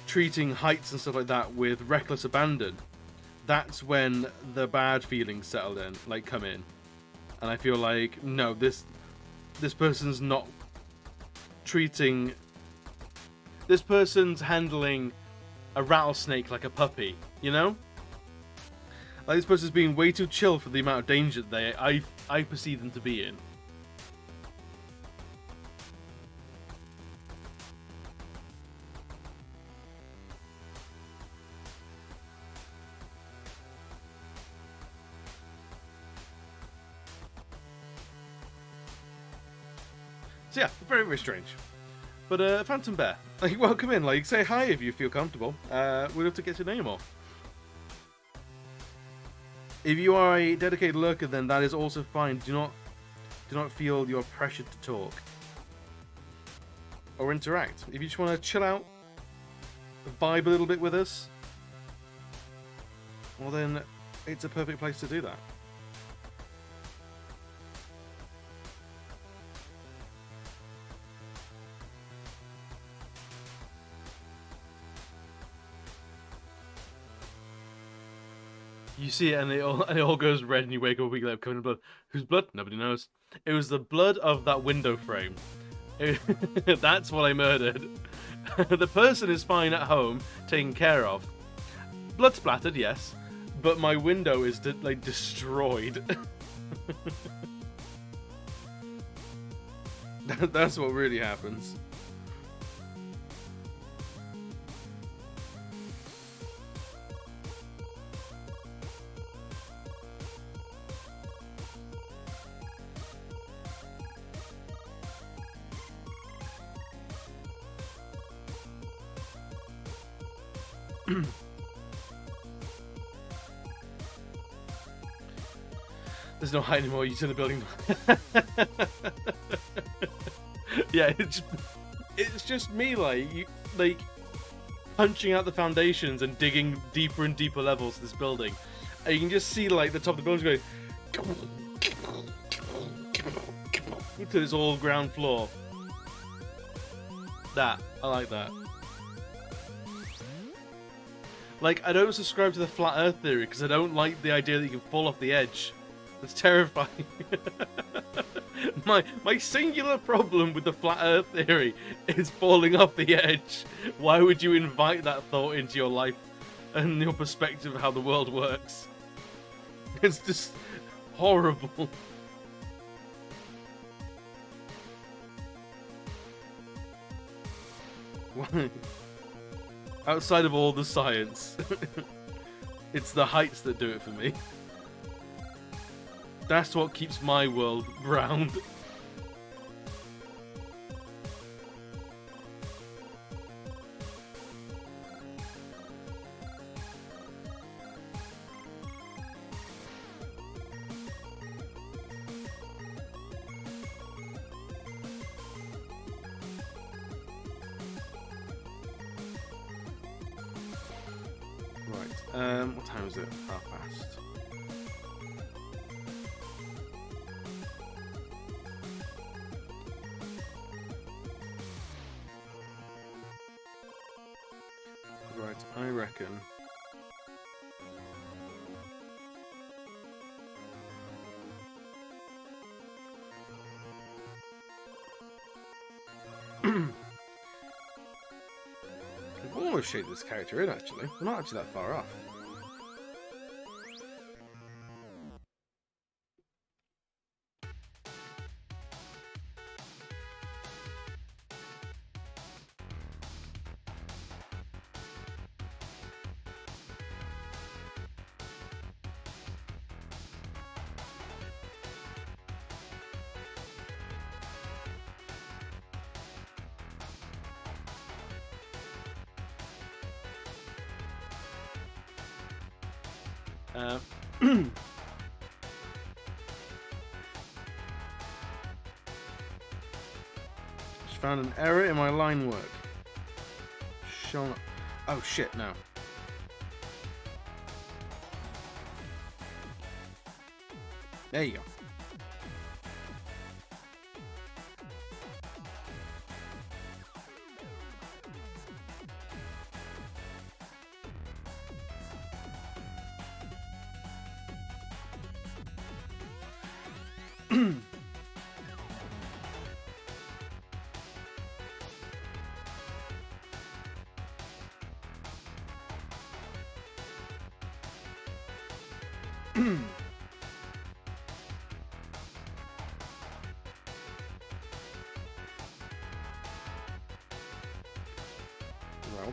treating heights and stuff like that with reckless abandon, that's when the bad feelings settle in, like come in, and I feel like, no, this person's not treating. This person's handling a rattlesnake like a puppy, you know? Like, this person's being way too chill for the amount of danger that I perceive them to be in. So yeah, very, very strange. But Phantom Bear, like, welcome in. Like, say hi if you feel comfortable. We'd love to get to know you more. If you are a dedicated lurker, then that is also fine. Do not feel you're pressured to talk or interact. If you just want to chill out, vibe a little bit with us, well then it's a perfect place to do that. You see it and it all goes red, and you wake up a week later covered in blood. Whose blood? Nobody knows. It was the blood of that window frame. That's what I murdered. The person is fine at home, taken care of. Blood splattered, yes, but my window is like destroyed. That's what really happens. There's no height anymore. You turn the building. Yeah, it's just me, like punching out the foundations and digging deeper and deeper levels to this building, and you can just see like the top of the building going to this all ground floor. That I like that. Like, I don't subscribe to the flat earth theory because I don't like the idea that you can fall off the edge. That's terrifying. My singular problem with the flat earth theory is falling off the edge. Why would you invite that thought into your life and your perspective of how the world works? It's just horrible. Why? Outside of all the science, it's the heights that do it for me. That's what keeps my world round. Right, what time is it? 1:30. Right, I reckon. I've almost shaped this character in, actually. We're not actually that far off. Just found an error in my line work. Shall not... Oh shit, no. There you go.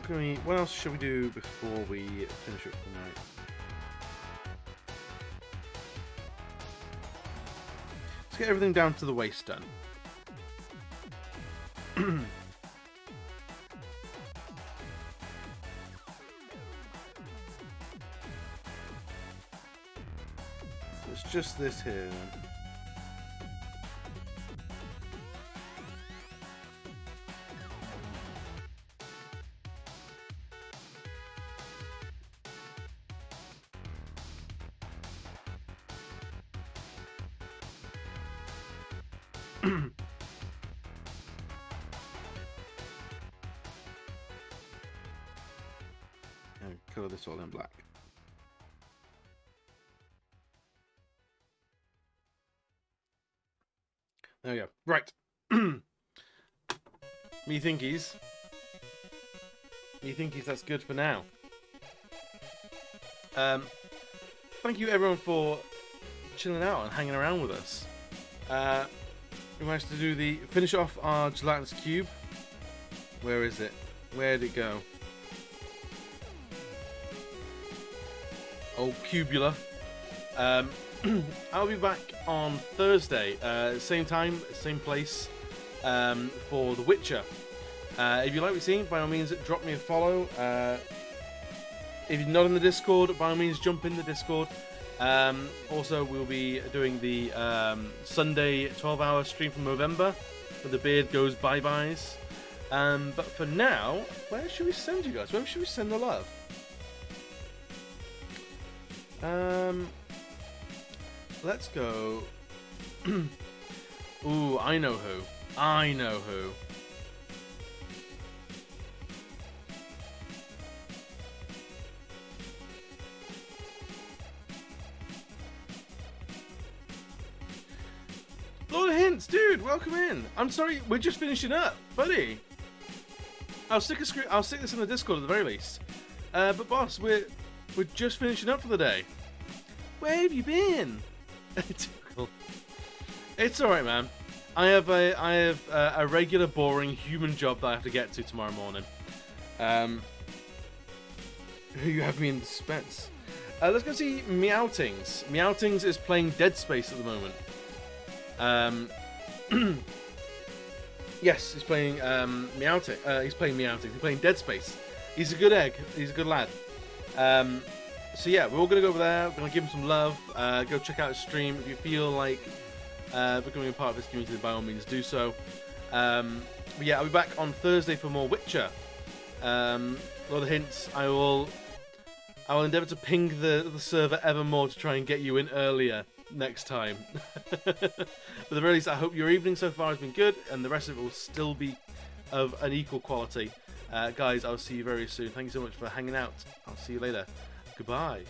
Right, what else should we do before we finish up the night? Let's get everything down to the waist done. So it's just this here then. And colour this all in black. There we go. Right. Methinkies, that's good for now. Thank you everyone for chilling out and hanging around with us. We managed to finish off our gelatinous cube. Where is it? Where'd it go? Oh, Cubula. I'll be back on Thursday, same time, same place, for The Witcher. If you like what you've seen, by all means, drop me a follow. If you're not in the Discord, by all means, jump in the Discord. Also, we'll be doing the Sunday 12-hour stream from November, where the beard goes bye-byes. But for now, where should we send you guys? Where should we send the love? Let's go. Ooh, I know who. Lord of Hints, dude, welcome in. I'm sorry, we're just finishing up, buddy. I'll stick this in the Discord at the very least. But boss, we're just finishing up for the day. Where have you been? Typical. It's all right, man. I have a regular, boring human job that I have to get to tomorrow morning. You have me in suspense. let's go see Meowtings. Meowtings is playing Dead Space at the moment. Yes, he's playing Meowtings. He's playing Meowtings. He's playing Dead Space. He's a good egg. He's a good lad. So yeah, we're all gonna go over there. We're gonna give him some love. Go check out his stream. If you feel like becoming a part of his community, then by all means do so. But yeah, I'll be back on Thursday for more Witcher. A lot of hints. I will endeavour to ping the server ever more to try and get you in earlier next time. But the very least, I hope your evening so far has been good, and the rest of it will still be of an equal quality. Guys, I'll see you very soon. Thank you so much for hanging out. I'll see you later. Goodbye.